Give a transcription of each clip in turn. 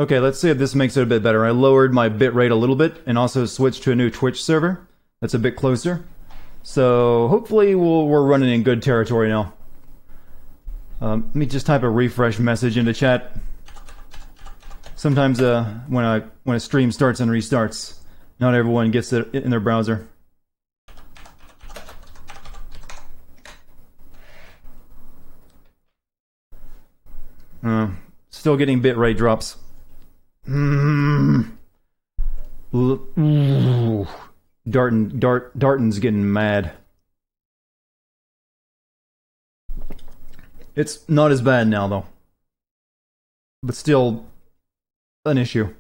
Okay, let's see if this makes it a bit better. I lowered my bitrate a little bit and also switched to a new Twitch server that's a bit closer. So hopefully we're running in good territory now. Let me just type a refresh message into chat. Sometimes when a stream starts and restarts, not everyone gets it in their browser. Still getting bitrate drops. Darton's getting mad. It's not as bad now though, but still an issue.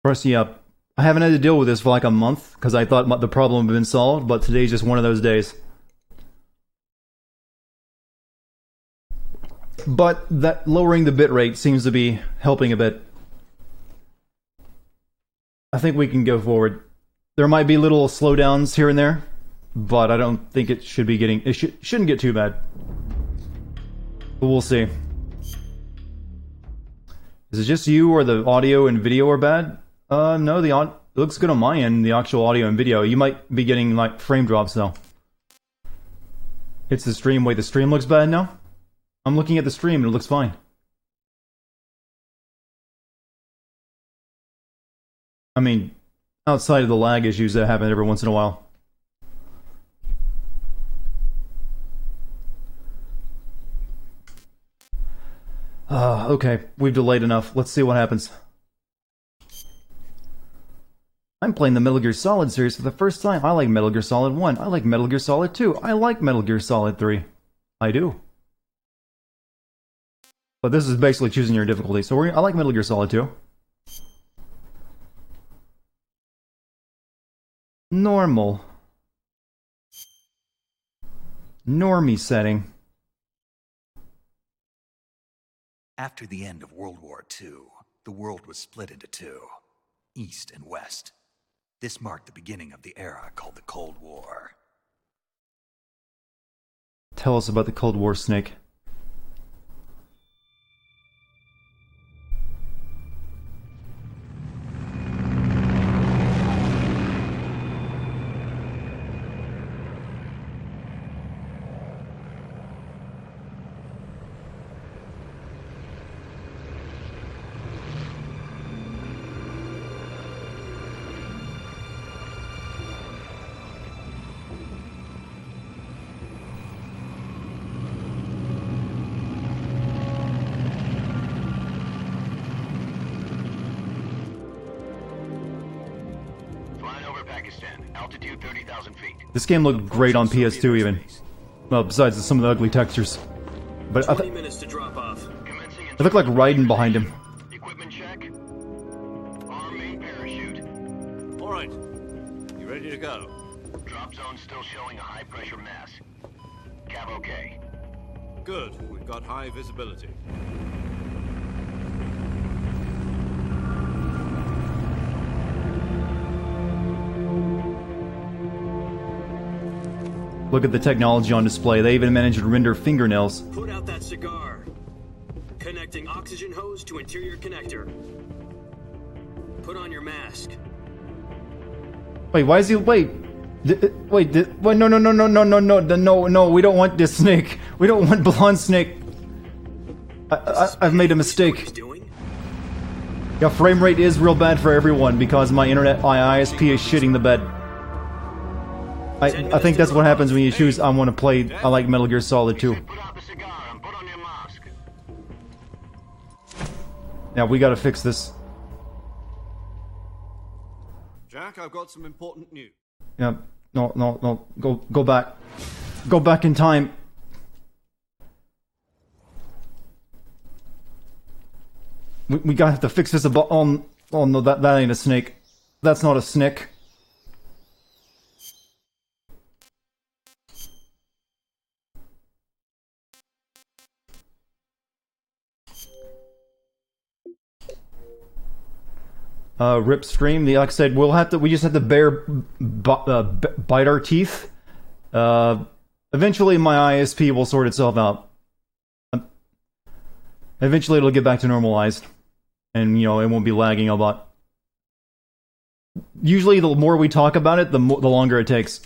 Pressy up. I haven't had to deal with this for like a month because I thought the problem had been solved, but today's just one of those days. But that lowering the bitrate seems to be helping a bit. I think we can go forward. There might be little slowdowns here and there, but I don't think it should be getting. It shouldn't get too bad. But we'll see. Is it just you, or the audio and video are bad? No, it looks good on my end. The actual audio and video. You might be getting like frame drops though. It's the stream. Wait, the stream looks bad now? I'm looking at the stream and it looks fine. I mean, outside of the lag issues that happen every once in a while. Okay, we've delayed enough. Let's see what happens. I'm playing the Metal Gear Solid series for the first time. I like Metal Gear Solid 1. I like Metal Gear Solid 2. I like Metal Gear Solid 3. I do. But this is basically choosing your difficulty. So I like Metal Gear Solid 2. Normal. Normie setting. After the end of World War II, the world was split into two, East and West. This marked the beginning of the era called the Cold War. Tell us about the Cold War, Snake. Altitude 30,000 feet. This game looked great on PS2 even. Well, besides some of the ugly textures. But 20 minutes to drop off. It looked like Raiden behind him. Equipment check. Arm main parachute. All right. You ready to go? Drop zone still showing a high pressure mass. Cav okay. Good. We've got high visibility. Look at the technology on display. They even managed to render fingernails. Put out that cigar. Connecting oxygen hose to interior connector. Put on your mask. Wait, why is he... Wait, no, we don't want this Snake. We don't want blonde Snake. I've made a mistake. Yeah, frame rate is real bad for everyone because my ISP is shitting the bed. I think that's what happens when you choose I want to play, I like Metal Gear Solid 2. Yeah, we gotta fix this. Jack, I've got some important news. Yeah, no, go back. Go back in time. We gotta have to fix this oh no, that ain't a snake. That's not a snake. Rip stream. Like I said, we just have to bite our teeth. Eventually my ISP will sort itself out. Eventually it'll get back to normalized. and, you know, it won't be lagging a lot. Usually, the more we talk about it, the longer it takes.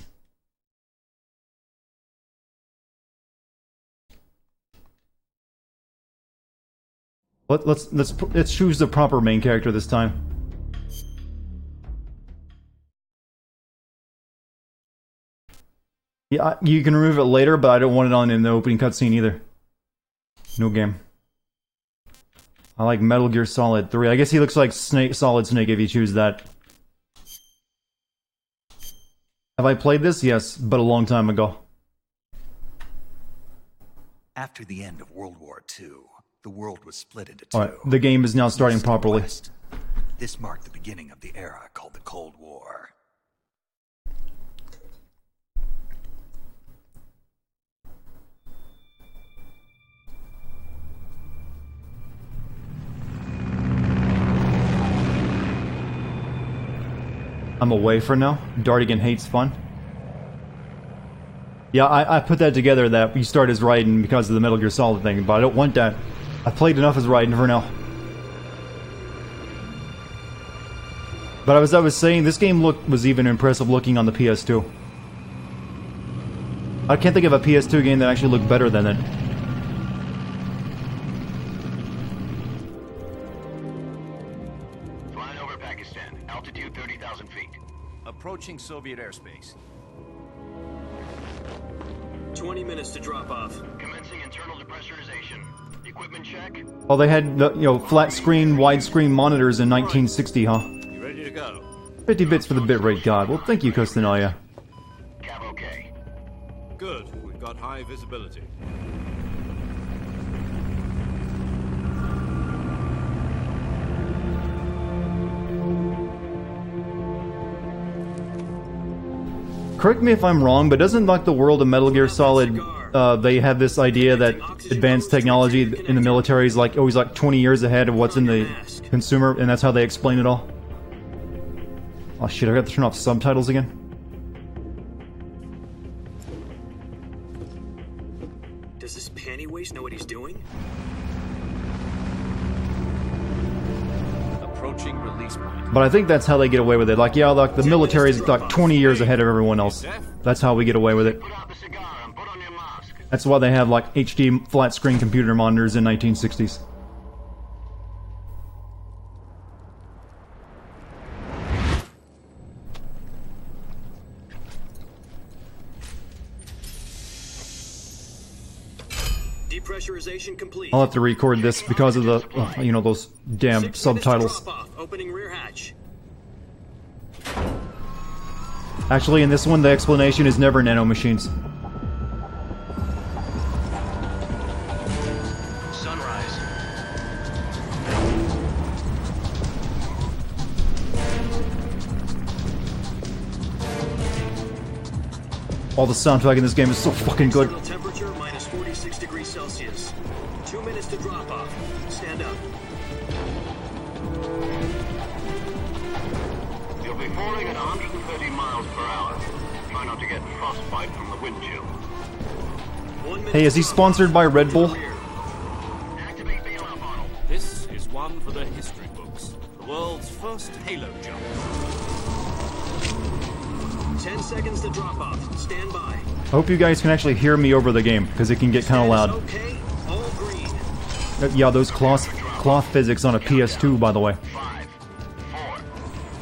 Let's choose the proper main character this time. Yeah, you can remove it later, but I don't want it on in the opening cutscene either. No game. I like Metal Gear Solid 3. I guess he looks like Solid Snake if you choose that. Have I played this? Yes, but a long time ago. After the end of World War II, the world was split into two. Alright, the game is now starting East and properly. West. This marked the beginning of the era called the Cold War. I'm away for now. Dartigan hates fun. Yeah, I put that together that we start as Raiden because of the Metal Gear Solid thing, but I don't want that. I played enough as Raiden for now. But as I was saying, this game was even impressive looking on the PS2. I can't think of a PS2 game that actually looked better than it. Flying over Pakistan, altitude 30,000 feet. Approaching Soviet airspace. 20 minutes to drop off. Commencing internal depressurization. Equipment check. Oh, they had, you know, flat screen, widescreen monitors in 1960, huh? You ready to go? 50 bits for the bitrate god. Well, thank you, Kostanaya. Cav okay. Good. We've got high visibility. Correct me if I'm wrong, but doesn't like the world of Metal Gear Solid, they have this idea that advanced technology in the military is like always like 20 years ahead of what's in the consumer, and that's how they explain it all? Oh shit, I got to turn off subtitles again? Does this panty waste know what he's doing? Approaching release point. But I think that's how they get away with it. Like, yeah, like the military is like 20 years ahead of everyone else. That's how we get away with it. Put out the cigar and put on your mask. That's why they have like HD flat screen computer monitors in 1960s. Depressurization complete. I'll have to record this because of the, you know, those damn 6 minutes to subtitles. drop off. Opening rear hatch. Actually, in this one, the explanation is never nanomachines. Sunrise. All the soundtrack in this game is so fucking good. Signal temperature minus 46 degrees Celsius. 2 minutes to drop off. Stand up. You'll be falling at 130 miles per hour. Try not to get frostbite from the wind chill. 1 minute Hey, is he to drop sponsored off. by Red Bull? Rear. Activate bailout model. This is one for the history books. The world's first Halo jump. 10 seconds to drop off. Stand by. I hope you guys can actually hear me over the game, because it can get kind of loud. Okay. All green. Yeah, those cloth physics on a PS2, by the way. 5, 4,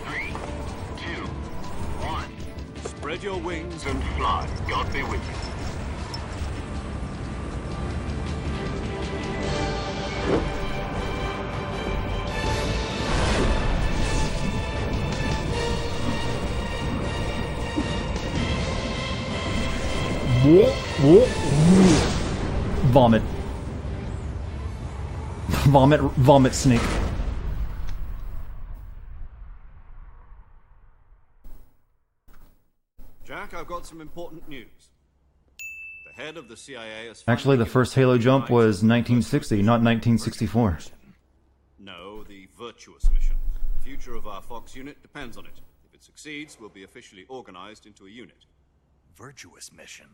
3, 2, 1. Spread your wings And fly. God be with you. Vomit. Vomit snake. Jack, I've got some important news. The head of the CIA has Actually, the finally first given Halo the jump green light was to the 1960, virtuous not mission. 1964. No, the virtuous mission. The future of our Fox unit depends on it. If it succeeds, we'll be officially organized into a unit. Virtuous mission.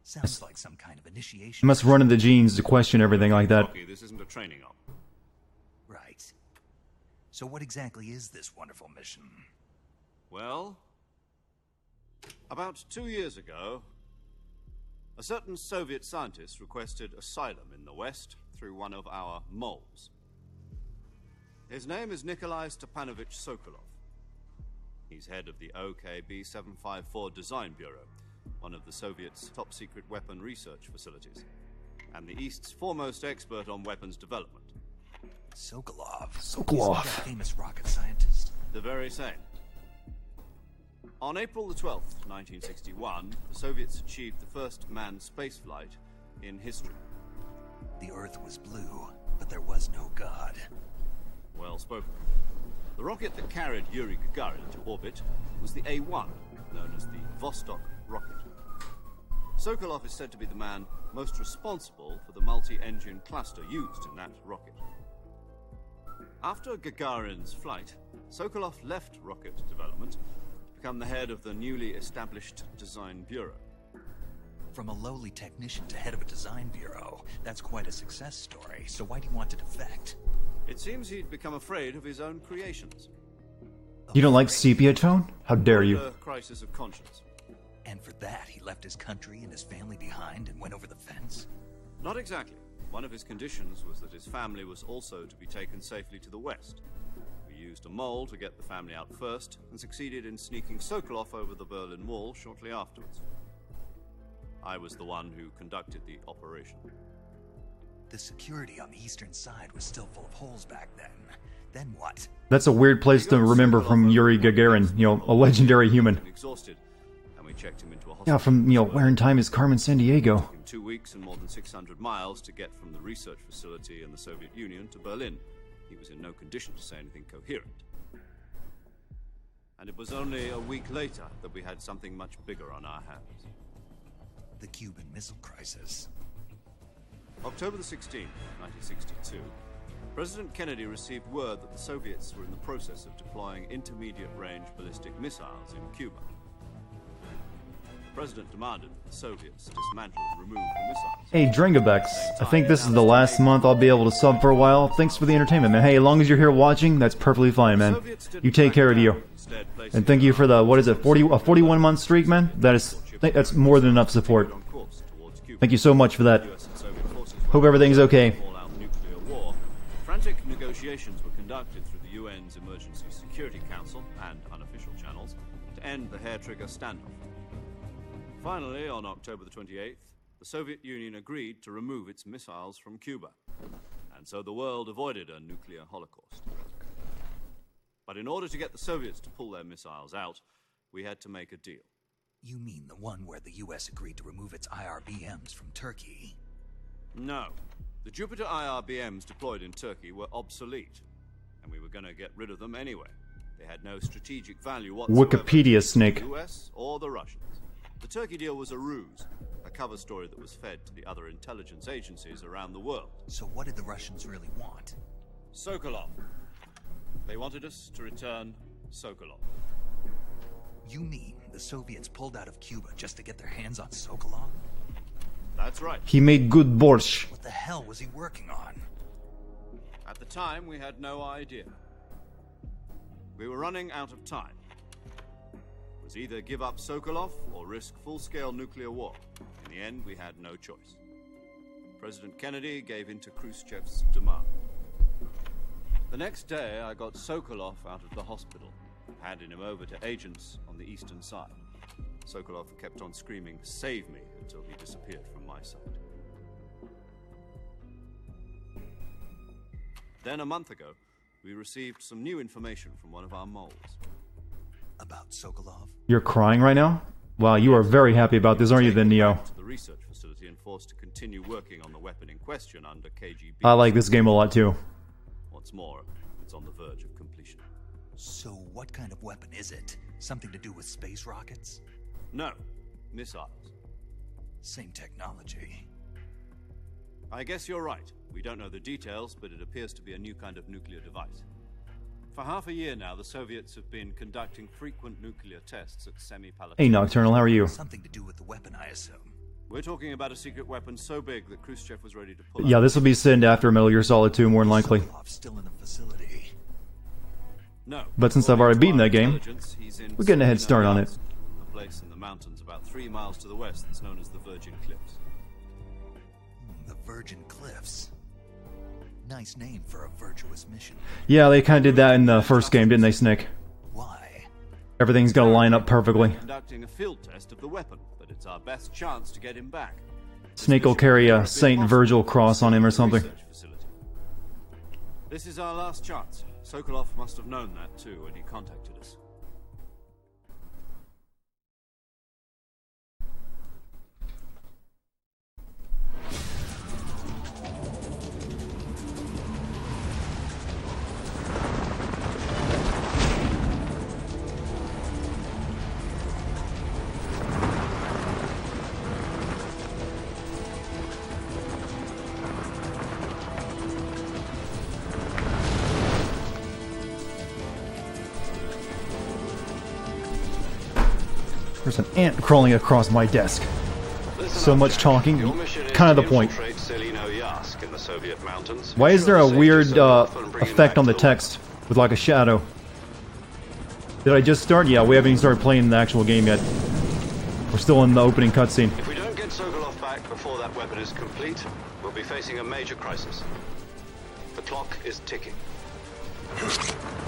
Sounds like some kind of initiation. You must run in the genes to question everything like that. Okay, this isn't a training op. Right. So what exactly is this wonderful mission? Well, about 2 years ago, a certain Soviet scientist requested asylum in the West through one of our moles. His name is Nikolai Stepanovich Sokolov. He's head of the OKB-754 Design Bureau, one of the Soviets' top-secret weapon research facilities, and the East's foremost expert on weapons development. Sokolov. Sokolov. Isn't that famous rocket scientist? The very same. On April the 12th, 1961, the Soviets achieved the first manned spaceflight in history. The Earth was blue, but there was no God. Well spoken. The rocket that carried Yuri Gagarin into orbit was the A-1, known as the Vostok rocket. Sokolov is said to be the man most responsible for the multi-engine cluster used in that rocket. After Gagarin's flight, Sokolov left rocket development to become the head of the newly established Design Bureau. From a lowly technician to head of a design bureau, that's quite a success story. So why do you want to defect? It seems he'd become afraid of his own creations. You don't like sepia tone? How dare you? A crisis of conscience. And for that, he left his country and his family behind and went over the fence? Not exactly. One of his conditions was that his family was also to be taken safely to the West. We used a mole to get the family out first, and succeeded in sneaking Sokolov over the Berlin Wall shortly afterwards. I was the one who conducted the operation. The security on the eastern side was still full of holes back then. Then what? That's a weird place to remember from Yuri Gagarin, you know, a legendary human. Exhausted, and we checked him into a hospital. Yeah, from, you know, where in time is Carmen Sandiego? It took him 2 weeks and more than 600 miles to get from the research facility in the Soviet Union to Berlin. He was in no condition to say anything coherent. And it was only a week later that we had something much bigger on our hands. The Cuban Missile Crisis. October the 16th, 1962, President Kennedy received word that the Soviets were in the process of deploying intermediate-range ballistic missiles in Cuba. The President demanded that the Soviets dismantle and remove the missiles. Hey, Dringabex, I think this is the last month I'll be able to sub for a while. Thanks for the entertainment, man. Hey, as long as you're here watching, that's perfectly fine, man. You take care of you. And thank you for the, what is it, 41-month streak, man? That's more than enough support. Thank you so much for that. Hope everything's okay. Nuclear war. Frantic negotiations were conducted through the UN's Emergency Security Council and unofficial channels to end the hair-trigger standoff. Finally, on October the 28th, the Soviet Union agreed to remove its missiles from Cuba, and so the world avoided a nuclear holocaust. But in order to get the Soviets to pull their missiles out, we had to make a deal. You mean the one where the US agreed to remove its IRBMs from Turkey? No. The Jupiter IRBMs deployed in Turkey were obsolete, and we were going to get rid of them anyway. They had no strategic value whatsoever Wikipedia snake. to the US or the Russians. The Turkey deal was a ruse, a cover story that was fed to the other intelligence agencies around the world. So what did the Russians really want? Sokolov. They wanted us to return Sokolov. You mean the Soviets pulled out of Cuba just to get their hands on Sokolov? That's right. He made good borscht. What the hell was he working on? At the time, we had no idea. We were running out of time. It was either give up Sokolov or risk full-scale nuclear war. In the end, we had no choice. President Kennedy gave in to Khrushchev's demand. The next day, I got Sokolov out of the hospital, handing him over to agents on the eastern side. Sokolov kept on screaming, "Save me," until he disappeared from my sight. Then a month ago, we received some new information from one of our moles. About Sokolov? You're crying right now? Wow, you are very happy about this, aren't you then, Neo? To the research facility and forced to continue working on the weapon in question under KGB. I like this game a lot too. What's more, it's on the verge of completion. So what kind of weapon is it? Something to do with space rockets? No, missiles. Same technology. I guess you're right. We don't know the details, but it appears to be a new kind of nuclear device. For half a year now, the Soviets have been conducting frequent nuclear tests at semi-palatine. Hey, Nocturnal, how are you? Something to do with the weapon, I assume. We're talking about a secret weapon so big that Khrushchev was ready to pull Yeah, out. this will be sent after Metal Gear Solid 2, more than likely. Sokolov's still in the facility. No. But since I've already beaten that game, Intelligence, he's in we're getting a head start on it. a place in the mountains about 3 miles to the west that's known as the Virgin Cliffs. The Virgin Cliffs. Nice name for a virtuous mission. Yeah, they kind of did that in the first game, didn't they, Snake? Why? Everything's gonna line up perfectly. Conducting a field test of the weapon, but it's our best chance to get him back. Snake will carry a Saint Virgil cross on him or something. This is our last chance. Sokolov must have known that too when he contacted us. There's an ant crawling across my desk. So much talking, kind of the point. Why is there a weird effect on the text with like a shadow? Did I just start? Yeah, we haven't even started playing the actual game yet. We're still in the opening cutscene. If we don't get Sokolov back before that weapon is complete, we'll be facing a major crisis. The clock is ticking.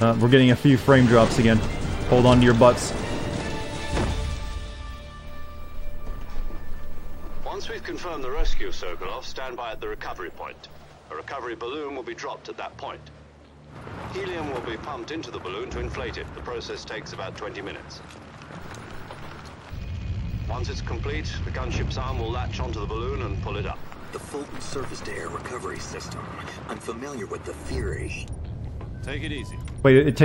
We're getting a few frame drops again. Hold on to your butts. Once we've confirmed the rescue of Sokolov, stand by at the recovery point. A recovery balloon will be dropped at that point. Helium will be pumped into the balloon to inflate it. The process takes about 20 minutes. Once it's complete, the gunship's arm will latch onto the balloon and pull it up. The Fulton surface-to-air recovery system. I'm familiar with the theory. Take it easy. Wait,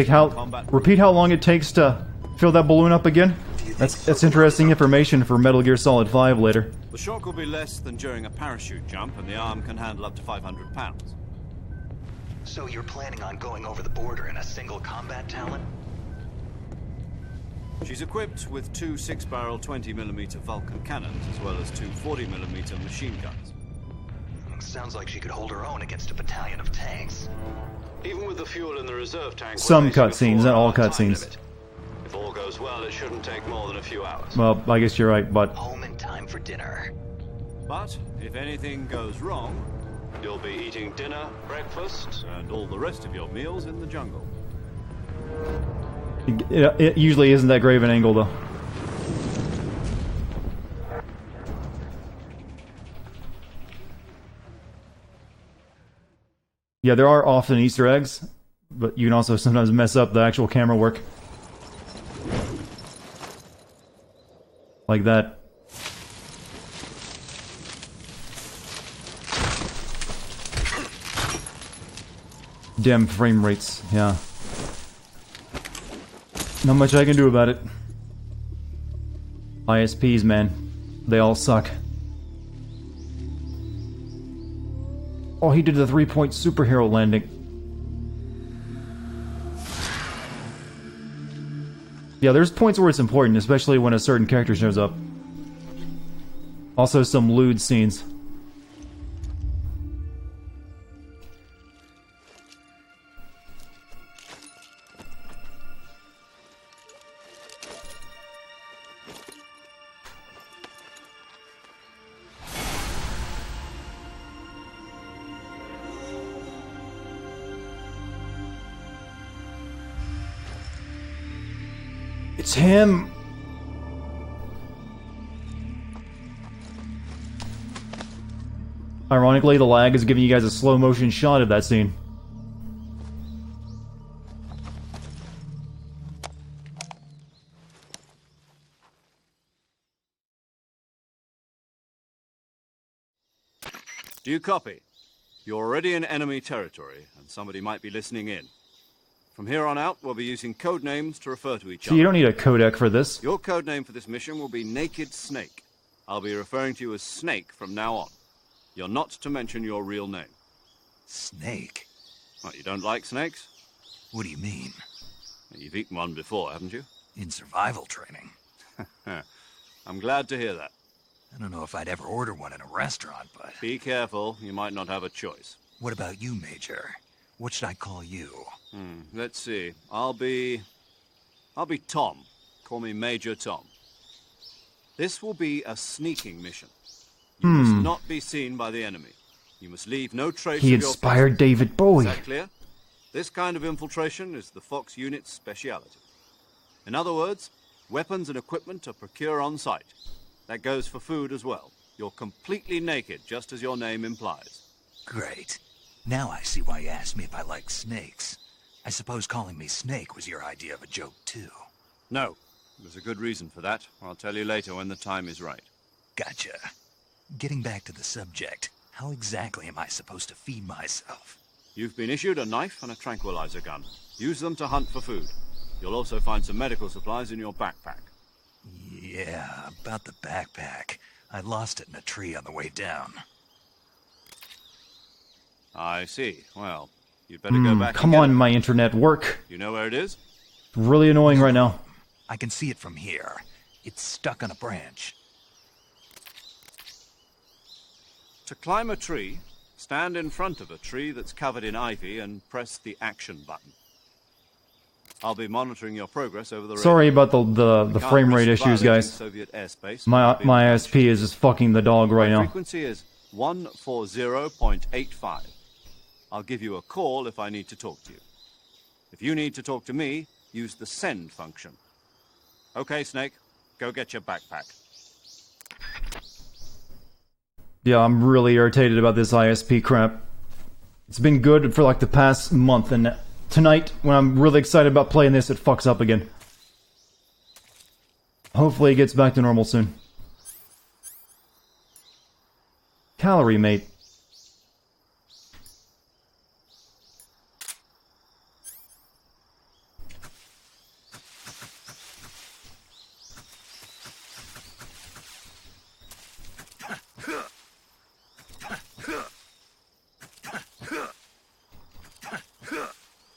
repeat how long it takes to fill that balloon up again? That's interesting information for Metal Gear Solid 5 later. The shock will be less than during a parachute jump, and the arm can handle up to 500 pounds. So you're planning on going over the border in a single combat Talon? She's equipped with 2 6-barrel 20mm Vulcan cannons, as well as 2 40mm machine guns. Sounds like she could hold her own against a battalion of tanks. Even with the fuel in the reserve tank... Some cutscenes, not all cutscenes. If all goes well, it shouldn't take more than a few hours. Well, I guess you're right, but... Home in time for dinner. But if anything goes wrong, You'll be eating dinner, breakfast, and all the rest of your meals in the jungle. It usually isn't that great of an angle, though. Yeah, there are often Easter eggs, but you can also sometimes mess up the actual camera work. Like that. Damn frame rates, yeah. Not much I can do about it. ISPs, man. They all suck. Oh, he did the 3-point superhero landing. Yeah, there's points where it's important, especially when a certain character shows up. Also some lewd scenes. It's him! Ironically, the lag is giving you guys a slow motion shot of that scene. Do you copy? You're already in enemy territory, and somebody might be listening in. From here on out, we'll be using code names to refer to each other. So you don't need a codec for this. Your code name for this mission will be Naked Snake. I'll be referring to you as Snake from now on. You're not to mention your real name. Snake? What, you don't like snakes? What do you mean? You've eaten one before, haven't you? In survival training. I'm glad to hear that. I don't know if I'd ever order one in a restaurant, but... Be careful, you might not have a choice. What about you, Major? What should I call you? Let's see. I'll be Tom. Call me Major Tom. This will be a sneaking mission. You must not be seen by the enemy. You must leave no trace He of your inspired presence. David Bowie. Is that clear? This kind of infiltration is the Fox unit's speciality. In other words, weapons and equipment are procured on site. That goes for food as well. You're completely naked, just as your name implies. Great. Now I see why you asked me if I like snakes. I suppose calling me Snake was your idea of a joke, too. No, there's a good reason for that. I'll tell you later when the time is right. Gotcha. Getting back to the subject, how exactly am I supposed to feed myself? You've been issued a knife and a tranquilizer gun. Use them to hunt for food. You'll also find some medical supplies in your backpack. Yeah, about the backpack. I lost it in a tree on the way down. I see. Well, you'd better go back Come and get on, it. my internet work. You know where it is? Really annoying right now. I can see it from here. It's stuck on a branch. To climb a tree, stand in front of a tree that's covered in ivy and press the action button. I'll be monitoring your progress over the radio. Sorry about the Can't frame rate risk issues, violating guys. Soviet airspace. My It'll be an ISP is just fucking the dog right now. frequency is 140.85. I'll give you a call if I need to talk to you. If you need to talk to me, use the send function. Okay, Snake, go get your backpack. Yeah, I'm really irritated about this ISP crap. It's been good for like the past month, and tonight, when I'm really excited about playing this, it fucks up again. Hopefully it gets back to normal soon. Calorie mate.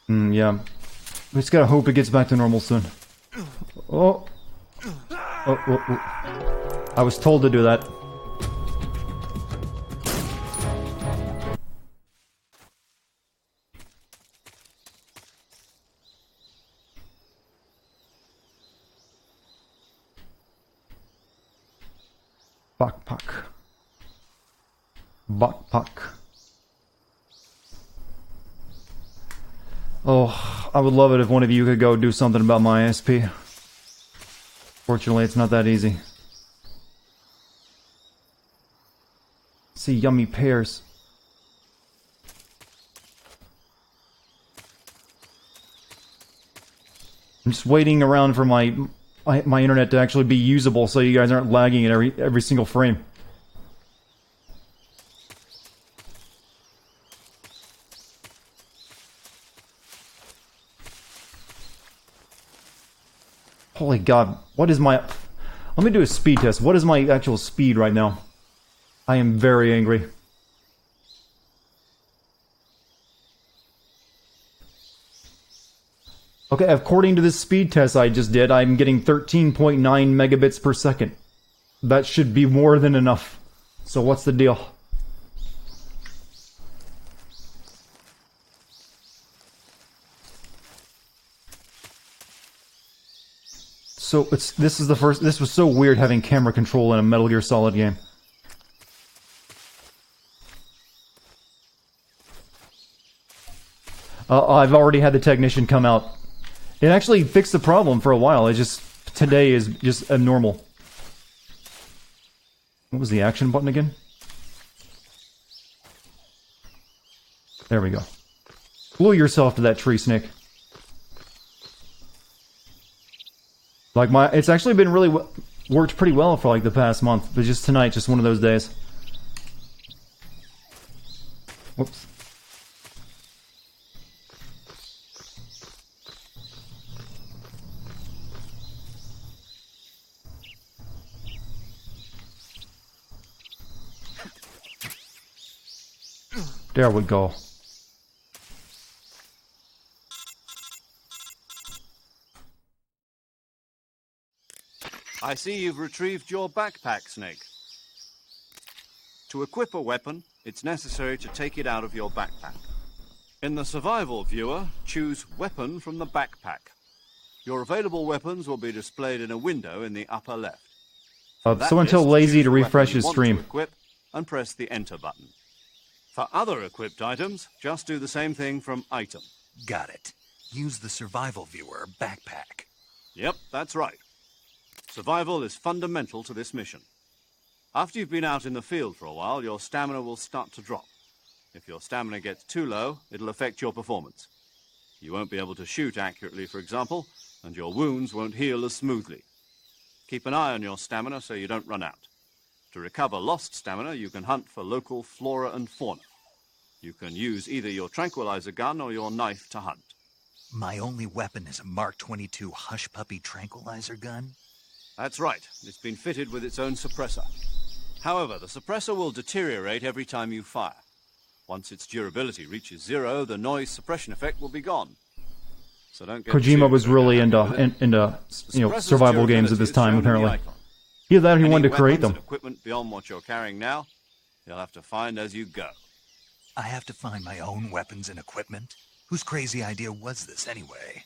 Yeah. We just gotta hope it gets back to normal soon. Oh. Oh. I was told to do that. Backpack. Backpack. Oh, I would love it if one of you could go do something about my ISP. Fortunately, it's not that easy. See yummy pears. I'm just waiting around for my internet to actually be usable so you guys aren't lagging at every single frame. Holy God, what is my... Let me do a speed test. What is my actual speed right now? I am very angry. Okay, according to this speed test I just did, I'm getting 13.9 megabits per second. That should be more than enough. So what's the deal? So this was so weird having camera control in a Metal Gear Solid game. I've already had the technician come out. It actually fixed the problem for a while. It just today is just abnormal. What was the action button again? There we go. Glue yourself to that tree, Snake. Like it's actually been really worked pretty well for like the past month, but just tonight, just one of those days. Whoops. There we go. I see you've retrieved your backpack, Snake. To equip a weapon, it's necessary to take it out of your backpack. In the survival viewer, choose Weapon from the backpack. Your available weapons will be displayed in a window in the upper left. From that Someone tell list, Lazy choose to the weapon refresh you his want to stream. equip and press the Enter button. For other equipped items, just do the same thing from Item. Got it. Use the survival viewer backpack. Yep, that's right. Survival is fundamental to this mission. After you've been out in the field for a while, your stamina will start to drop. If your stamina gets too low, it'll affect your performance. You won't be able to shoot accurately, for example, and your wounds won't heal as smoothly. Keep an eye on your stamina so you don't run out. To recover lost stamina, you can hunt for local flora and fauna. You can use either your tranquilizer gun or your knife to hunt. My only weapon is a Mark 22 Hush Puppy tranquilizer gun? That's right. It's been fitted with its own suppressor. However, the suppressor will deteriorate every time you fire. Once its durability reaches 0, the noise suppression effect will be gone. So don't get Kojima was really into Suppressor's survival games at this durability is time, shown in the apparently. icon. Either that or he Any wanted to create weapons them. and equipment beyond what you're carrying now, you'll have to find as you go. I have to find my own weapons and equipment? Whose crazy idea was this anyway?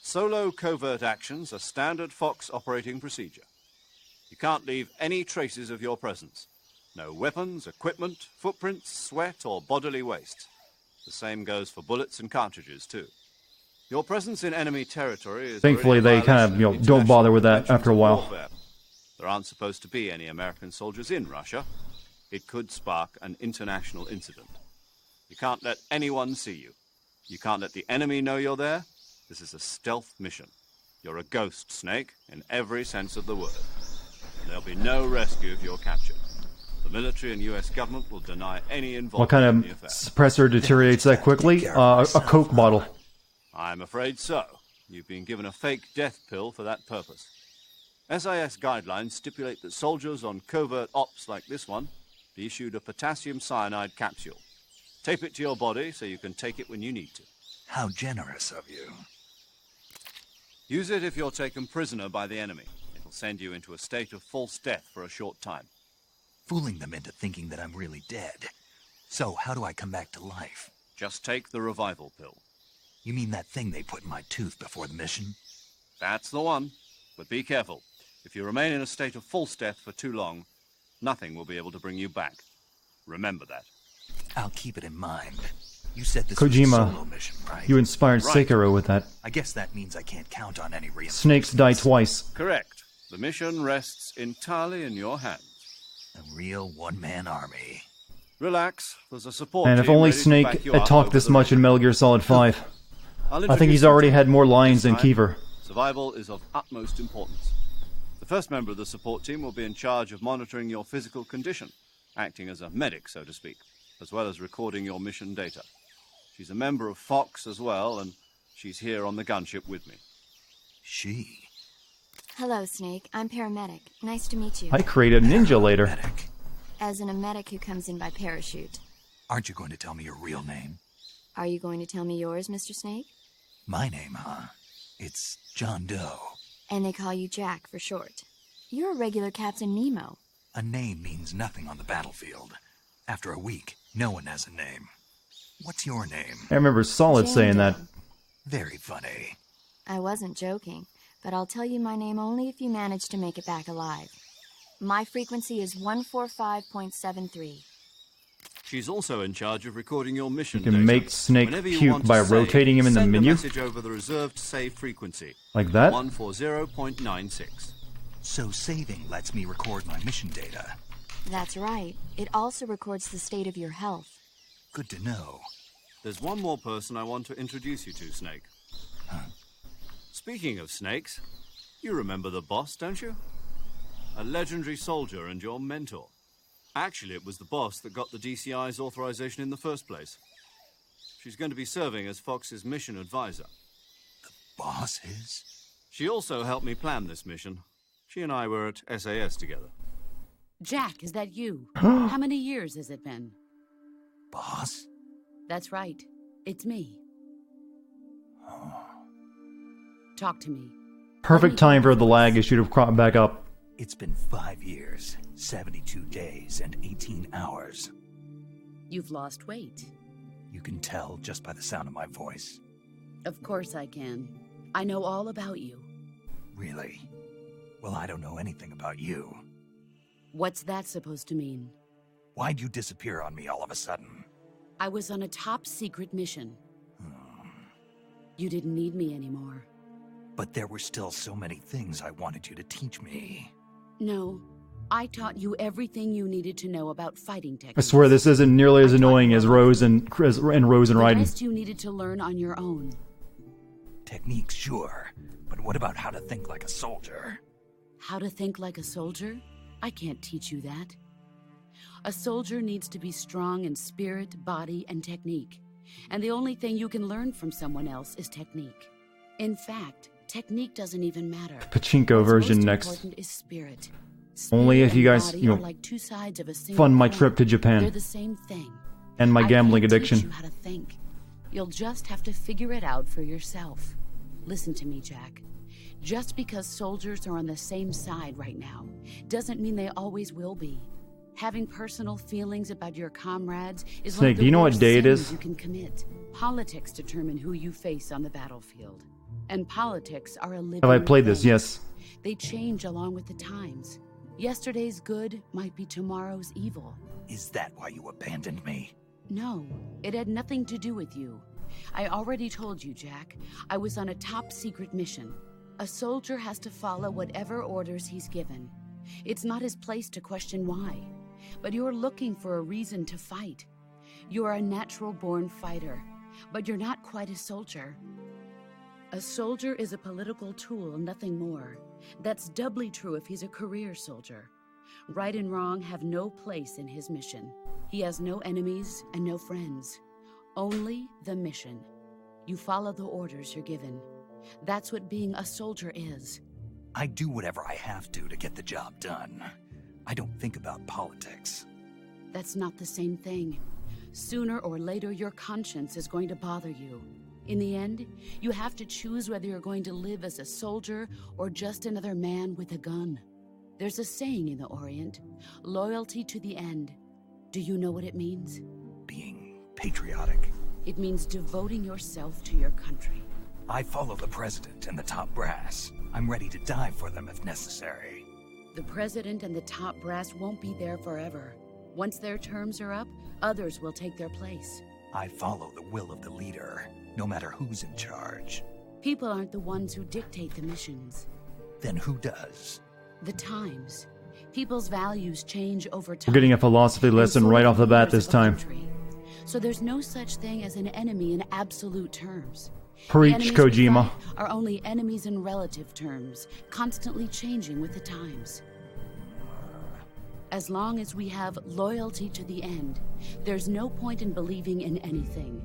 Solo covert actions are standard Fox operating procedure. You can't leave any traces of your presence. No weapons, equipment, footprints, sweat, or bodily waste. The same goes for bullets and cartridges, too. Your presence in enemy territory is... Thankfully, already a they kind of, violation don't bother with that international after a while. conventions of warfare. There aren't supposed to be any American soldiers in Russia. It could spark an international incident. You can't let anyone see you. You can't let the enemy know you're there. This is a stealth mission. You're a ghost, Snake, in every sense of the word. And there'll be no rescue if you're captured. The military and U.S. government will deny any involvement What kind in of the affair. suppressor deteriorates that quickly? A Coke bottle. I'm afraid so. You've been given a fake death pill for that purpose. SIS guidelines stipulate that soldiers on covert ops like this one be issued a potassium cyanide capsule. Tape it to your body so you can take it when you need to. How generous of you. Use it if you're taken prisoner by the enemy. It'll send you into a state of false death for a short time. Fooling them into thinking that I'm really dead. So, how do I come back to life? Just take the revival pill. You mean that thing they put in my tooth before the mission? That's the one. But be careful. If you remain in a state of false death for too long, nothing will be able to bring you back. Remember that. I'll keep it in mind. You said this was a Kojima, solo mission, right? you inspired Right. Sekiro with that. I guess that means I can't count on any reinforcements. Snakes die twice. Correct. The mission rests entirely in your hands. A real one-man army. Relax. There's a support And if team only ready to Snake back you had up talked over this the much in mission. Metal Gear Solid 5. I'll I think introduce he's you already to had them. more lines This than time, Kiefer. Survival is of utmost importance. The first member of the support team will be in charge of monitoring your physical condition, acting as a medic, so to speak, as well as recording your mission data. She's a member of Fox as well, and she's here on the gunship with me. She. Hello, Snake. I'm paramedic. Nice to meet you. I created Ninja later. Medic. As in a medic who comes in by parachute. Aren't you going to tell me your real name? Are you going to tell me yours, Mr. Snake? My name, huh? It's John Doe. And they call you Jack for short. You're a regular Captain Nemo. A name means nothing on the battlefield. After a week, no one has a name. What's your name? I remember Solid Jane saying Doe. that. Very funny. I wasn't joking, but I'll tell you my name only if you manage to make it back alive. My frequency is 145.73. She's also in charge of recording your mission You can data. make Snake Whenever you puke want to by save, rotating him in the send menu? a message over the reserved save frequency. Like that? 140.96. So saving lets me record my mission data. That's right. It also records the state of your health. Good to know. There's one more person I want to introduce you to, Snake. Speaking of snakes, you remember the boss, don't you? A legendary soldier and your mentor. Actually, it was the boss that got the DCI's authorization in the first place. She's going to be serving as Fox's mission advisor. Boss is? She also helped me plan this mission. She and I were at SAS together. Jack, is that you? How many years has it been? Boss? That's right. It's me. Talk to me. Perfect time for the lag issue to crop back up. It's been 5 years, 72 days, and 18 hours. You've lost weight. You can tell just by the sound of my voice. Of course I can. I know all about you. Really? Well, I don't know anything about you. What's that supposed to mean? Why'd you disappear on me all of a sudden? I was on a top secret mission. You didn't need me anymore. But there were still so many things I wanted you to teach me. No, I taught you everything you needed to know about fighting techniques. I swear this isn't nearly as annoying as Rose and Rose and The Raiden. rest you needed to learn on your own. Techniques, sure. But what about how to think like a soldier? How to think like a soldier? I can't teach you that. A soldier needs to be strong in spirit, body, and technique. And the only thing you can learn from someone else is technique. In fact, technique doesn't even matter. Pachinko What's version most next. important is spirit. Only Spirit if you and guys, body you know, are like two sides of a single fund my coin. trip to Japan. They're the same thing. And my I gambling can't addiction. teach you how to think. You'll just have to figure it out for yourself. Listen to me, Jack. Just because soldiers are on the same side right now doesn't mean they always will be. Having personal feelings about your comrades is one Snake, of do the you know what worst day it sins is? you can commit. Politics determine who you face on the battlefield. And politics are a living Have I played this? thing. Yes. They change along with the times. Yesterday's good might be tomorrow's evil. Is that why you abandoned me? No, it had nothing to do with you. I already told you, Jack. I was on a top secret mission. A soldier has to follow whatever orders he's given. It's not his place to question why. But you're looking for a reason to fight. You're a natural-born fighter, but you're not quite a soldier. A soldier is a political tool, nothing more. That's doubly true if he's a career soldier. Right and wrong have no place in his mission. He has no enemies and no friends. Only the mission. You follow the orders you're given. That's what being a soldier is. I do whatever I have to get the job done. I don't think about politics. That's not the same thing. Sooner or later, your conscience is going to bother you. In the end, you have to choose whether you're going to live as a soldier or just another man with a gun. There's a saying in the Orient, loyalty to the end. Do you know what it means? Being patriotic. It means devoting yourself to your country. I follow the president and the top brass. I'm ready to die for them if necessary. The president and the top brass won't be there forever. Once their terms are up, others will take their place. I follow the will of the leader, no matter who's in charge. People aren't the ones who dictate the missions. Then who does? The times. People's values change over time. We're getting a philosophy lesson And so right do off the bat leaders this of a time. country. So there's no such thing as an enemy in absolute terms. The Preach, enemies we Kojima. fight are only enemies in relative terms, constantly changing with the times. As long as we have loyalty to the end, there's no point in believing in anything,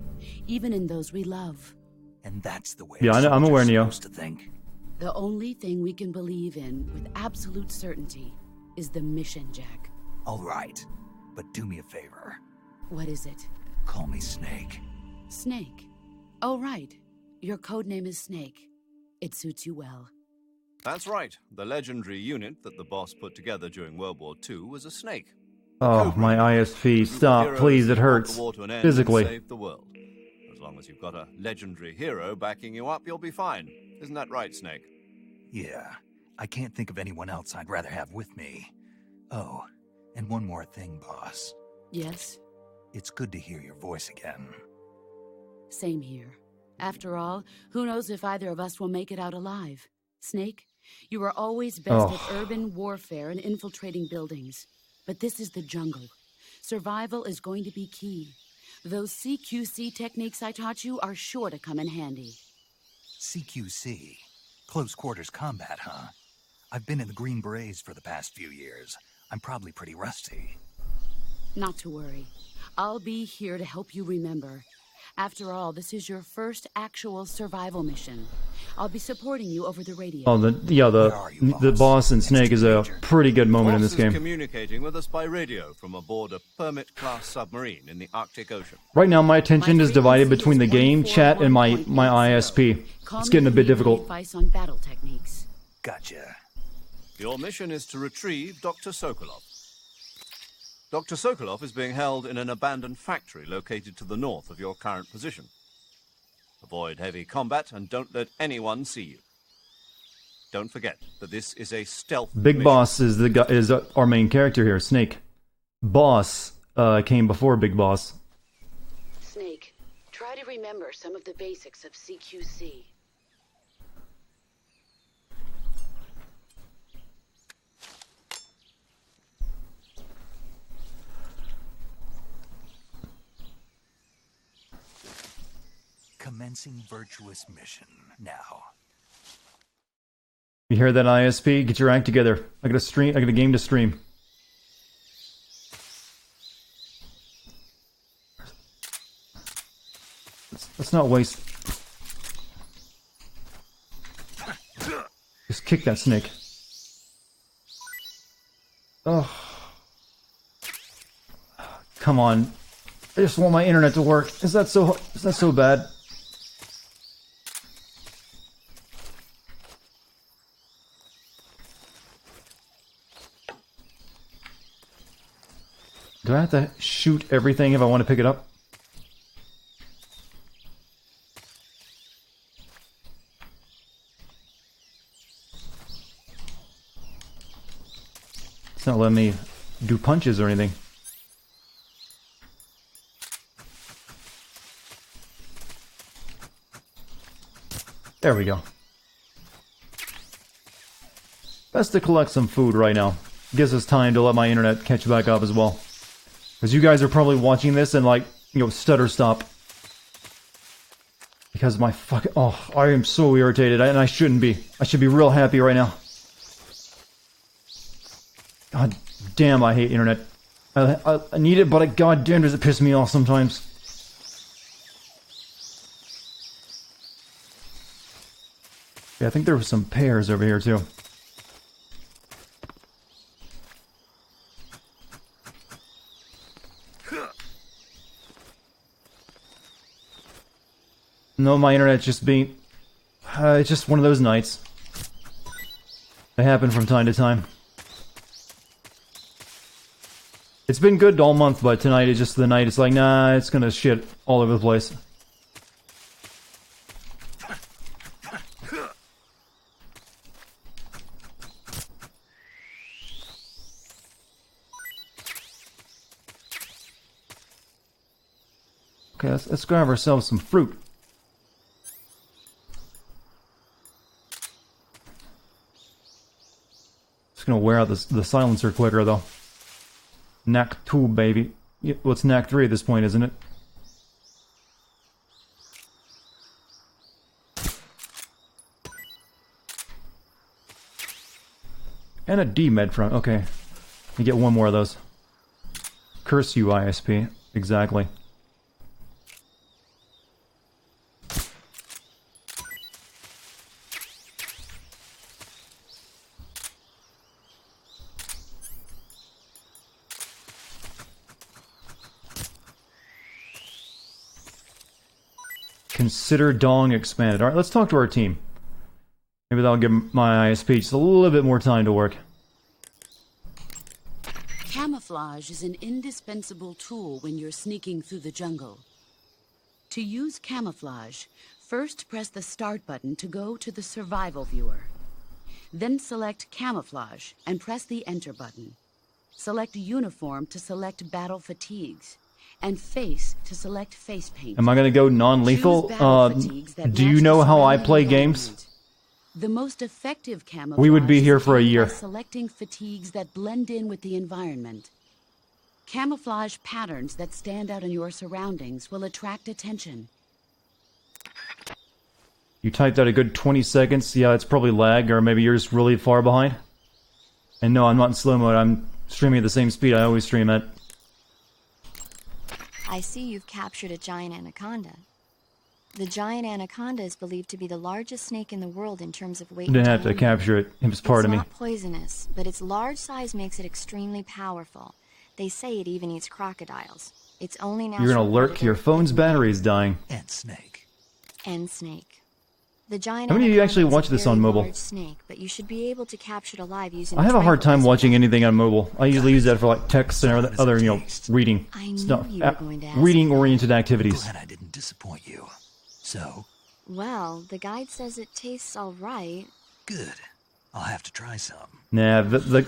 even in those we love. And that's the way Yeah, I'm aware, Neo. supposed to think. The only thing we can believe in with absolute certainty is the mission, Jack. All right, but do me a favor. What is it? Call me Snake. Snake. Oh, right. Your codename is Snake. It suits you well. That's right. The legendary unit that the boss put together during World War II was a snake. Oh, my ISP. Stop, please. It hurts. Physically. Save the world. As long as you've got a legendary hero backing you up, you'll be fine. Isn't that right, Snake? Yeah, I can't think of anyone else I'd rather have with me. Oh, and one more thing, boss. Yes, It's good to hear your voice again. same here. After all, who knows if either of us will make it out alive? Snake, you were always best at urban warfare and infiltrating buildings. But this is the jungle. Survival is going to be key. Those CQC techniques I taught you are sure to come in handy. CQC. Close quarters combat, huh? I've been in the Green Berets for the past few years. I'm probably pretty rusty. Not to worry. I'll be here to help you remember. After all, this is your first actual survival mission. I'll be supporting you over the radio. Oh, the boss and Snake is a pretty good moment in this Boss is game. communicating with us by radio from aboard a Permit-class submarine in the Arctic Ocean. Right now, my attention My is divided frequency between the is game, chat, and my 141.80. ISP. Call It's me getting a if bit you need difficult. Advice on battle techniques. Gotcha. Your mission is to retrieve Dr. Sokolov. Dr. Sokolov is being held in an abandoned factory located to the north of your current position. Avoid heavy combat and don't let anyone see you. Don't forget that this is a stealth Big mission. Boss is the guy, is our main character here, Snake. Boss came before Big Boss. Snake, try to remember some of the basics of CQC. Commencing virtuous mission now. You hear that, ISP? Get your act together. I got a game to stream. Let's not waste. Just kick that snake. Oh. Come on. I just want my internet to work. Is that so bad? Do I have to shoot everything if I want to pick it up? It's not letting me do punches or anything. There we go. Best to collect some food right now. Gives us time to let my internet catch back up as well. Because you guys are probably watching this and like, stutter stop. Because my fucking... Oh, I am so irritated, and I shouldn't be. I should be real happy right now. God damn, I hate internet. I need it, but god damn does it piss me off sometimes. Yeah, I think there were some pears over here too. No, my internet's just being... it's just one of those nights. They happen from time to time. It's been good all month, but tonight is just the night. It's like, nah, it's gonna shit all over the place. Okay, let's grab ourselves some fruit. Just gonna wear out the silencer quicker though. Knack 2, baby. What's Knack 3 at this point, isn't it? And a D-med front. Okay. You get one more of those. Curse you, ISP. Exactly. Consider Dong expanded. Alright, let's talk to our team. Maybe that'll give my ISP just a little bit more time to work. Camouflage is an indispensable tool when you're sneaking through the jungle. To use camouflage, first press the start button to go to the survival viewer. Then select camouflage and press the enter button. Select uniform to select battle fatigues. And face to select face paint. Am I gonna go non-lethal? Do you know how I play games? The most effective camouflage we would be here for a year. by selecting fatigues that blend in with the environment. Camouflage patterns that stand out in your surroundings will attract attention. You typed out a good 20 seconds. Yeah, it's probably lag, or maybe you're just really far behind. And no, I'm not in slow mode. I'm streaming at the same speed I always stream at. I see you've captured a giant anaconda. The giant anaconda is believed to be the largest snake in the world in terms of weight. Didn't have to capture it. It was part of me. It's not poisonous, but its large size makes it extremely powerful. They say it even eats crocodiles. It's only now. You're gonna lurk. Your phone's battery is dying. And snake. And snake. The giant How many of you anaconda actually is a watch this very on mobile? large snake, but you should be able to capture it alive using I have a hard time tranquilizer watching gun. anything on mobile. I usually use that for like text and other reading I knew stuff, you were going to ask reading-oriented activities. Glad I didn't disappoint you. So, Well, the guide says it tastes all right. good. I'll have to try some. Nah, the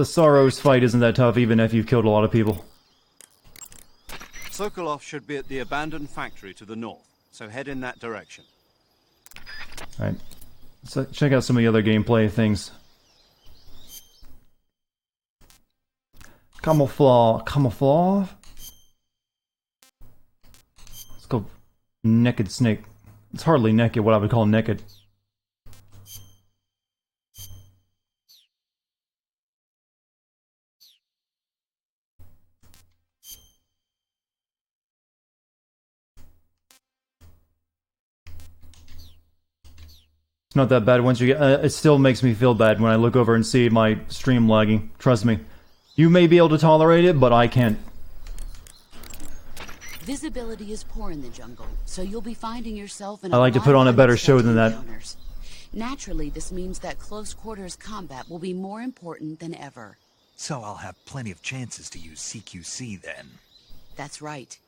Sorrows fight isn't that tough, even if you've killed a lot of people. Sokolov should be at the abandoned factory to the north, so head in that direction. Alright, so check out some of the other gameplay things. Camouflage. Let's go naked snake. It's hardly naked, what I would call naked. It's not that bad once you get... it still makes me feel bad when I look over and see my stream lagging. Trust me. You may be able to tolerate it, but I can't. Visibility is poor in the jungle, so you'll be finding yourself in I like to put on a better show than that. encounters. Naturally, this means that close quarters combat will be more important than ever. So I'll have plenty of chances to use CQC then. That's right.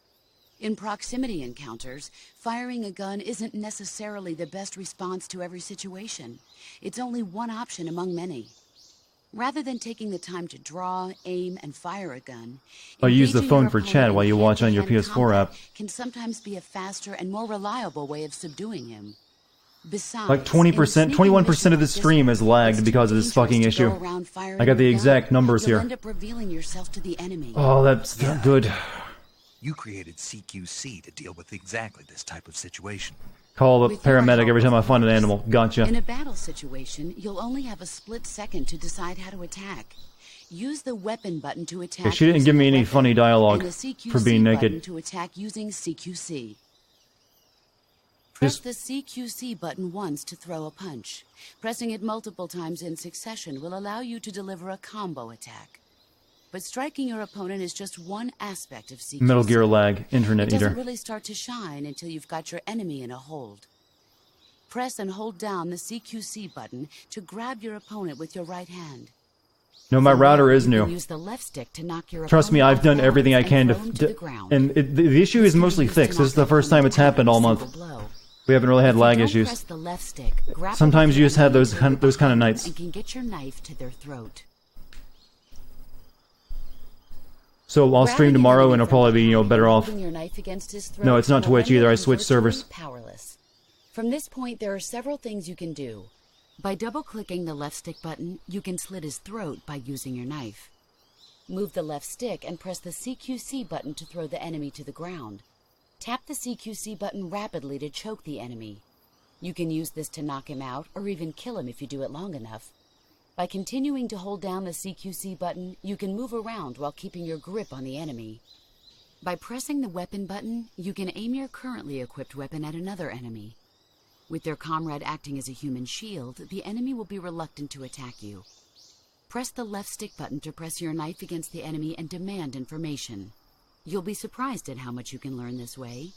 In proximity encounters, firing a gun isn't necessarily the best response to every situation. It's only one option among many. Rather than taking the time to draw, aim, and fire a gun, Or use the engaging phone your for opponent chat in while you watch on your hand-to-hand PS4 combat app. can sometimes be a faster and more reliable way of subduing him. Besides, Like 20%, 21% of the stream is lagged because of this fucking issue. I got the exact numbers here. End up revealing yourself to the enemy. Oh, that's not good. You created CQC to deal with exactly this type of situation. Call the With your paramedic help, every time I of find an course. animal. In Gotcha. a battle situation, you'll only have a split second to decide how to attack. Use the weapon button to attack. Okay, she didn't using give me the any weapon, funny dialogue and the CQC for being button naked. to attack using CQC. Press Just- the CQC button once to throw a punch. Pressing it multiple times in succession will allow you to deliver a combo attack. But striking your opponent is just one aspect of CQC. Metal Gear lag. Internet It doesn't eater. really start to shine until you've got your enemy in a hold. Press and hold down the CQC button to grab your opponent with your right hand. No, my From router there, is you can new. use the left stick to knock your Trust me, opponent I've done off everything I balance can and throw him to the ground. and the issue is This can be mostly used to fixed. This is knock the first your time it's opponent happened all in a month. single blow. We haven't really had If lag you don't issues. press the left stick, grapple Sometimes with you your just have enemy those until kind- you're those kind of behind nights. and can get your knife to their throat. So I'll stream Grabbing an tomorrow enemy and I'll from probably be, behind better and off. holding your knife against his throat No, it's not will Twitch render either. I him switched virtually servers. Powerless. From this point, there are several things you can do. By double-clicking the left stick button, you can slit his throat by using your knife. Move the left stick and press the CQC button to throw the enemy to the ground. Tap the CQC button rapidly to choke the enemy. You can use this to knock him out or even kill him if you do it long enough. By continuing to hold down the CQC button, you can move around while keeping your grip on the enemy. By pressing the weapon button, you can aim your currently equipped weapon at another enemy. With their comrade acting as a human shield, the enemy will be reluctant to attack you. Press the left stick button to press your knife against the enemy and demand information. You'll be surprised at how much you can learn this way.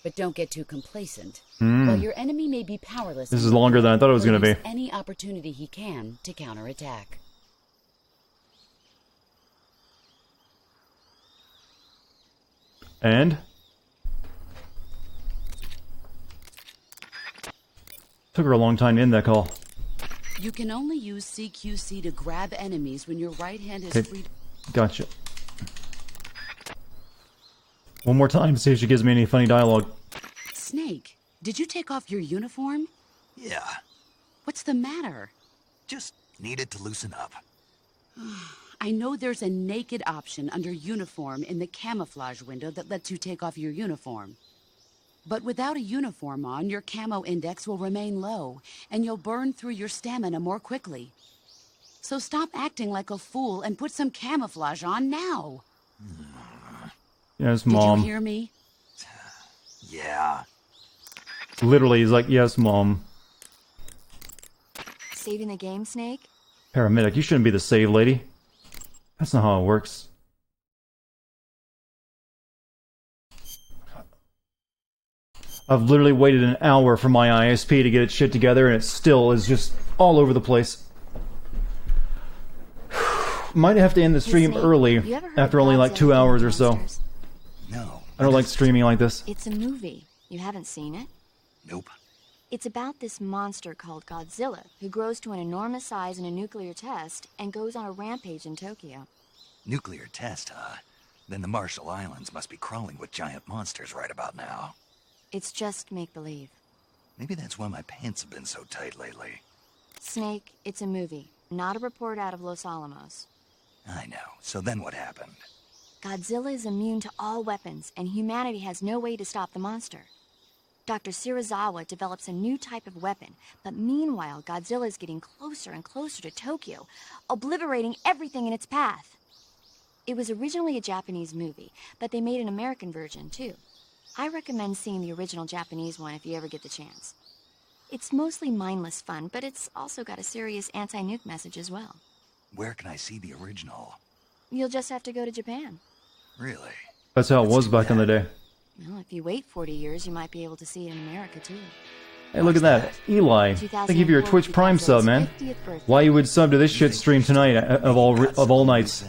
But don't get too complacent. While your enemy may be powerless... This in is the longer than I thought it was he'll gonna use be. any opportunity he can to counterattack. And? Took her a long time to end that call. You can only use CQC to grab enemies when your right hand is Okay. free. Gotcha. One more time, see if she gives me any funny dialogue. Snake, did you take off your uniform? Yeah, What's the matter? just needed to loosen up. I know there's a naked option under uniform in the camouflage window that lets you take off your uniform. But without a uniform on, your camo index will remain low, and you'll burn through your stamina more quickly. So stop acting like a fool and put some camouflage on now. Yes, Did Mom. you hear me? Yeah. Literally, he's like, yes, Mom. Saving the game, Snake? Paramedic, you shouldn't be the save lady. That's not how it works. I've literally waited an hour for my ISP to get its shit together, and it still is just all over the place. Might have to end the stream early, after only like 2 hours or so. No. I don't like streaming like this. It's a movie. You haven't seen it? Nope. It's about this monster called Godzilla, who grows to an enormous size in a nuclear test and goes on a rampage in Tokyo. Nuclear test, huh? Then the Marshall Islands must be crawling with giant monsters right about now. It's just make-believe. Maybe that's why my pants have been so tight lately. Snake, it's a movie, not a report out of Los Alamos. I know. So then what happened? Godzilla is immune to all weapons, and humanity has no way to stop the monster. Dr. Shirazawa develops a new type of weapon, but meanwhile, Godzilla is getting closer and closer to Tokyo, obliterating everything in its path. It was originally a Japanese movie, but they made an American version, too. I recommend seeing the original Japanese one if you ever get the chance. It's mostly mindless fun, but it's also got a serious anti-nuke message as well. Where can I see the original? You'll just have to go to Japan. Really? That's how it was back in the day. Well, if you wait 40 years, you might be able to see it in America, too. Hey, look at that. Eli, thank you for your Twitch Prime sub, man. Why you would sub to this shit stream tonight of all nights.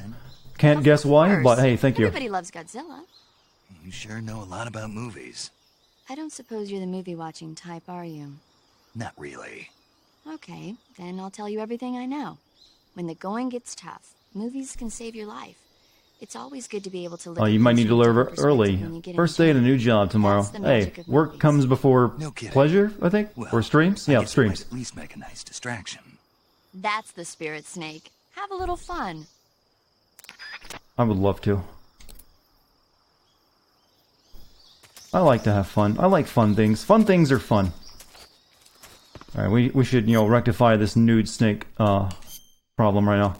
Can't guess why, but hey, thank you. Everybody loves Godzilla. You sure know a lot about movies. I don't suppose you're the movie-watching type, are you? Not really. Okay, then I'll tell you everything I know. When the going gets tough, movies can save your life. It's always good to be able to live. Oh, you might need to learn early. First day at a new job tomorrow. Hey, work comes before pleasure, I think? Well, or streams? Yeah, streams. At least make a nice distraction. That's the spirit, Snake. Have a little fun. I would love to. I like to have fun. I like fun things. Fun things are fun. Alright, we should, rectify this nude snake problem right now.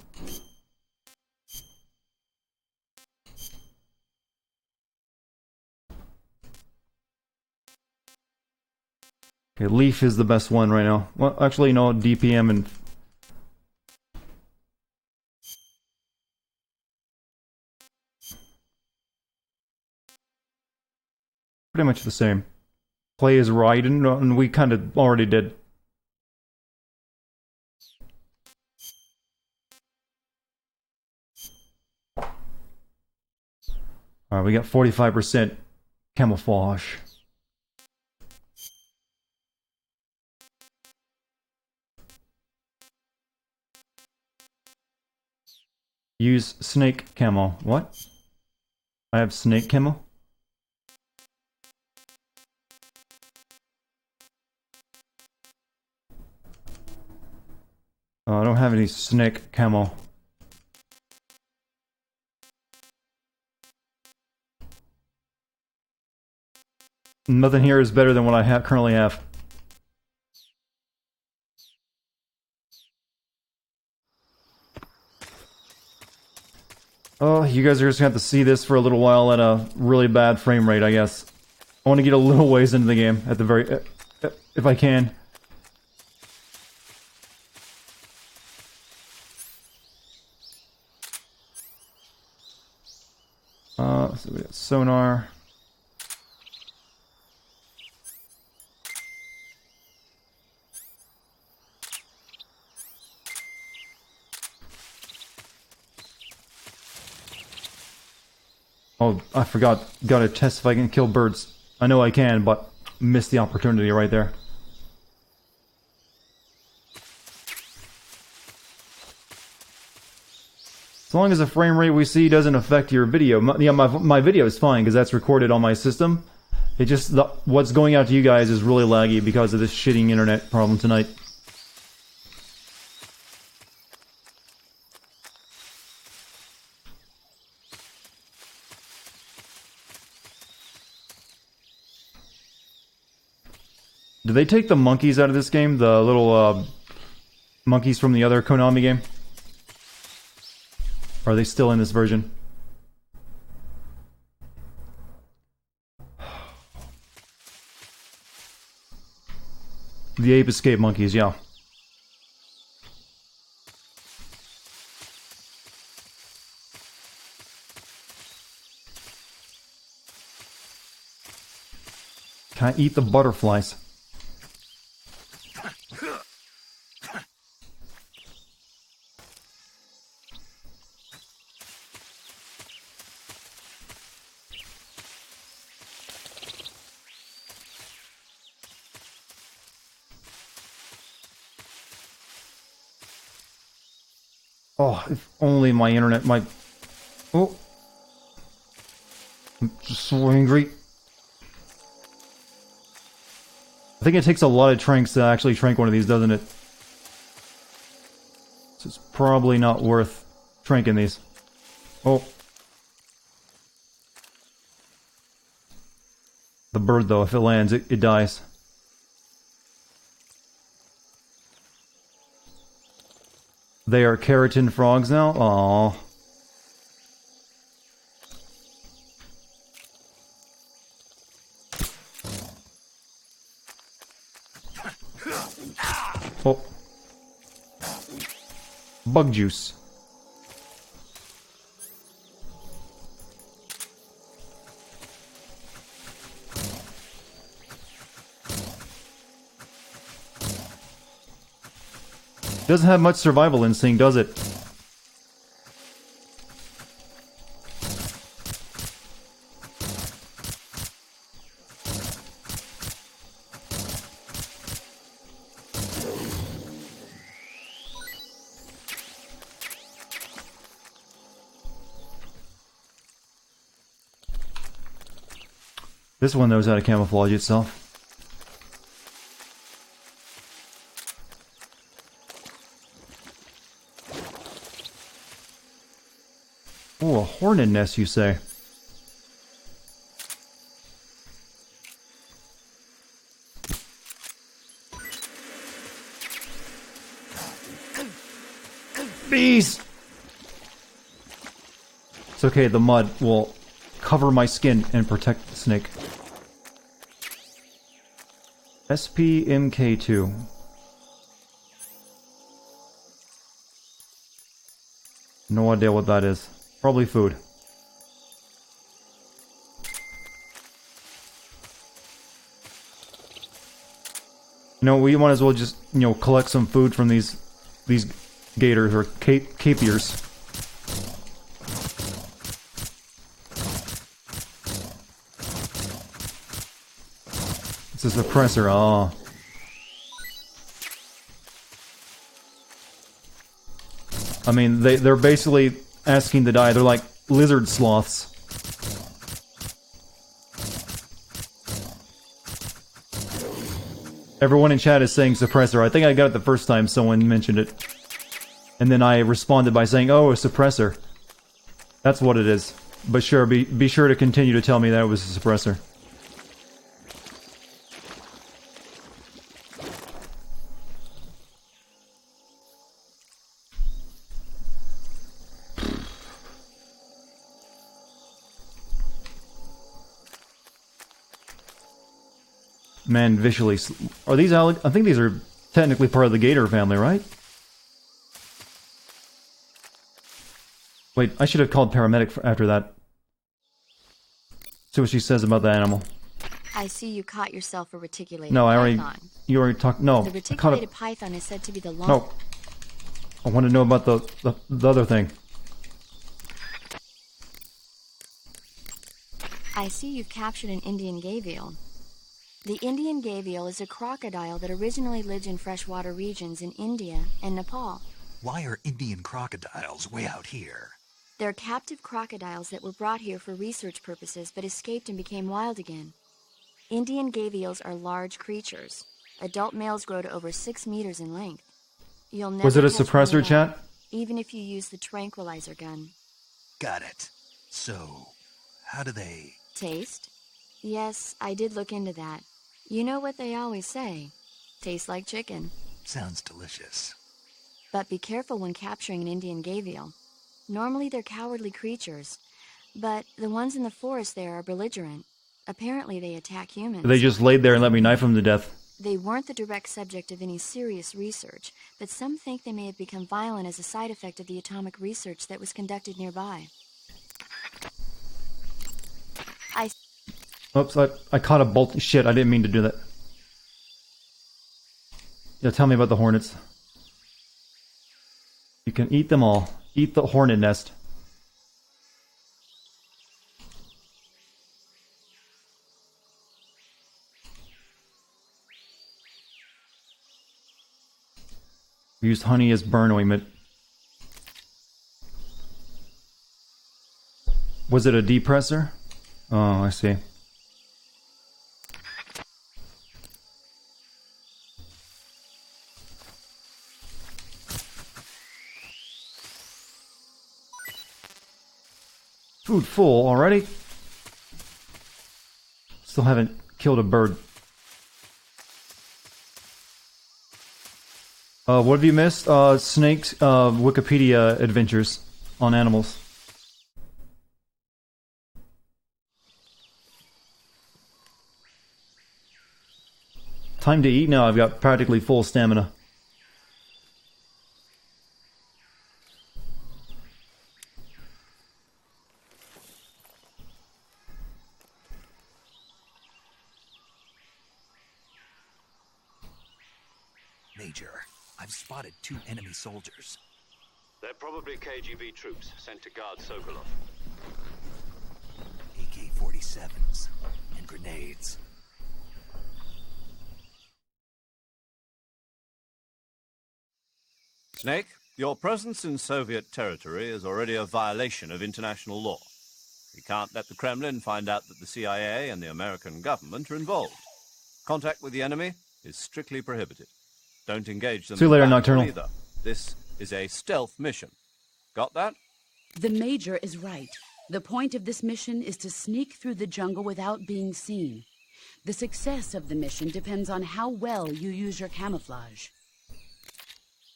Okay, Leaf is the best one right now. Well, actually, no, DPM and... pretty much the same. Play as Raiden, and we kind of already did. Alright, we got 45% camouflage. Use snake camo. What? I have snake camo? Oh, I don't have any snake camo. Nothing here is better than what I currently have. Oh, you guys are just gonna have to see this for a little while at a really bad frame rate, I guess. I want to get a little ways into the game at the very... if I can. So we got sonar. Oh, I forgot. Gotta test if I can kill birds. I know I can, but missed the opportunity right there. As long as the frame rate we see doesn't affect your video. My video is fine because that's recorded on my system. It just, what's going out to you guys is really laggy because of this shitting internet problem tonight. Did they take the monkeys out of this game? The little monkeys from the other Konami game? Or are they still in this version? The Ape Escape monkeys, yeah. Can I eat the butterflies? Oh, if only my internet might... Oh. I'm just so angry. I think it takes a lot of tranks to actually trank one of these, doesn't it? So it's probably not worth tranking these. Oh. The bird, though, if it lands, it dies. They are keratin frogs now? Aww. Oh. Bug juice. Doesn't have much survival instinct, does it? This one knows how to camouflage itself. Oh, a hornet nest, you say? Bees! It's okay, the mud will cover my skin and protect the snake. SPMK2. No idea what that is. Probably food. You know, we might as well just, you know, collect some food from these gators or capiers. It's a suppressor, ah. I mean, they're basically asking to die. They're like lizard sloths. Everyone in chat is saying suppressor. I think I got it the first time someone mentioned it. And then I responded by saying, oh, a suppressor. That's what it is. But sure, be sure to continue to tell me that it was a suppressor. Man, visually... Are these I think these are technically part of the gator family, right? Wait, I should have called paramedic after that. See what she says about the animal. I see you caught yourself a reticulated no, I already... python. You already talked... No. The reticulated python is said to be the long... No. I want to know about the other thing. I see you've captured an Indian gavial. The Indian gavial is a crocodile that originally lived in freshwater regions in India and Nepal. Why are Indian crocodiles way out here? They're captive crocodiles that were brought here for research purposes but escaped and became wild again. Indian gavials are large creatures. Adult males grow to over 6 meters in length. You'll never Was it a catch one suppressor, alive, chat? even if you use the tranquilizer gun. Got it. So, how do they... Taste? Yes, I did look into that. You know what they always say. Tastes like chicken. Sounds delicious. But be careful when capturing an Indian gavial. Normally they're cowardly creatures, but the ones in the forest there are belligerent. Apparently they attack humans. They just laid there and let me knife them to death. They weren't the direct subject of any serious research, but some think they may have become violent as a side effect of the atomic research that was conducted nearby. Oops, I caught a bolt. Shit, I didn't mean to do that. Yeah, tell me about the hornets. You can eat them all. Eat the hornet nest. Use honey as burn ointment. Was it a depressor? Oh, I see. Food full already? Still haven't killed a bird. What have you missed? Snake's Wikipedia adventures on animals. Time to eat now. I've got practically full stamina. Major, I've spotted 2 enemy soldiers. They're probably KGB troops sent to guard Sokolov. AK-47s and grenades. Snake, your presence in Soviet territory is already a violation of international law. We can't let the Kremlin find out that the CIA and the American government are involved. Contact with the enemy is strictly prohibited. Don't engage them. See you later, in battle Nocturnal. either. This is a stealth mission. Got that? The Major is right. The point of this mission is to sneak through the jungle without being seen. The success of the mission depends on how well you use your camouflage.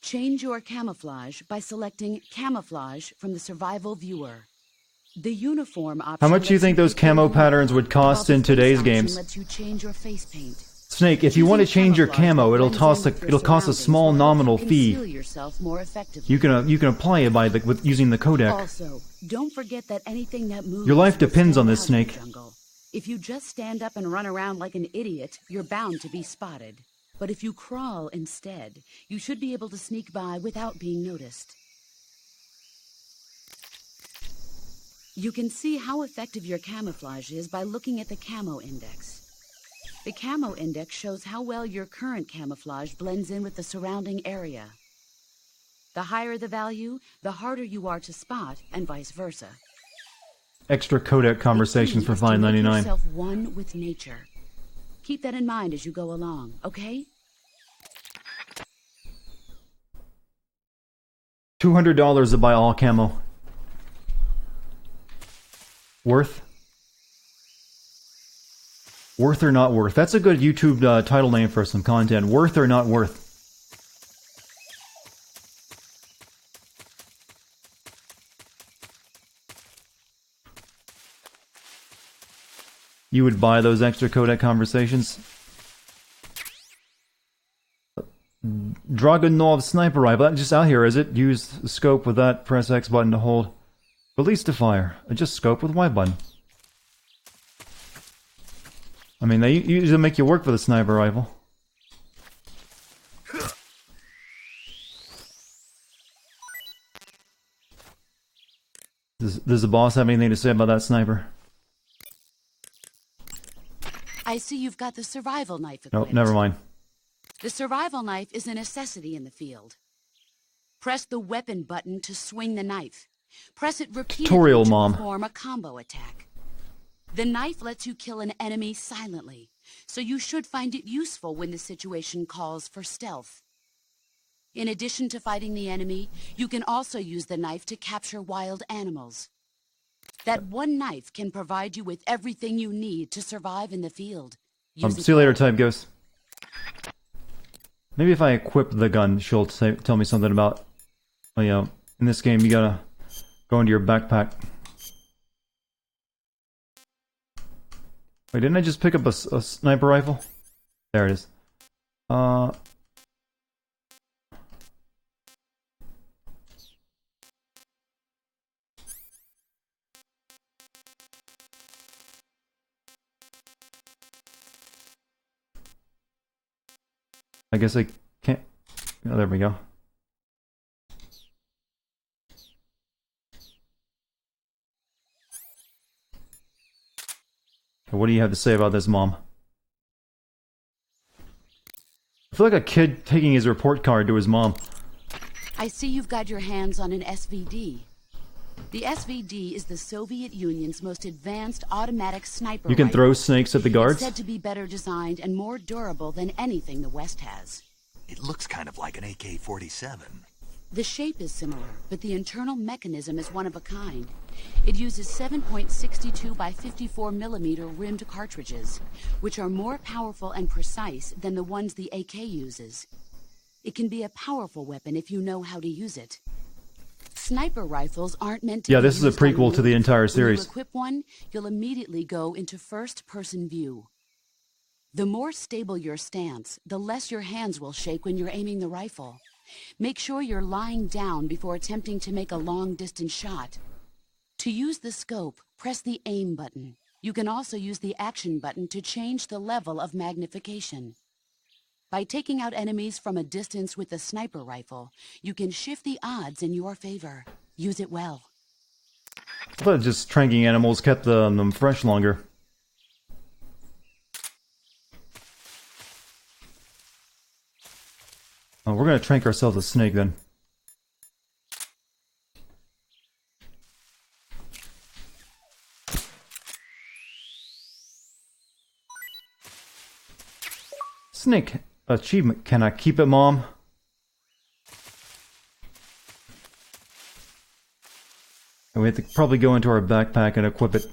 Change your camouflage by selecting Camouflage from the Survival Viewer. The uniform option. How much do you think those camo patterns would cost in today's games? Lets you change your face paint. Snake, if you want to change your camo, it'll cost a small nominal fee. You can apply it by using the codec. Also, don't forget that anything that moves. Your life depends on this, Snake. If you just stand up and run around like an idiot, you're bound to be spotted. But if you crawl instead, you should be able to sneak by without being noticed. You can see how effective your camouflage is by looking at the camo index. The camo index shows how well your current camouflage blends in with the surrounding area. The higher the value, the harder you are to spot, and vice versa. Extra codec conversations for $5.99. Make yourself one with nature. Keep that in mind as you go along, okay? $200 to buy all camo. Worth? Worth or not worth? That's a good YouTube title name for some content. Worth or not worth? You would buy those extra codec conversations? Dragunov sniper rifle. That's just out here, is it? Use the scope with that. Press X button to hold. Release to fire. Adjust scope with Y button. I mean, they usually make you work for the sniper rifle. Does the boss have anything to say about that sniper? I see you've got the survival knife equipped. Nope, never mind. The survival knife is a necessity in the field. Press the weapon button to swing the knife. Press it repeatedly Tutorial, to Mom. perform a combo attack. The knife lets you kill an enemy silently, so you should find it useful when the situation calls for stealth. In addition to fighting the enemy, you can also use the knife to capture wild animals. That one knife can provide you with everything you need to survive in the field. See you later, Type Ghost. Maybe if I equip the gun, she'll tell me something about... Oh yeah, in this game you gotta go into your backpack. Wait, didn't I just pick up a sniper rifle? There it is. I guess I can't... Oh, there we go. What do you have to say about this, Mom? I feel like a kid taking his report card to his mom. I see you've got your hands on an SVD. The SVD is the Soviet Union's most advanced automatic sniper You can rifle. throw snakes at the guards? It's said to be better designed and more durable than anything the West has. It looks kind of like an AK-47. The shape is similar, but the internal mechanism is one of a kind. It uses 7.62 by 54 millimeter rimmed cartridges, which are more powerful and precise than the ones the AK uses. It can be a powerful weapon if you know how to use it. Sniper rifles aren't meant to be this is a used on prequel to the move. entire series. When you equip one, you'll immediately go into first-person view. The more stable your stance, the less your hands will shake when you're aiming the rifle. Make sure you're lying down before attempting to make a long-distance shot. To use the scope, press the aim button. You can also use the action button to change the level of magnification. By taking out enemies from a distance with the sniper rifle, you can shift the odds in your favor. Use it well. I thought just tranking animals kept them fresh longer. Oh, we're gonna trank ourselves a snake then. Snake achievement. Can I keep it, Mom? And we have to probably go into our backpack and equip it.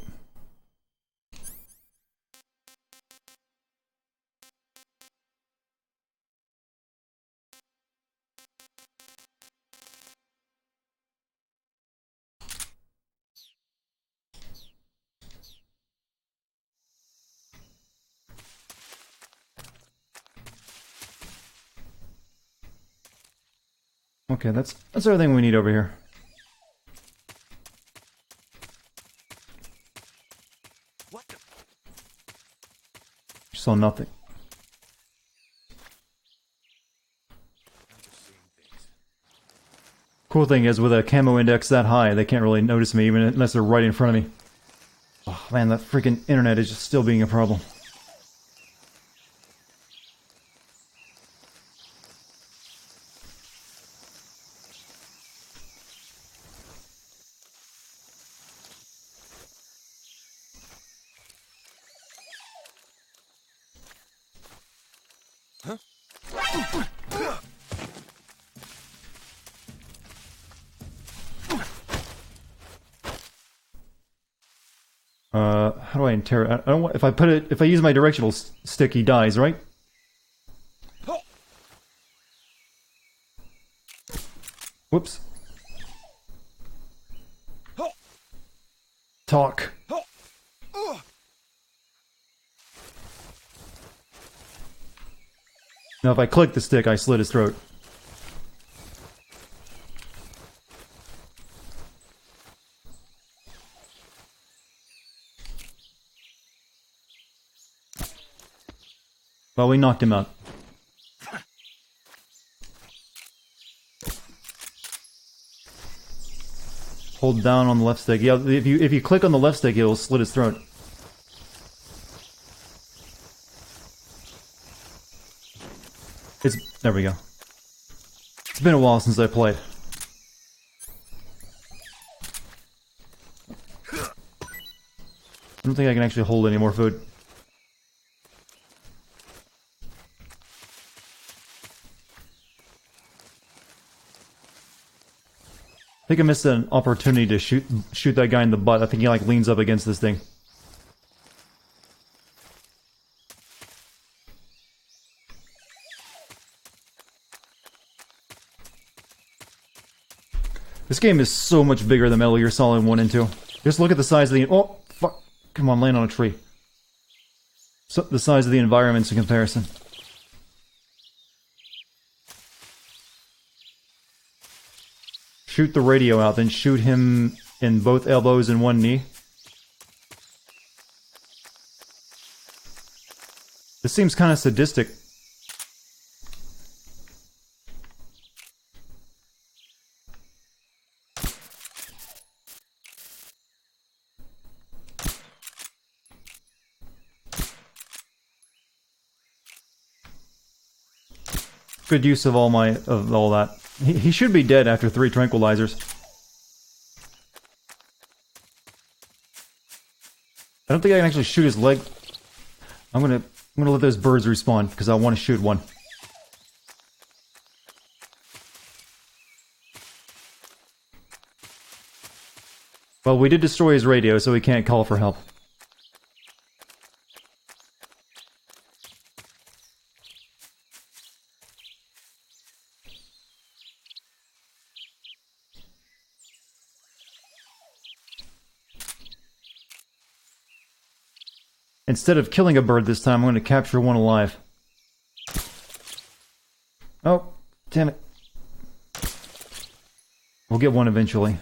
Okay, that's everything we need over here. What the? Saw nothing. Cool thing is, with a camo index that high, they can't really notice me even unless they're right in front of me. Oh man, that freaking internet is just still being a problem. How do I interrogate? I don't want, if I use my directional stick, he dies, right? Whoops. Talk. Now if I click the stick, I slit his throat. Well, we knocked him out. Hold down on the left stick. Yeah, if you click on the left stick, it'll slit his throat. There we go. It's been a while since I played. I don't think I can actually hold any more food. I think I missed an opportunity to shoot that guy in the butt. I think he like leans up against this thing. This game is so much bigger than Metal Gear Solid 1 and 2. Just look at the size of the... Oh, fuck. Come on, land on a tree. So, the size of the environments in comparison. Shoot the radio out, then shoot him in both elbows and one knee. This seems kind of sadistic. good use of all that. He should be dead after 3 tranquilizers. I don't think I can actually shoot his leg. I'm gonna let those birds respawn because I want to shoot one. Well, we did destroy his radio, so he can't call for help. Instead of killing a bird this time, I'm going to capture one alive. Oh, damn it. We'll get one eventually.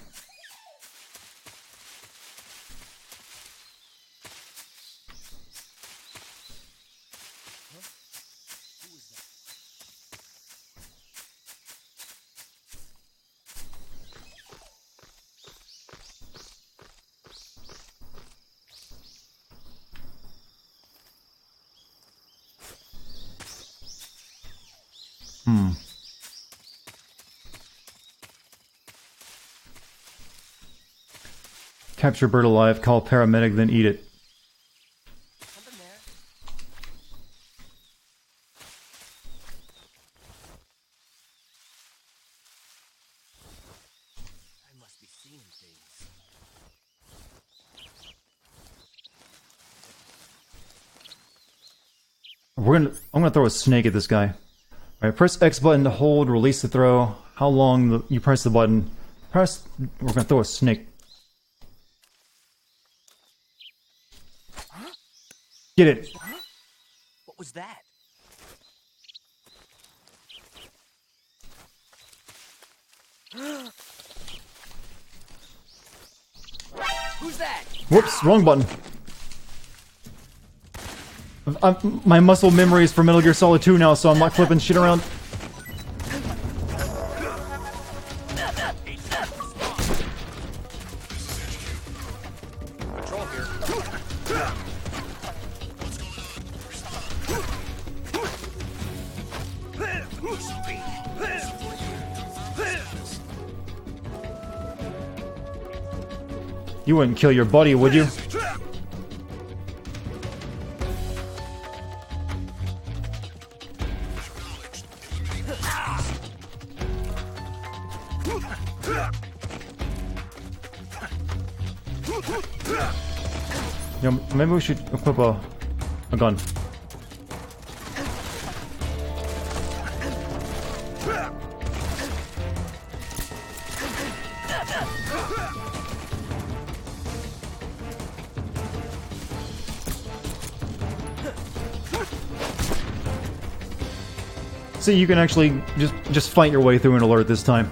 Capture bird alive, call paramedic, then eat it. Something there. I must be seeing things. I'm gonna throw a snake at this guy. Alright, press X button to hold, release the throw. How long you press the button. We're gonna throw a snake. Get it. Huh? What was that? Who's that? Whoops, wrong button. My muscle memory is for Metal Gear Solid 2 now, so I'm not flipping shit around. Patrol here. You wouldn't kill your buddy, would you? You know, maybe we should equip a gun. See, you can actually just fight your way through an alert this time.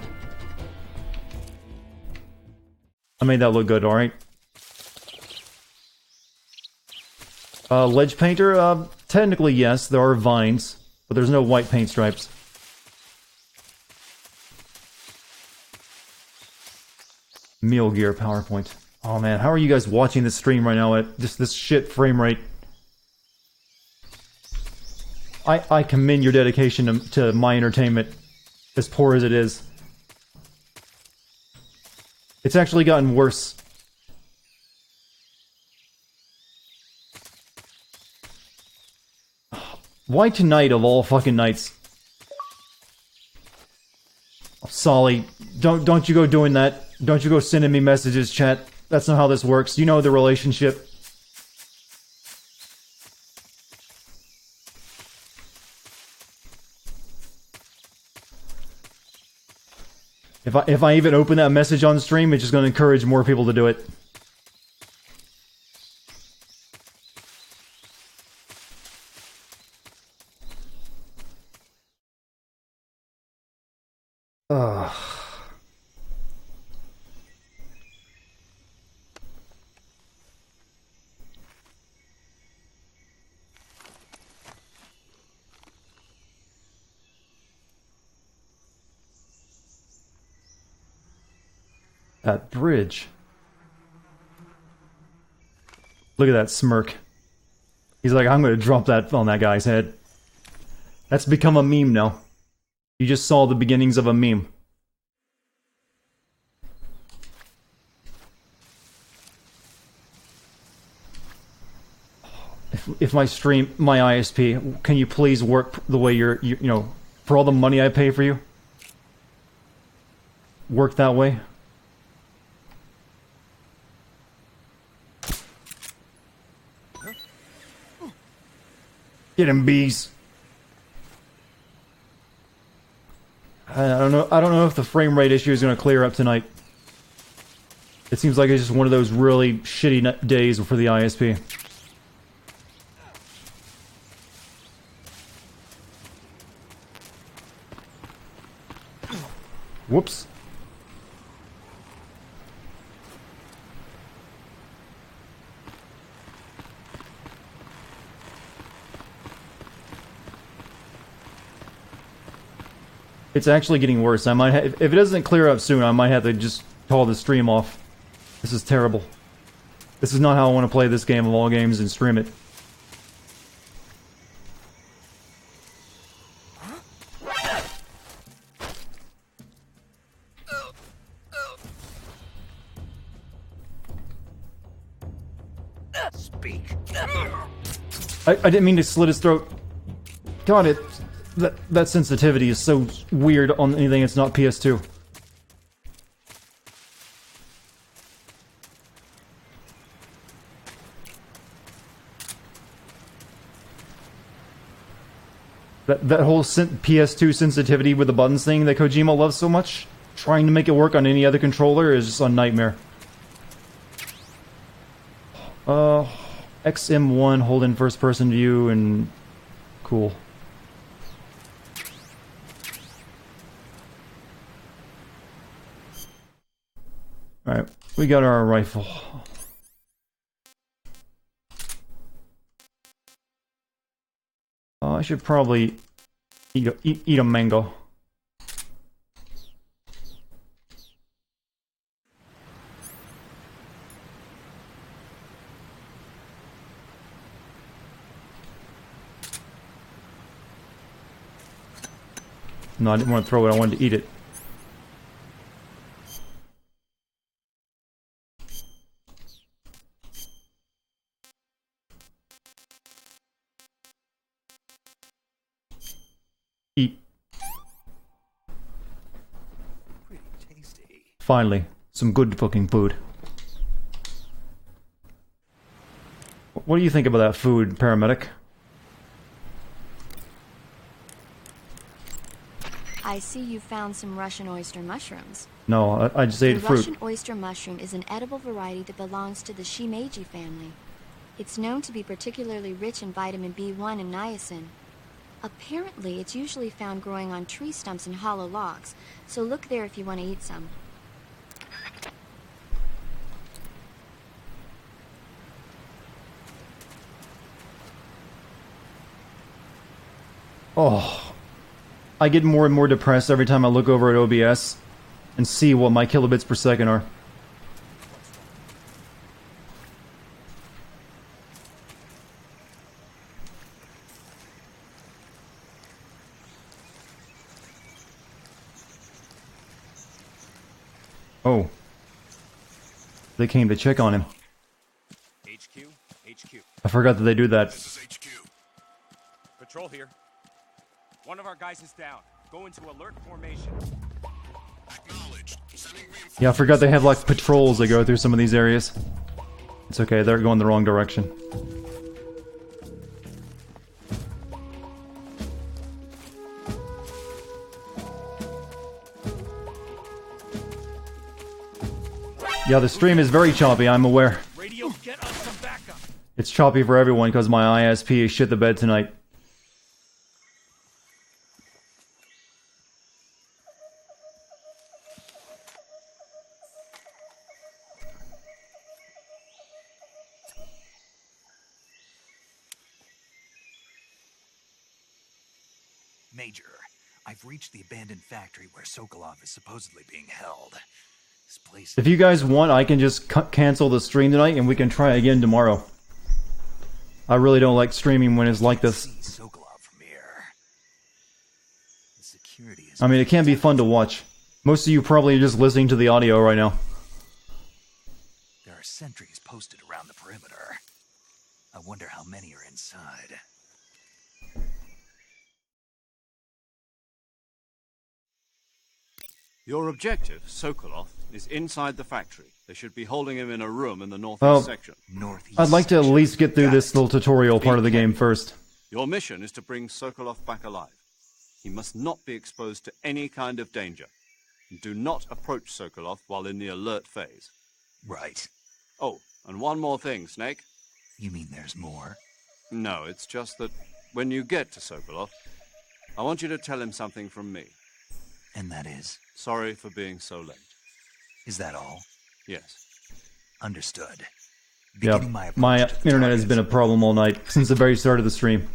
I made that look good, alright? Ledge painter? Technically yes, there are vines, but there's no white paint stripes. Meal Gear PowerPoint. Oh man, how are you guys watching this stream right now at just this shit frame rate? I commend your dedication to my entertainment, as poor as it is. It's actually gotten worse. Why tonight of all fucking nights? Oh, Solly, don't you go doing that. Don't you go sending me messages, chat. That's not how this works. You know the relationship. If I even open that message on stream, it's just going to encourage more people to do it. Ugh. That bridge. Look at that smirk. He's like, I'm gonna drop that on that guy's head. That's become a meme now. You just saw the beginnings of a meme. If my stream, my ISP, can you please work the way you know, for all the money I pay for you? Work that way? Get him, bees. I don't know if the frame rate issue is going to clear up tonight. It seems like it's just one of those really shitty days for the ISP. Whoops. It's actually getting worse. I might if it doesn't clear up soon, I might have to just call the stream off. This is terrible. This is not how I want to play this game of all games and stream it. Speak. I didn't mean to slit his throat. God, that sensitivity is so weird on anything that's not PS2. That whole PS2 sensitivity with the buttons thing that Kojima loves so much, trying to make it work on any other controller is just a nightmare. XM1, hold in first person view, and cool. Alright, we got our rifle. I should probably eat a mango. No, I didn't want to throw it, I wanted to eat it. Eat. Pretty tasty. Finally, some good fucking food. What do you think about that food, paramedic? I see you found some Russian oyster mushrooms. No, I just ate The fruit. Russian oyster mushroom is an edible variety that belongs to the shimeji family. It's known to be particularly rich in vitamin B1 and niacin. Apparently, it's usually found growing on tree stumps and hollow logs, so look there if you want to eat some. Oh, I get more and more depressed every time I look over at OBS and see what my kilobits per second are. Oh. They came to check on him. HQ, HQ. I forgot that they do that. This is HQ. Patrol here. One of our guys is down. Go into alert formation. Acknowledged. Sending reinforcements. Yeah, I forgot they have like patrols that go through some of these areas. It's okay, they're going the wrong direction. Yeah, the stream is very choppy, I'm aware. Radio, get us some backup. It's choppy for everyone because my ISP is shit the bed tonight. Major, I've reached the abandoned factory where Sokolov is supposedly being held. This place. If you guys want, I can just cancel the stream tonight and we can try again tomorrow. I really don't like streaming when it's like this. See Sokolov from here. The security is... I mean, it can be fun to watch. Most of you probably are just listening to the audio right now. There are sentries posted around the perimeter. I wonder how many are inside. Your objective, Sokolov, is inside the factory. They should be holding him in a room in the northeast Well, section. Northeast I'd like to at section. least get through Got this it. little tutorial part of the game first. Your mission is to bring Sokolov back alive. He must not be exposed to any kind of danger. Do not approach Sokolov while in the alert phase. Right. Oh, and one more thing, Snake. You mean there's more? No, it's just that when you get to Sokolov, I want you to tell him something from me. And that is? Sorry for being so late. Is that all? Yes. Understood. Yeah, Beginning my my approach to the internet has targets. been a problem all night, since the very start of the stream.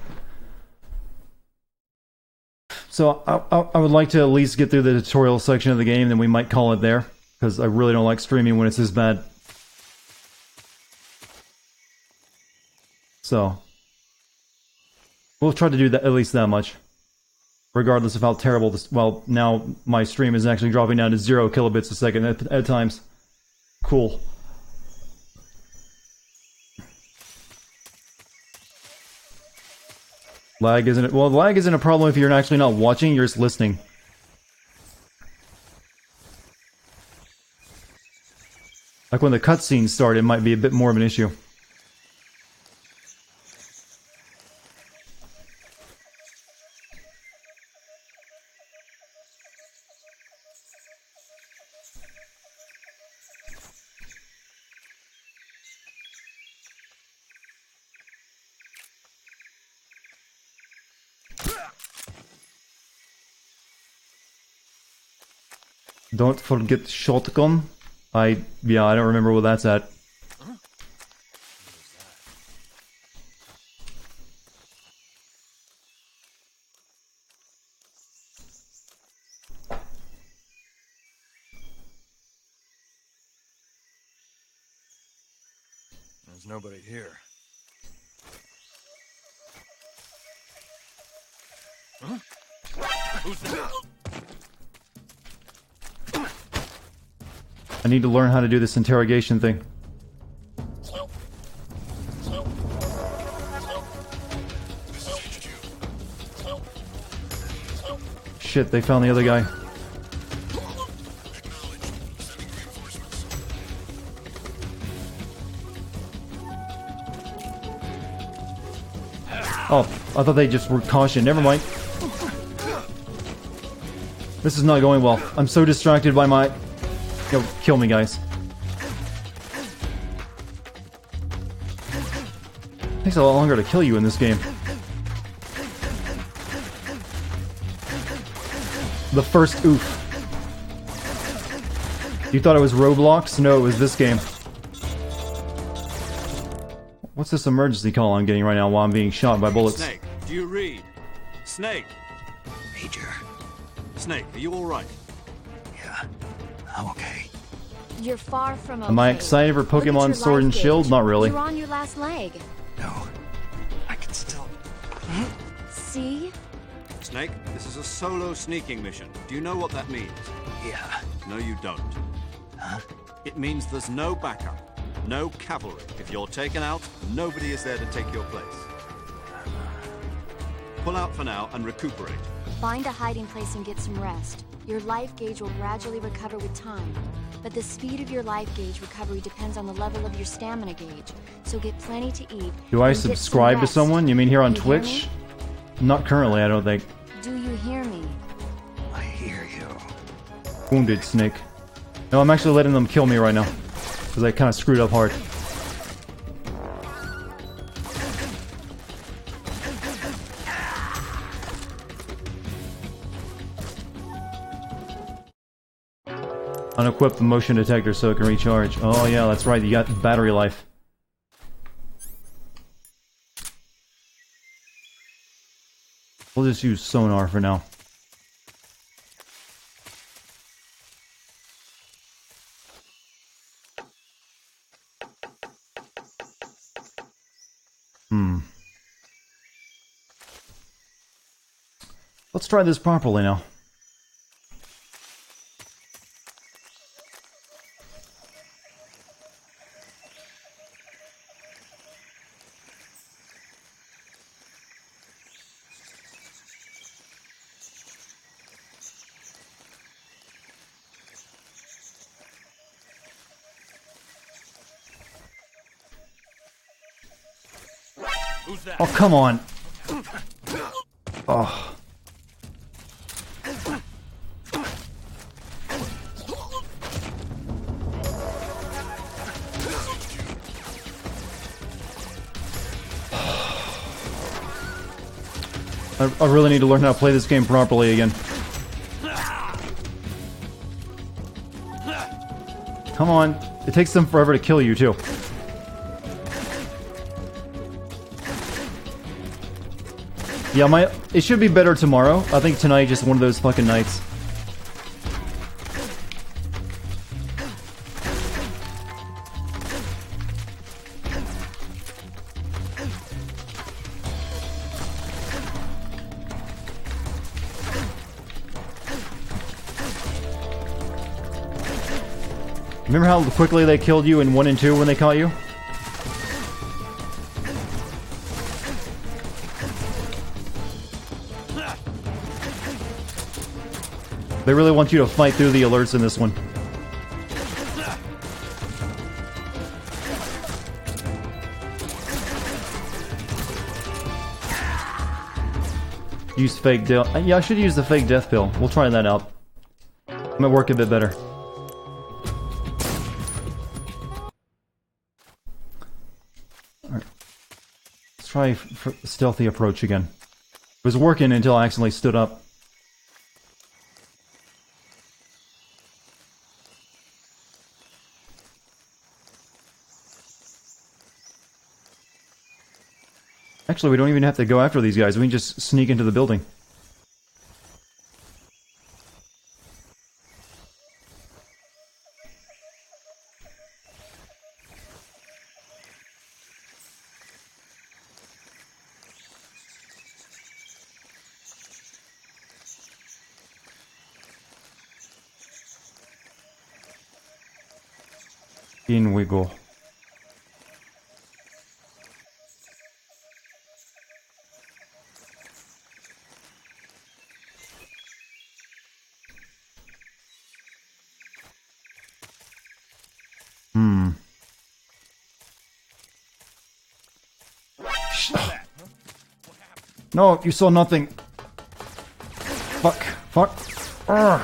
So I would like to at least get through the tutorial section of the game, then we might call it there, because I really don't like streaming when it's this bad. So, we'll try to do that, at least that much. Regardless of how terrible this... Well, now my stream is actually dropping down to 0 kilobits a second at times. Cool. Lag isn't... Well, lag isn't a problem if you're actually not watching, you're just listening. Like when the cutscenes start, it might be a bit more of an issue. Don't forget shotgun. I don't remember where that's at. There's nobody here. Huh? Who's that? I need to learn how to do this interrogation thing. Shit, they found the other guy. Oh, I thought they just were cautioned. Never mind. This is not going well. I'm so distracted by my... Yo, kill me, guys. Takes a lot longer to kill you in this game. The first oof. You thought it was Roblox? No, it was this game. What's this emergency call I'm getting right now while I'm being shot by bullets? Snake, do you read? Snake! Major. Snake, are you alright? Yeah. I'm okay. You're far from okay. Am I excited for Look at Pokemon your Sword and life Shield? gauge. Not really. You're on your last leg. No. I can still... See? Snake, this is a solo sneaking mission. Do you know what that means? Yeah. No, you don't. Huh? It means there's no backup. No cavalry. If you're taken out, nobody is there to take your place. Pull out for now and recuperate. Find a hiding place and get some rest. Your life gauge will gradually recover with time. But the speed of your life gauge recovery depends on the level of your stamina gauge. So get plenty to eat. Do I and get some subscribe to rest. someone? You mean here on You hear Twitch? me? Not currently, I don't think. Do you hear me? I hear you. Wounded Snake. No, I'm actually letting them kill me right now. Because I kind of screwed up hard. Unequip the motion detector so it can recharge. Oh yeah, that's right, you got battery life. We'll just use sonar for now. Let's try this properly now. Who's that? Oh, come on. Oh. I really need to learn how to play this game properly again. Come on. It takes them forever to kill you, too. Yeah, it should be better tomorrow. I think tonight just one of those fucking nights. Remember how quickly they killed you in 1 and 2 when they caught you? They really want you to fight through the alerts in this one. Use fake death. Yeah, I should use the fake death pill. We'll try that out. It might work a bit better. Alright. Let's try stealthy approach again. It was working until I accidentally stood up. Actually, we don't even have to go after these guys. We can just sneak into the building. In we go. No, you saw nothing. Fuck. Fuck. Urgh.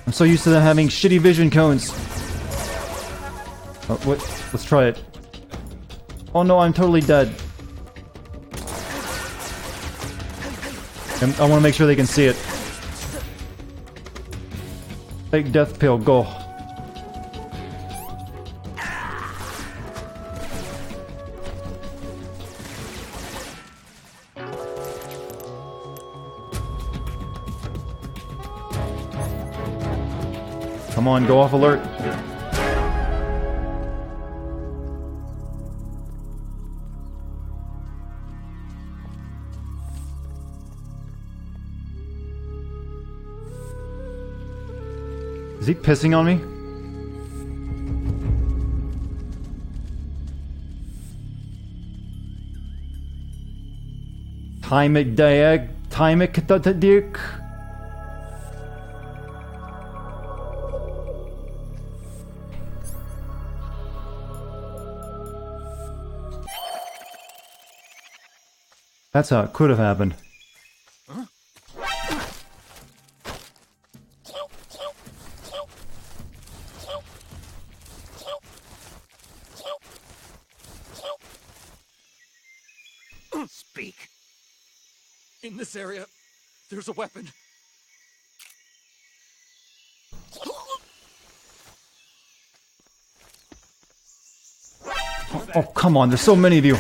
I'm so used to them having shitty vision cones. Oh, what? Let's try it. Oh no, I'm totally dead. I want to make sure they can see it. Take death pill, go. Come on, go off alert. Is he pissing on me? Dick. That's how it could have happened. Huh? Speak. In this area, there's a weapon. Oh, come on, there's so many of you.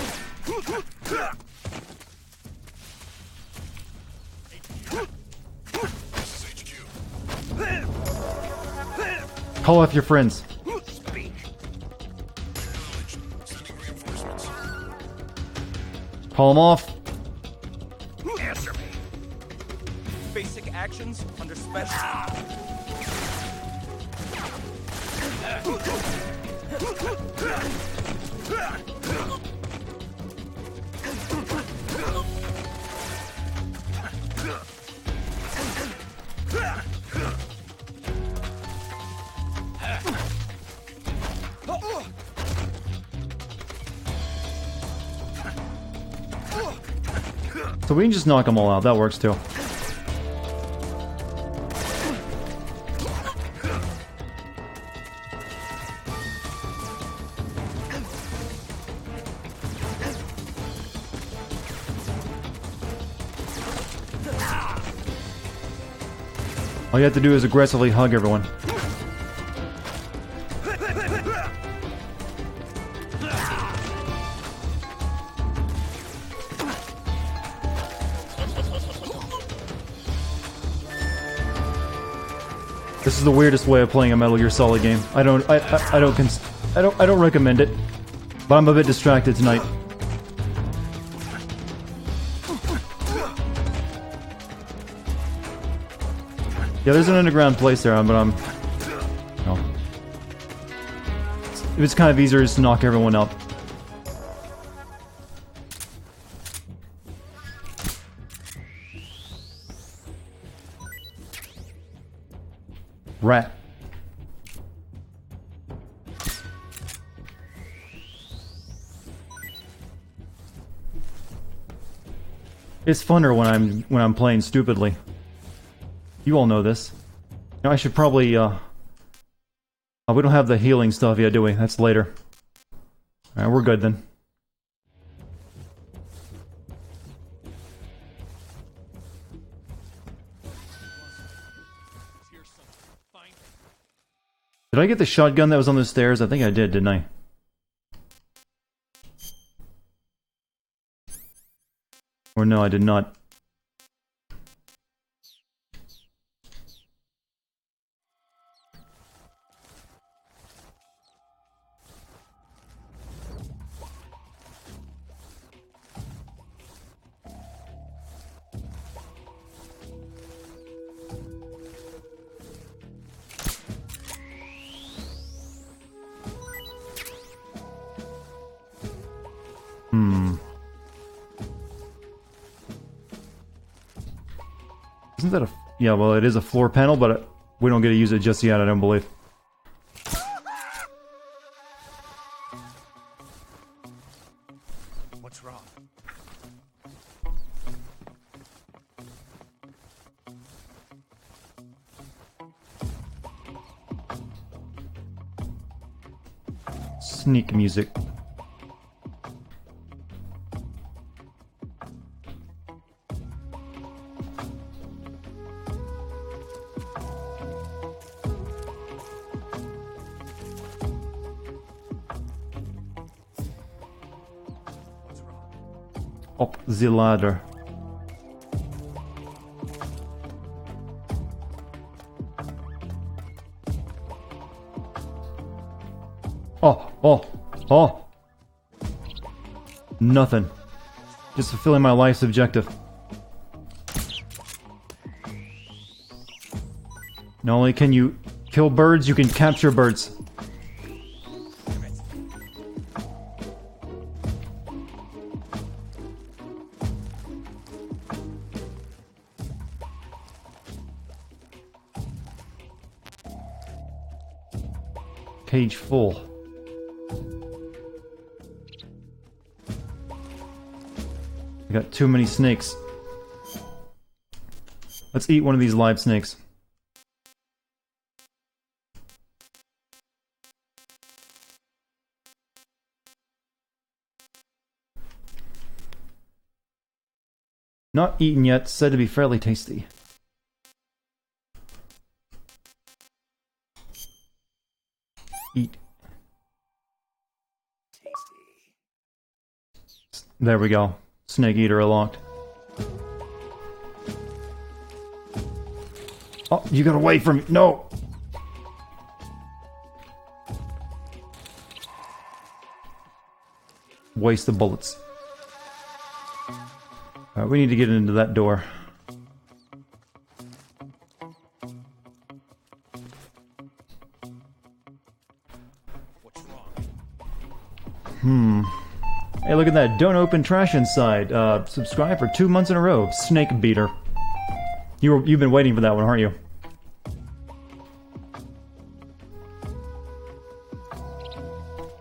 Call off your friends. Speak. Call them off. Answer me. Basic actions under special. So we can just knock them all out. That works too. All you have to do is aggressively hug everyone. This is the weirdest way of playing a Metal Gear Solid game. I don't recommend it. But I'm a bit distracted tonight. Yeah, there's an underground place there, but I'm... No. It's kind of easier just to knock everyone out. Rat. It's funner when I'm playing stupidly. You all know this. Now I should probably, we don't have the healing stuff yet, do we? That's later. Alright, we're good then. Did I get the shotgun that was on the stairs? I think I did, didn't I? Or no, I did not. Isn't that a... Yeah, well, it is a floor panel, but we don't get to use it just yet, I don't believe. What's wrong? Sneak music. Up the ladder. Oh! Nothing. Just fulfilling my life's objective. Not only can you kill birds, you can capture birds. Cage full. I got too many snakes. Let's eat one of these live snakes. Not eaten yet, said to be fairly tasty. Eat. There we go. Snake eater unlocked. Oh, you got away from me. No! Waste of bullets. Alright, we need to get into that door. Hey, look at that. Don't open trash inside. Subscribe for 2 months in a row. Snake beater. You've been waiting for that one, aren't you?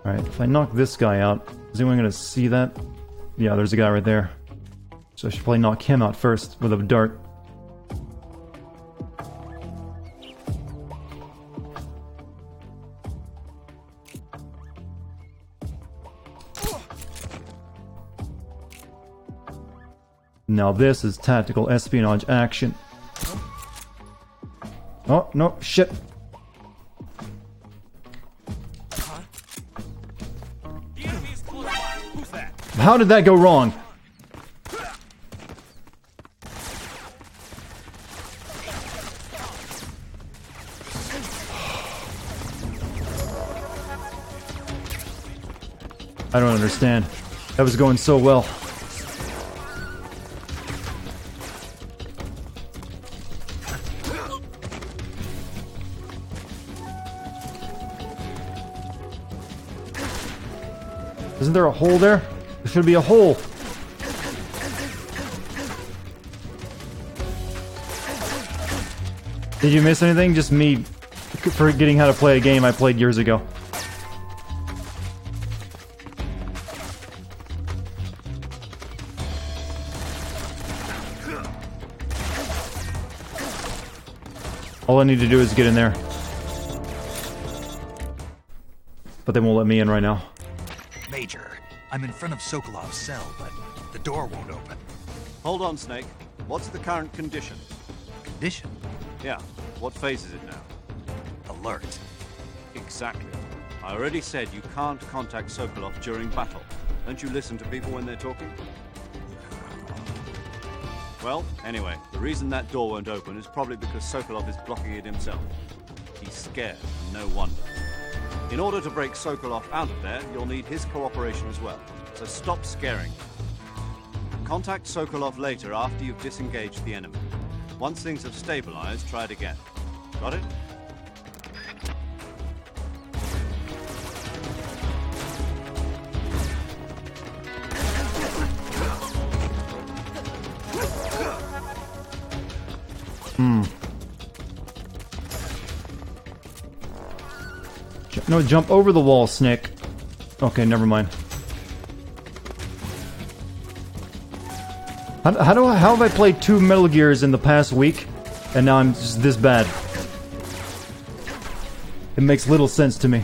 Alright, if I knock this guy out, is anyone gonna see that? Yeah, there's a guy right there. So I should probably knock him out first with a dart. Now this is tactical espionage action. Oh, no, shit. The enemy is close by. Who's that? How did that go wrong? I don't understand. That was going so well. Isn't there a hole there? There should be a hole. Did you miss anything? Just me forgetting how to play a game I played years ago. All I need to do is get in there. But they won't let me in right now. Major, I'm in front of Sokolov's cell, but the door won't open. Hold on, Snake. What's the current condition? Condition? Yeah. What phase is it now? Alert. Exactly. I already said you can't contact Sokolov during battle. Don't you listen to people when they're talking? Well, anyway, the reason that door won't open is probably because Sokolov is blocking it himself. He's scared, and no wonder. In order to break Sokolov out of there, you'll need his cooperation as well. So stop scaring him. Contact Sokolov later after you've disengaged the enemy. Once things have stabilized, try it again. Got it? No, jump over the wall, Snick. Okay, never mind. How have I played 2 Metal Gears in the past week, and now I'm just this bad? It makes little sense to me.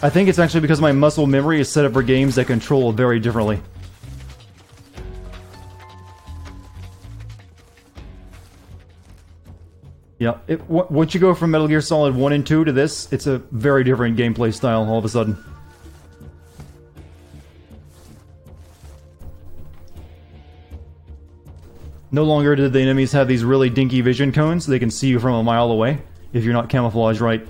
I think it's actually because my muscle memory is set up for games that control very differently. Yeah, once you go from Metal Gear Solid 1 and 2 to this, it's a very different gameplay style all of a sudden. No longer do the enemies have these really dinky vision cones, so they can see you from a mile away, if you're not camouflaged right.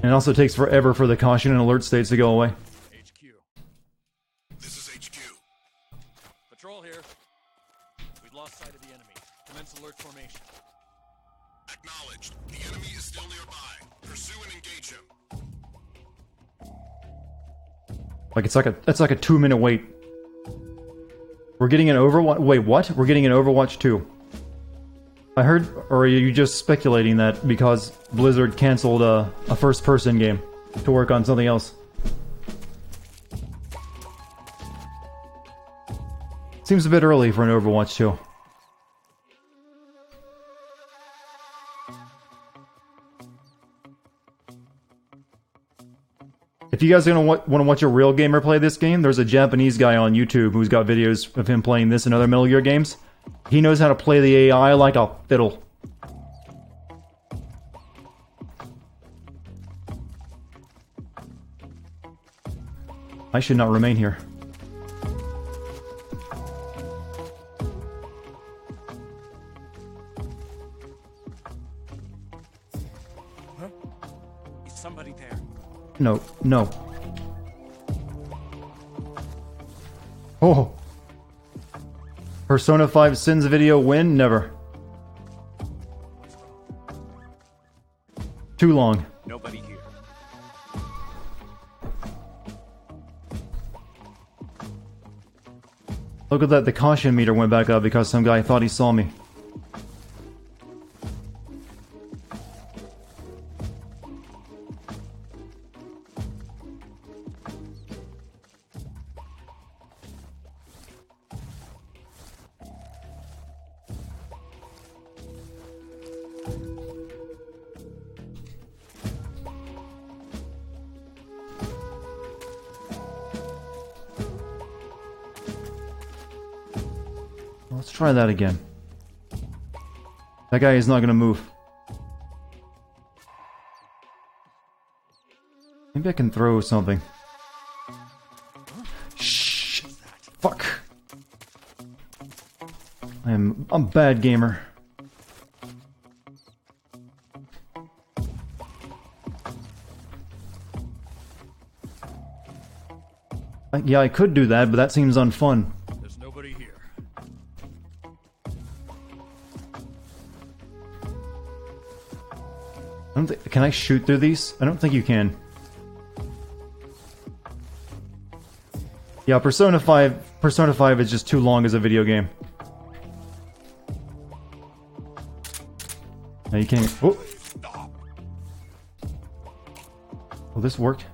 And it also takes forever for the caution and alert states to go away. Patrol here. We've lost sight of the enemy. Commence alert formation. Acknowledged. The enemy is still nearby. Pursue and engage him. Like it's like a 2-minute wait. We're getting an Overwatch. Wait, what? We're getting an Overwatch 2. I heard, or are you just speculating that because Blizzard canceled a first-person game to work on something else? Seems a bit early for an Overwatch 2. If you guys are gonna want to watch a real gamer play this game, there's a Japanese guy on YouTube who's got videos of him playing this and other Metal Gear games. He knows how to play the AI like a fiddle. I should not remain here. Huh? Is somebody there? No, no. Oh. Persona 5 Sins video win? Never. Too long. Nobody here. Look at that, the caution meter went back up because some guy thought he saw me. try that again. That guy is not gonna move. Maybe I can throw something. Shh! Fuck! I'm a bad gamer. Yeah, I could do that, but that seems unfun. There's nobody here. I don't think. Can I shoot through these? I don't think you can. Yeah, Persona 5. Persona 5 is just too long as a video game. Now you can't. Oh, oh, this worked.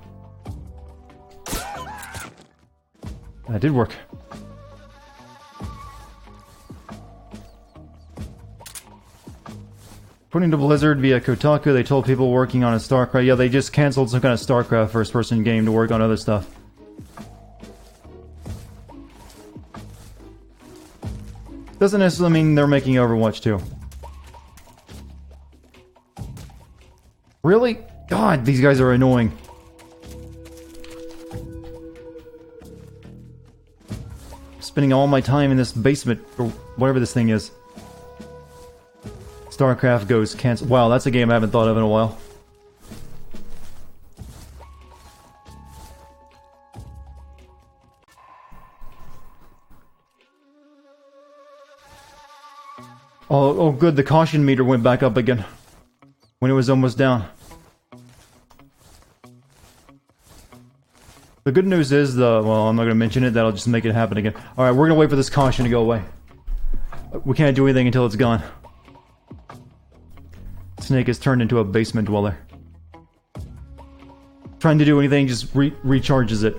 That did work. According to Blizzard via Kotaku, they told people working on a StarCraft... Yeah, they just cancelled some kind of StarCraft first-person game to work on other stuff. Doesn't necessarily mean they're making Overwatch 2. Really? God, these guys are annoying. Spending all my time in this basement, or whatever this thing is. StarCraft goes cancel. Wow, that's a game I haven't thought of in a while. Oh, good, the caution meter went back up again. When it was almost down. The good news is well, I'm not going to mention it, that'll just make it happen again. Alright, we're going to wait for this caution to go away. We can't do anything until it's gone. Snake has turned into a basement dweller. Trying to do anything just recharges it.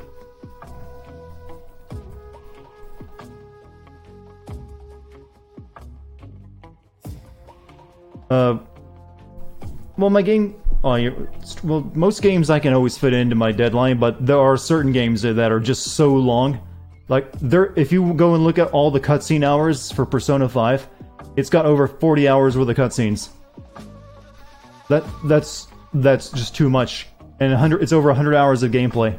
Well, my game... well, most games I can always fit into my deadline, but there are certain games that are just so long. Like, if you go and look at all the cutscene hours for Persona 5, it's got over 40 hours worth of cutscenes. That's just too much. And it's over 100 hours of gameplay.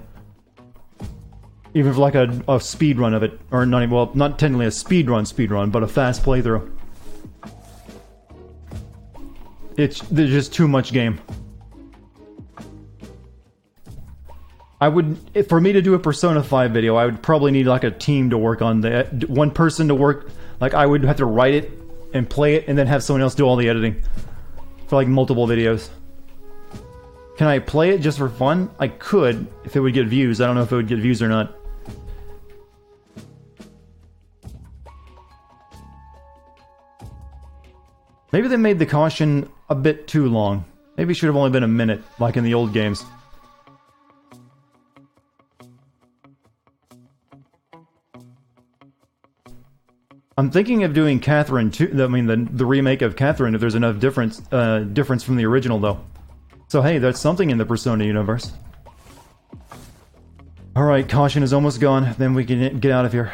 Even for like a speed run of it. Or not even, well, not technically a speed run, but a fast playthrough. There's just too much game. For me to do a Persona 5 video, I would probably need like a team to work on that. One person to work, like I would have to write it and play it and then have someone else do all the editing. For like multiple videos. Can I play it just for fun? I could, if it would get views. I don't know if it would get views or not. Maybe they made the caution a bit too long. Maybe it should have only been a minute, like in the old games. I'm thinking of doing Catherine 2, I mean the remake of Catherine, if there's enough difference from the original though. So hey, that's something in the Persona universe. Alright, caution is almost gone, then we can get out of here.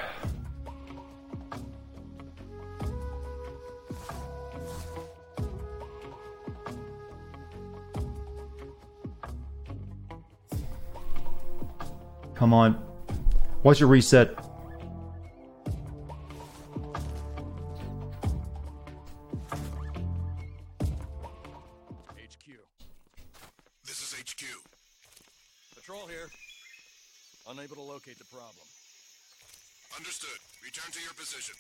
Come on. What's your reset? HQ. This is HQ. Patrol here. Unable to locate the problem. Understood. Return to your position.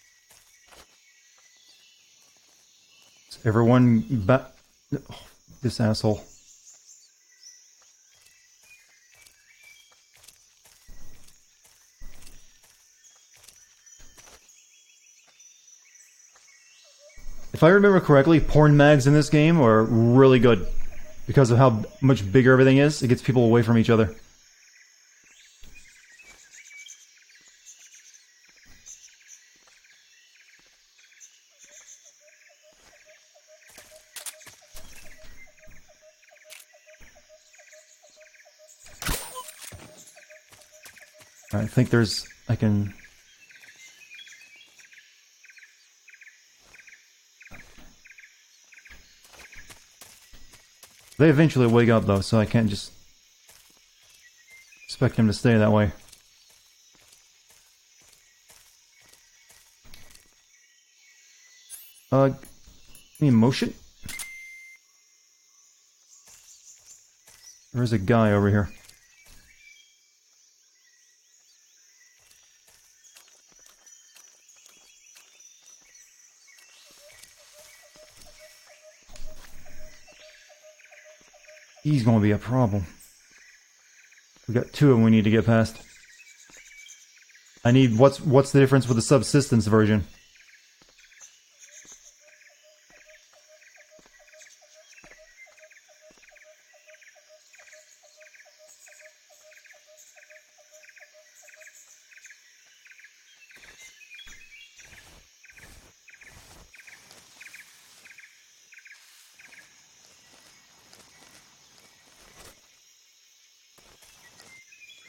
Everyone back. Oh, this asshole. If I remember correctly, porn mags in this game are really good. Because of how much bigger everything is, it gets people away from each other. I think I can... They eventually wake up though, so I can't just expect him to stay that way. Any motion? There's a guy over here. He's gonna be a problem. We got two of them we need to get past. I need what's the difference with the subsistence version?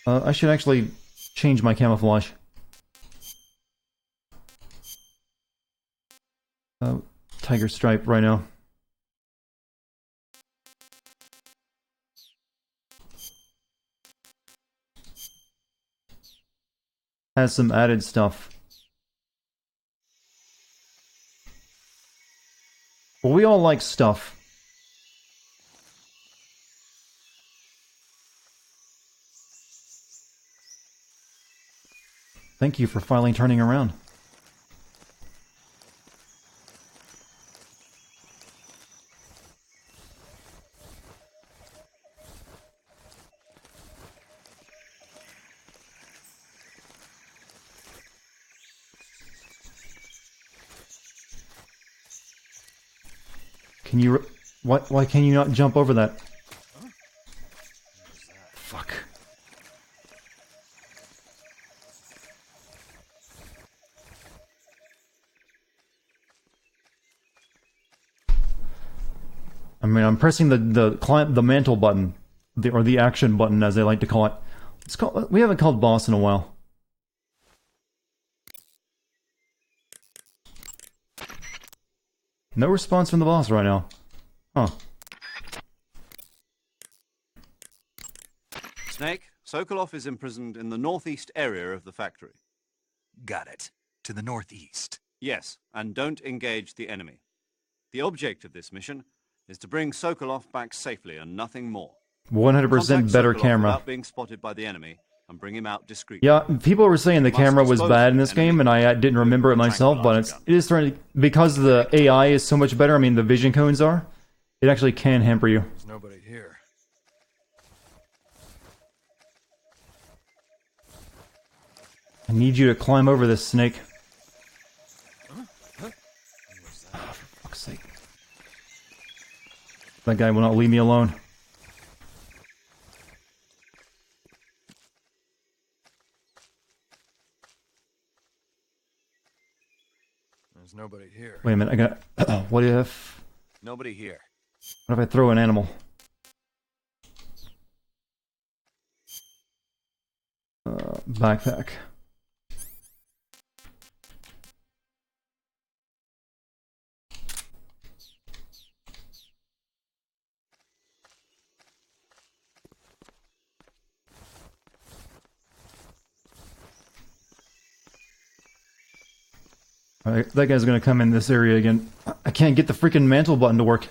I should actually change my camouflage. Tiger stripe right now. Has some added stuff. Well, we all like stuff. Thank you for finally turning around. Can you... Why can you not jump over that? Fuck. I mean, I'm pressing the mantle button, or the action button, as they like to call it. We haven't called boss in a while. No response from the boss right now. Huh. Snake, Sokolov is imprisoned in the northeast area of the factory. Got it. To the northeast. Yes, and don't engage the enemy. The object of this mission is to bring Sokolov back safely and nothing more. 100% better Sokolov camera. without being spotted by the enemy and bring him out discreetly. Yeah, people were saying the camera was bad in this game, and I didn't remember it myself, but it is starting to, because the AI is so much better, I mean the vision cones are, it actually can hamper you. There's nobody here. I need you to climb over this, Snake. Oh, for fuck's sake. That guy will not leave me alone. There's nobody here. Wait a minute, I got... what if... Nobody here. What if I throw an animal? Backpack. Alright, that guy's gonna come in this area again. I can't get the freaking mantle button to work.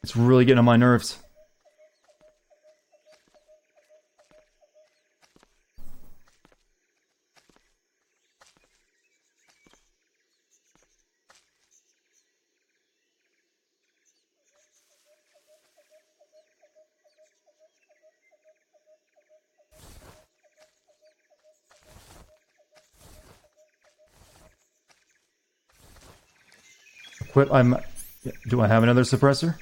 It's really getting on my nerves. Quit. Do I have another suppressor?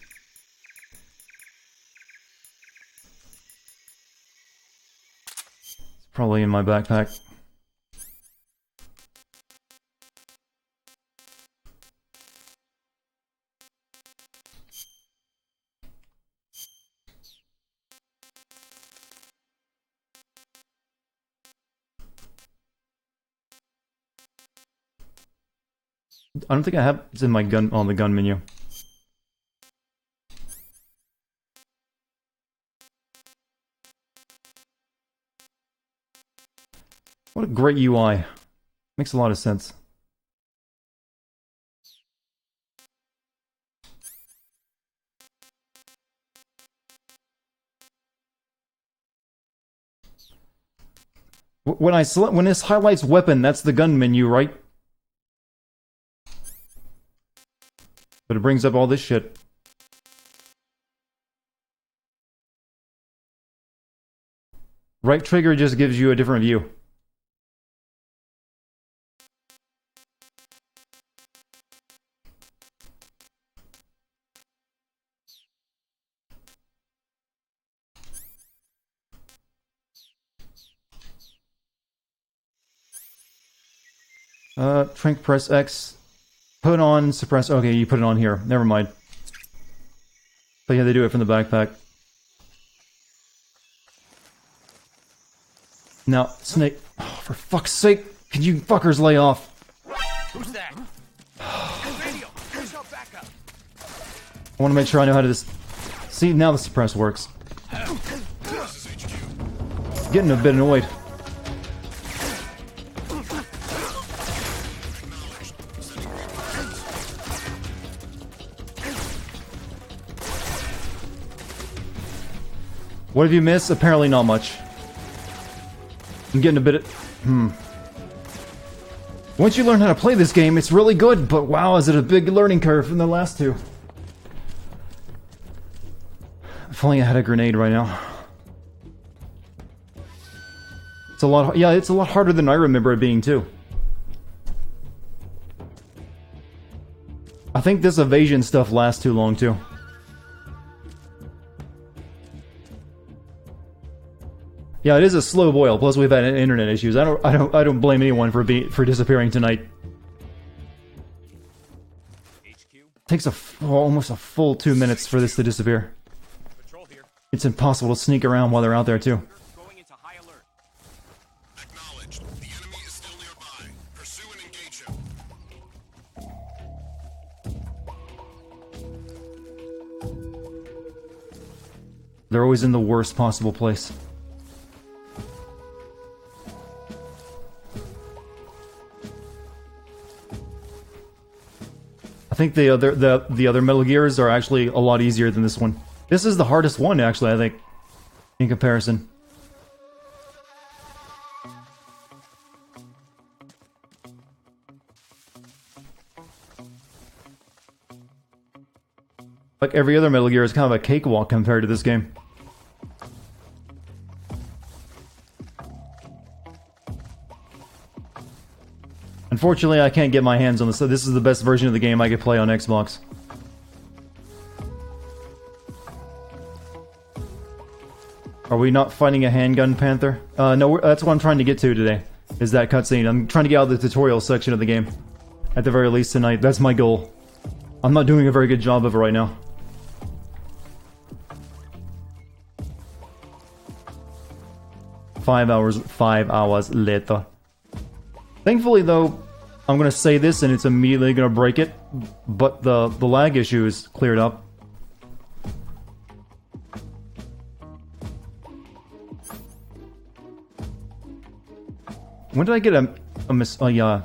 It's probably in my backpack. I don't think I have. It's in my gun on the gun menu. What a great UI. Makes a lot of sense. When this highlights weapon, that's the gun menu, right? But it brings up all this shit. Right trigger just gives you a different view. Trank press X. Put on suppress. Okay, you put it on here. Never mind. But yeah, they do it from the backpack. Now, Snake. Oh, for fuck's sake, can you fuckers lay off? Who's that? Radio, where's your backup? I want to make sure I know how to this. See, now the suppress works. Getting a bit annoyed. What have you missed? Apparently not much. I'm getting a bit of... Once you learn how to play this game, it's really good, but wow, is it a big learning curve from the last two. If only I had a grenade right now. It's a lot... Yeah, it's a lot harder than I remember it being, too. I think this evasion stuff lasts too long, too. Yeah, it is a slow boil. Plus, we've had internet issues. I don't blame anyone for disappearing tonight. Takes almost a full 2 minutes for this to disappear. It's impossible to sneak around while they're out there too. Acknowledged. The enemy is still nearby. Pursue and engage him. They're always in the worst possible place. I think the other Metal Gears are actually a lot easier than this one. This is the hardest one, actually, I think, in comparison. Like every other Metal Gear is kind of a cakewalk compared to this game. Unfortunately, I can't get my hands on this, so this is the best version of the game I could play on Xbox. Are we not fighting a handgun panther? No, that's what I'm trying to get to today, is that cutscene. I'm trying to get out of the tutorial section of the game. At the very least tonight, that's my goal. I'm not doing a very good job of it right now. Five hours later. Thankfully, though, I'm gonna say this and it's immediately gonna break it, but the lag issue is cleared up. When did I get a miss? Oh yeah,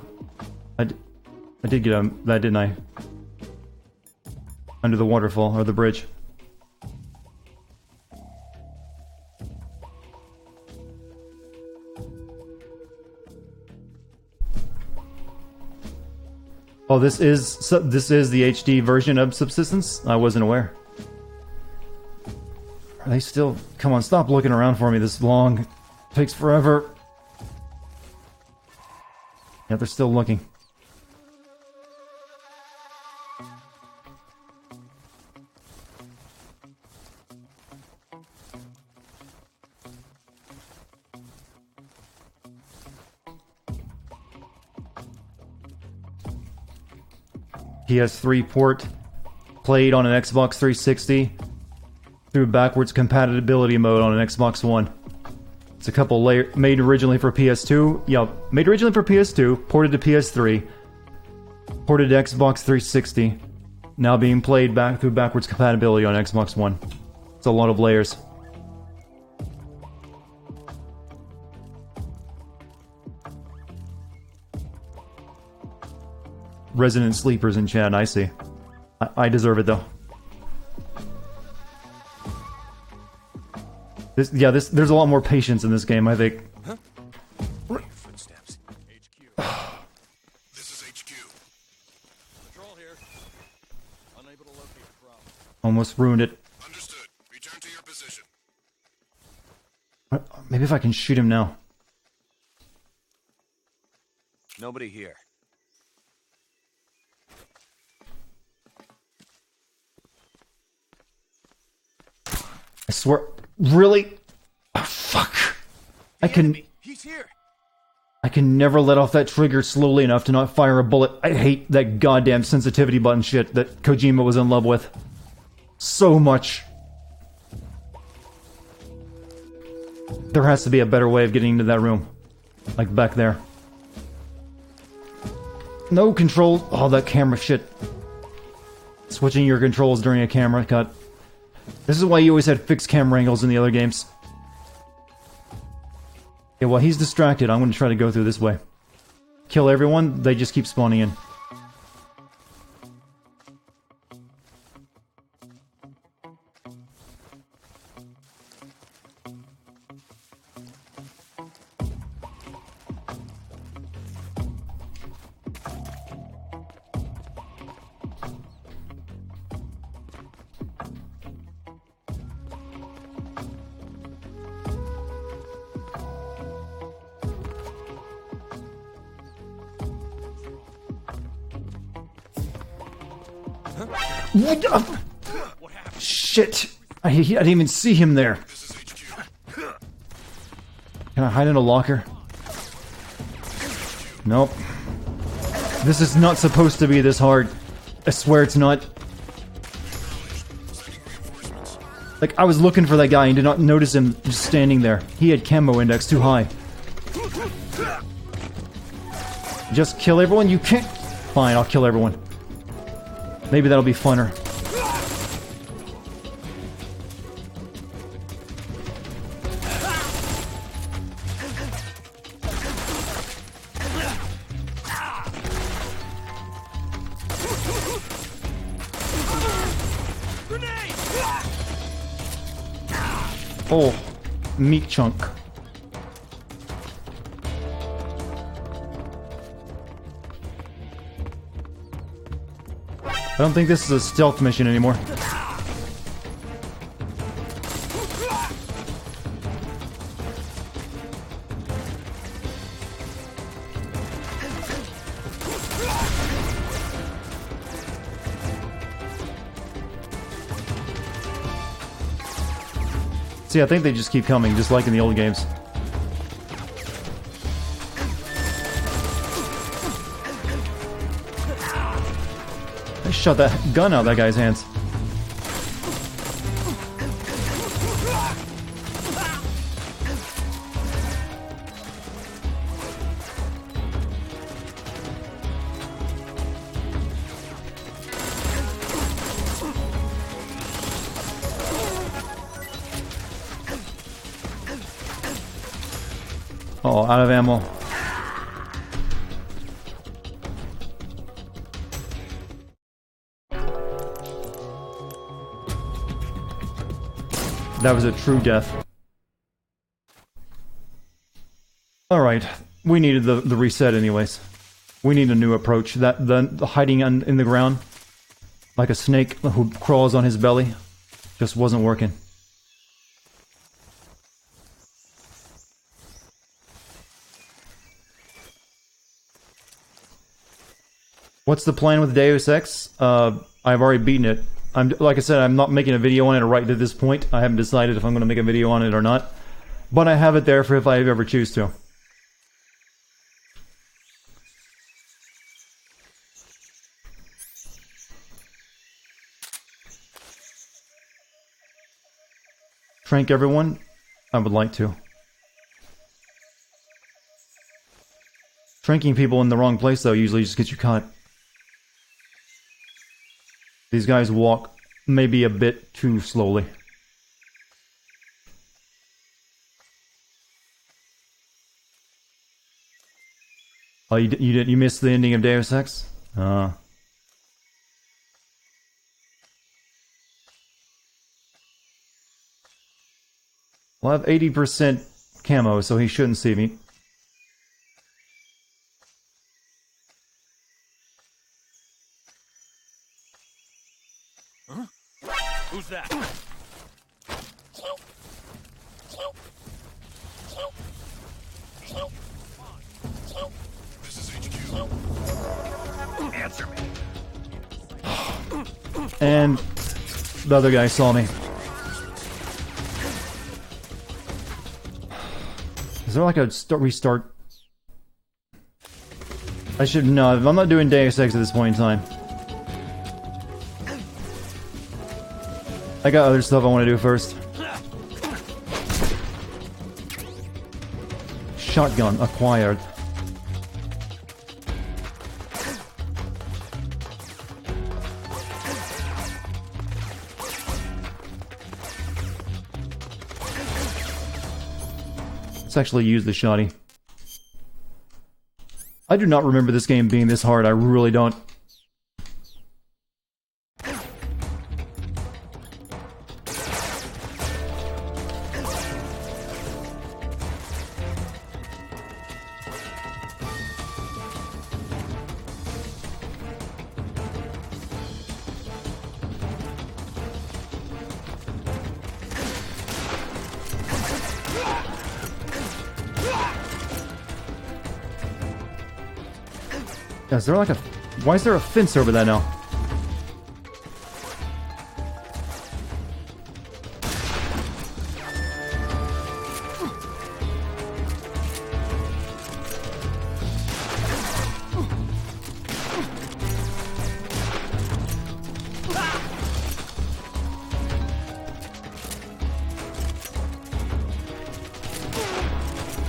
I did get that, didn't I? Under the waterfall or the bridge. Oh, this is the HD version of Subsistence? I wasn't aware. Are they still... Come on, stop looking around for me this long. It takes forever. Yeah, they're still looking. PS3 port, played on an Xbox 360 through backwards compatibility mode on an Xbox One. It's a couple made originally for PS2. Yeah, made originally for PS2, ported to PS3, ported to Xbox 360. Now being played back through backwards compatibility on Xbox One. It's a lot of layers. resident sleepers in chat, I see. I deserve it, though. There's a lot more patience in this game, I think. Huh? Footsteps. HQ. This is HQ. Patrol here. Unable to locate the problem. Almost ruined it. Understood. Return to your position. Maybe if I can shoot him now. Nobody here. I swear. Really? Oh, fuck. He's here. I can never let off that trigger slowly enough to not fire a bullet. I hate that goddamn sensitivity button shit that Kojima was in love with. So much. There has to be a better way of getting into that room. Like back there. No control. Oh, that camera shit. Switching your controls during a camera cut. This is why you always had fixed camera angles in the other games. Okay, while he's distracted, I'm going to try to go through this way. Kill everyone, they just keep spawning in. What happened? Shit! I didn't even see him there. Can I hide in a locker? Nope. This is not supposed to be this hard. I swear it's not. Like, I was looking for that guy and did not notice him just standing there. He had camo index too high. Just kill everyone? You can't... Fine, I'll kill everyone. Maybe that'll be funner. Oh, meat chunk. I don't think this is a stealth mission anymore. See, I think they just keep coming, just like in the old games. I shot that gun out of that guy's hands. Oh, out of ammo. That was a true death. Alright, we needed the reset anyways. We need a new approach. The hiding in the ground, like a snake who crawls on his belly, just wasn't working. What's the plan with Deus Ex? I've already beaten it. Like I said, I'm not making a video on it right at this point. I haven't decided if I'm going to make a video on it or not. But I have it there for if I ever choose to. Trank everyone? I would like to. Tranking people in the wrong place, though, usually just gets you caught. These guys walk maybe a bit too slowly. Oh, you missed the ending of Deus Ex? Well, I have 80% camo, so he shouldn't see me. Huh? Who's that? This is HQ. Answer me. And the other guy saw me. Is there like a restart? I should know. I'm not doing Deus Ex at this point in time. I got other stuff I want to do first. Shotgun acquired. Let's actually use the shotty. I do not remember this game being this hard. I really don't. Is there like a... Why is there a fence over that now?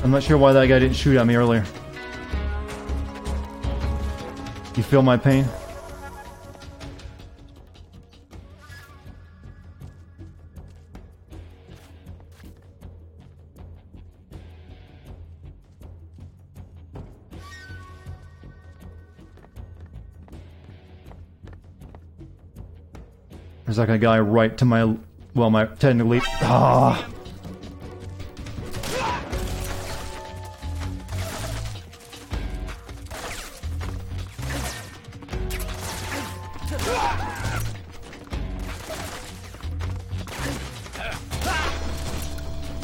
I'm not sure why that guy didn't shoot at me earlier. You feel my pain? There's like a guy right to my... Well, my... Technically... Ah!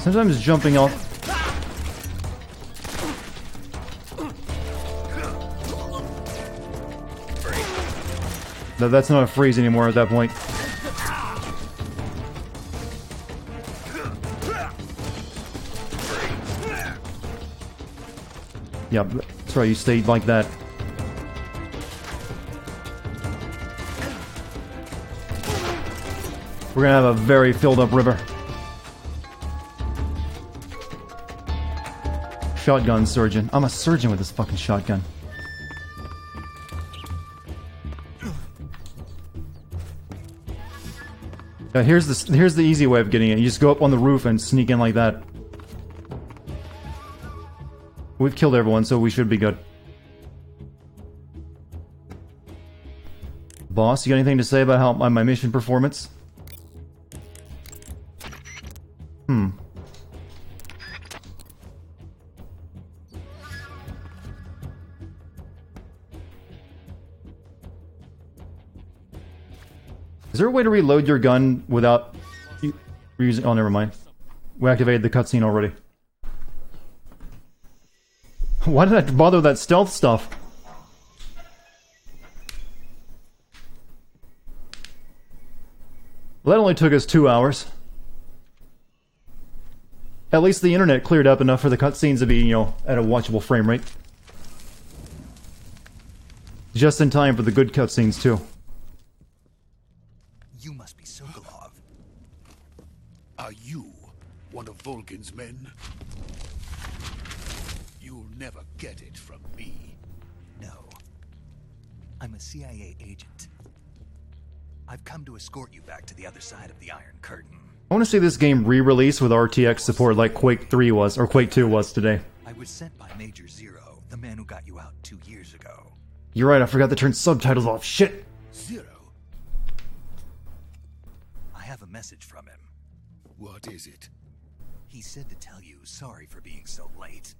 Sometimes jumping off. No, that's not a freeze anymore at that point. Yeah, that's right, you stayed like that. We're gonna have a very filled up river. Shotgun surgeon. I'm a surgeon with this fucking shotgun. Here's the easy way of getting it. You just go up on the roof and sneak in like that. We've killed everyone, so we should be good. Boss, you got anything to say about how my mission performance? Is there a way to reload your gun without using... Oh, never mind. We activated the cutscene already. Why did I bother with that stealth stuff? Well, that only took us 2 hours. At least the internet cleared up enough for the cutscenes to be, you know, at a watchable frame rate. Just in time for the good cutscenes, too. You must be Sokolov. Are you one of Volgin's men? You'll never get it from me. No. I'm a CIA agent. I've come to escort you back to the other side of the Iron Curtain. I want to see this game re-released with RTX support like Quake 3 was, or Quake 2 was today. I was sent by Major Zero, the man who got you out 2 years ago. You're right, I forgot to turn subtitles off. Shit! Zero? I have a message from him. What is it? He said to tell you sorry for being so late.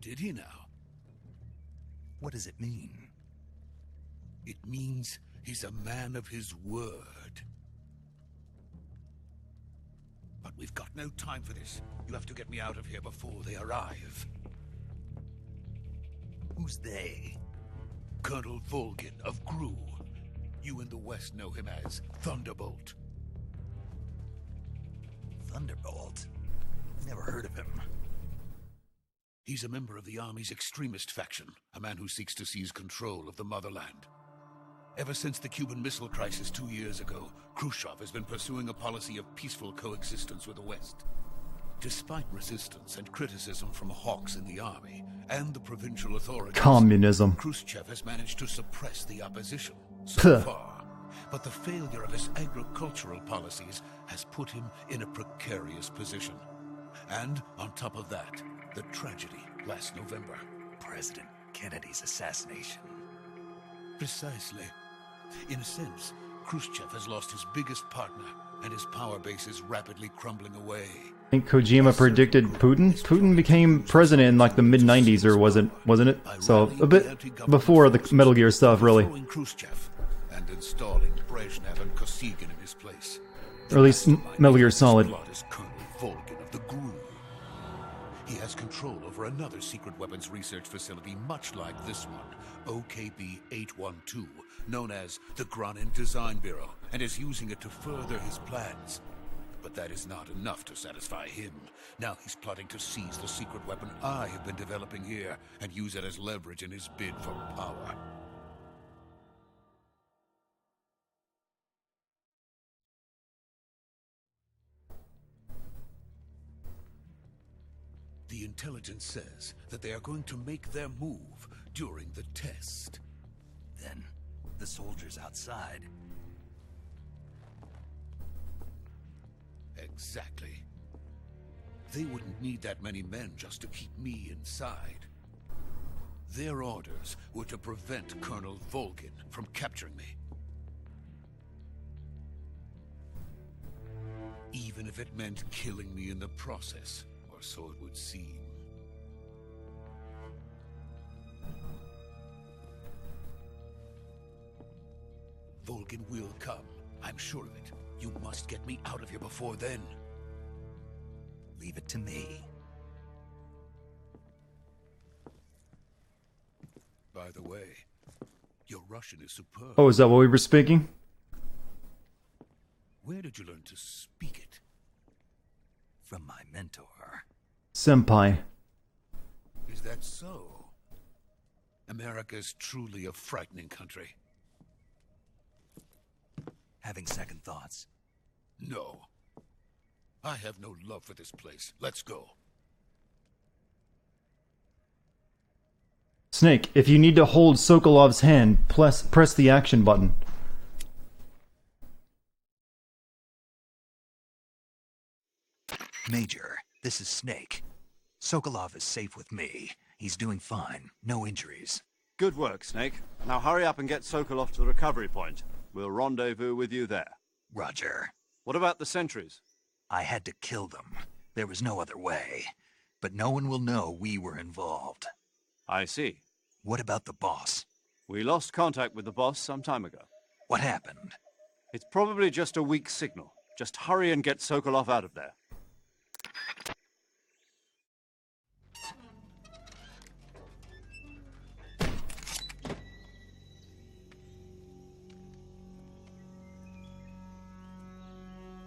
Did he now? What does it mean? It means he's a man of his word. But we've got no time for this. You have to get me out of here before they arrive. Who's they? Colonel Volgin of Gru. You in the West know him as Thunderbolt. Thunderbolt? Never heard of him. He's a member of the Army's extremist faction, a man who seeks to seize control of the motherland. Ever since the Cuban Missile Crisis 2 years ago, Khrushchev has been pursuing a policy of peaceful coexistence with the West. Despite resistance and criticism from hawks in the army and the provincial authorities, Communism. Khrushchev has managed to suppress the opposition so far. But the failure of his agricultural policies has put him in a precarious position. And on top of that, the tragedy last November. President Kennedy's assassination. Precisely. In a sense, Khrushchev has lost his biggest partner, and his power base is rapidly crumbling away. I think Kojima predicted Putin. Putin became president in like the mid-90s, or wasn't it? So a bit before the Metal Gear stuff, really. Khrushchev and installing Brezhnev and Kosygin in his place. Or at least Metal Gear Solid. Is Colonel Volgin of the Gru. He has control over another secret weapons research facility much like this one, OKB-812, known as the Granin Design Bureau, and is using it to further his plans. But that is not enough to satisfy him. Now he's plotting to seize the secret weapon I have been developing here and use it as leverage in his bid for power. The intelligence says that they are going to make their move during the test. Then, the soldiers outside. Exactly. They wouldn't need that many men just to keep me inside. Their orders were to prevent Colonel Volgin from capturing me. Even if it meant killing me in the process. Or so it would seem. Volgin will come. I'm sure of it. You must get me out of here before then. Leave it to me. By the way, your Russian is superb. Oh, is that what we were speaking? Where did you learn to speak it? From my mentor. Senpai. Is that so? America's truly a frightening country. Having second thoughts? No. I have no love for this place. Let's go. Snake, if you need to hold Sokolov's hand, press the action button. Major, this is Snake. Sokolov is safe with me. He's doing fine. No injuries. Good work, Snake. Now hurry up and get Sokolov to the recovery point. We'll rendezvous with you there. Roger. What about the sentries? I had to kill them. There was no other way. But no one will know we were involved. I see. What about the boss? We lost contact with the boss some time ago. What happened? It's probably just a weak signal. Just hurry and get Sokolov out of there.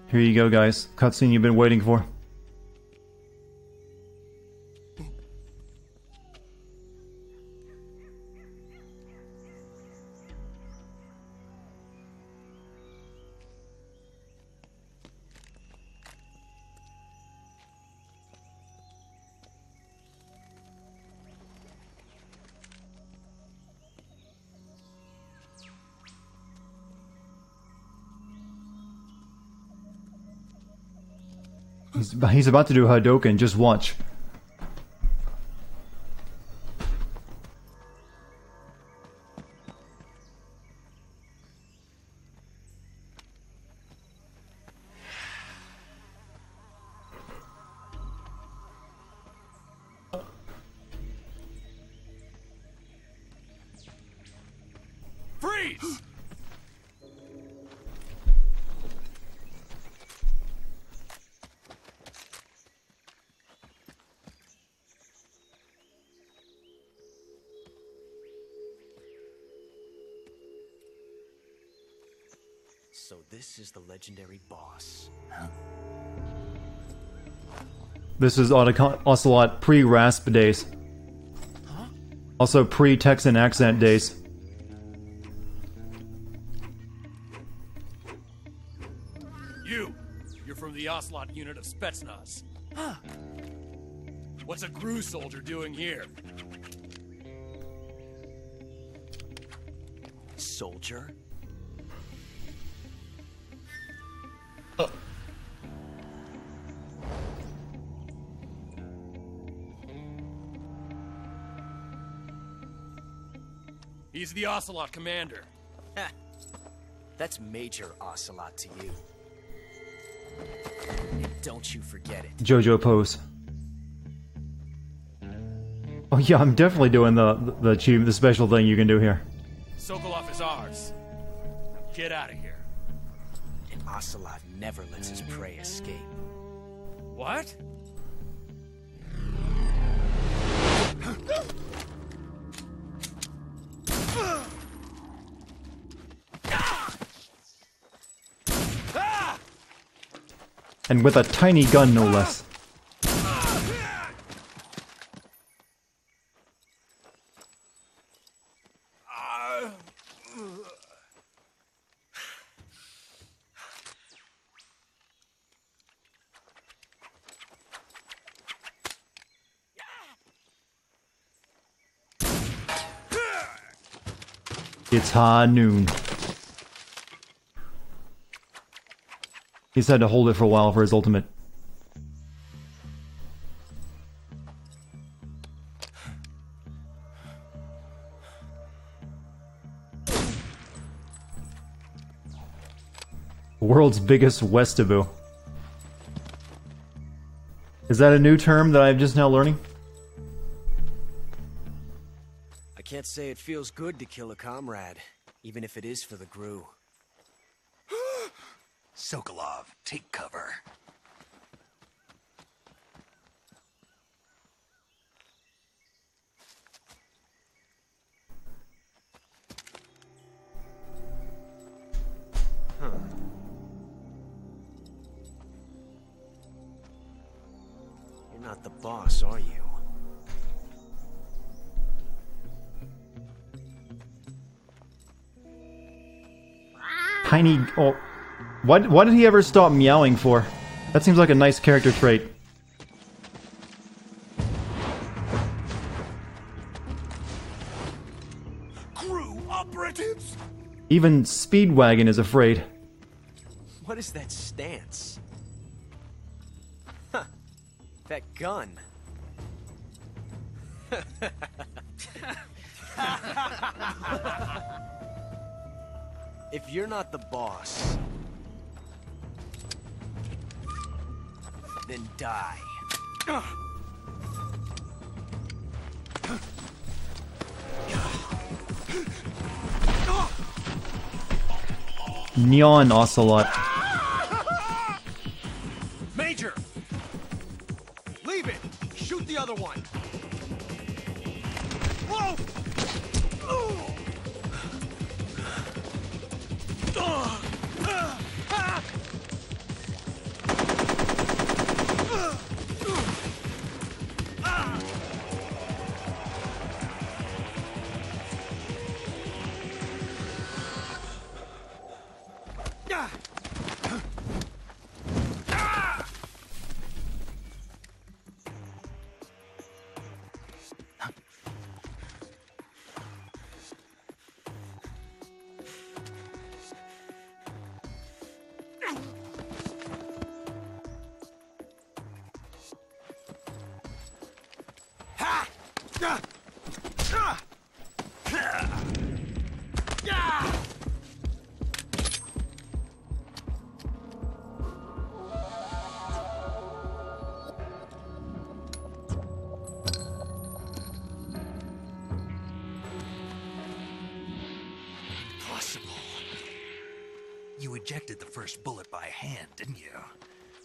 Here you go, guys. Cutscene you've been waiting for. He's about to do Hadouken, just watch. Freeze! So this is the legendary boss. This is Ocelot pre-rasp days. Also pre-Texan accent days. You're from the Ocelot unit of Spetsnaz. What's a GRU soldier doing here? Soldier? He's the Ocelot commander. That's Major Ocelot to you. And don't you forget it. JoJo pose. Oh yeah, I'm definitely doing the special thing you can do here. Sokolov is ours. Get out of here. And Ocelot never lets his prey escape. What? And with a tiny gun, no less. It's high noon. He's had to hold it for a while for his ultimate. World's biggest Westaboo. Is that a new term that I'm just now learning? I can't say it feels good to kill a comrade, even if it is for the GRU. Sokolov, take cover. You're not the boss, are you? Tiny... Oh... Why did he ever stop meowing for? That seems like a nice character trait. GRU operatives? Even Speedwagon is afraid. What is that stance? Huh. That gun. If you're not the boss, then die. Neon Ocelot. Major! Leave it! Shoot the other one! Whoa! You ejected the first bullet by hand, didn't you?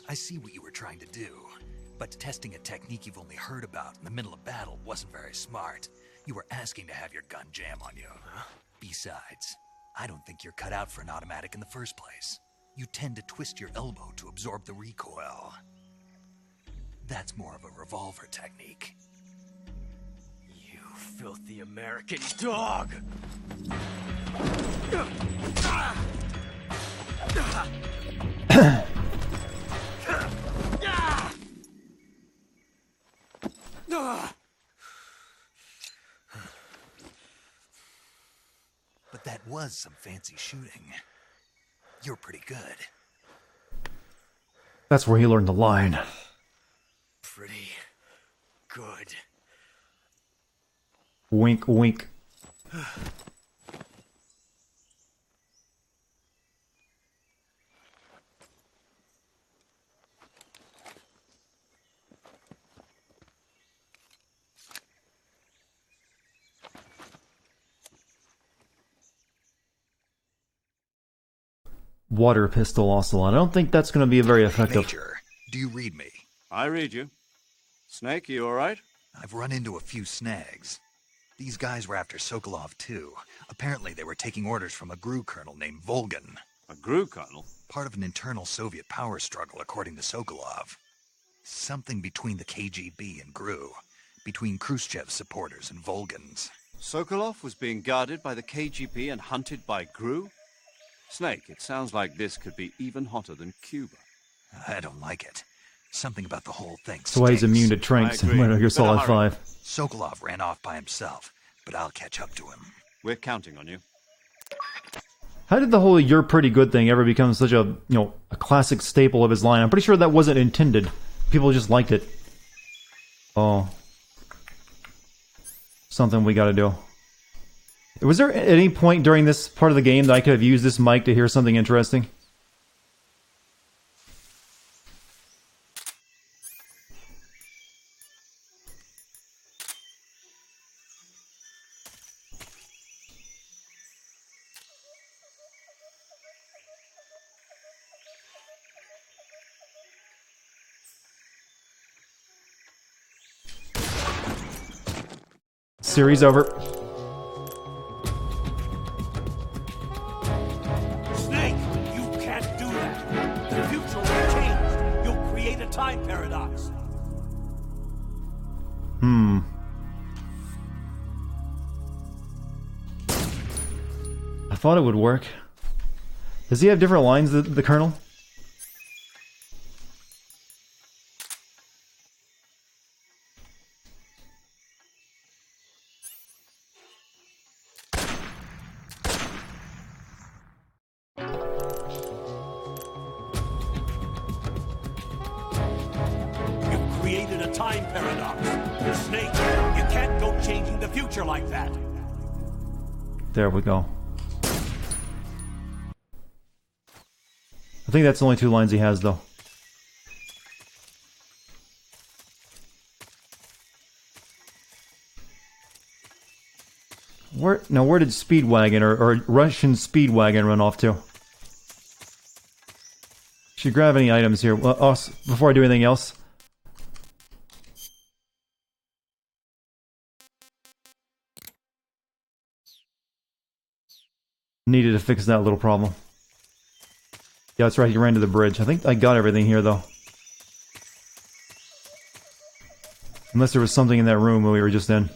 I see what you were trying to do. But testing a technique you've only heard about in the middle of battle wasn't very smart. You were asking to have your gun jam on you. Besides, I don't think you're cut out for an automatic in the first place. You tend to twist your elbow to absorb the recoil. That's more of a revolver technique. You filthy American dog! But that was some fancy shooting. You're pretty good. That's where he learned the line. Pretty good. Wink, wink. Water pistol ocelot. I don't think that's going to be very effective. Major, do you read me? I read you. Snake, you alright? I've run into a few snags. These guys were after Sokolov too. Apparently they were taking orders from a GRU colonel named Volgan. A GRU colonel? Part of an internal Soviet power struggle, according to Sokolov. Something between the KGB and GRU. Between Khrushchev's supporters and Volgan's. Sokolov was being guarded by the KGB and hunted by GRU? Snake, it sounds like this could be even hotter than Cuba. I don't like it. Something about the whole thing That's why he's immune to tranks in Metal Gear Solid 5. Sokolov ran off by himself, but I'll catch up to him. We're counting on you. How did the whole "you're pretty good" thing ever become such a, a classic staple of his line? I'm pretty sure that wasn't intended. People just liked it. Oh. Something we gotta do. Was there at any point during this part of the game that I could have used this mic to hear something interesting? Series over. Snake, you can't do that. The future will change. You'll create a time paradox. I thought it would work. Does he have different lines, the Colonel? There we go. I think that's the only two lines he has, though. Where did Speedwagon or Russian Speedwagon run off to? Should grab any items here. Well, before I do anything else. Needed to fix that little problem. Yeah, that's right, he ran to the bridge. I think I got everything here, though. Unless there was something in that room we were just in.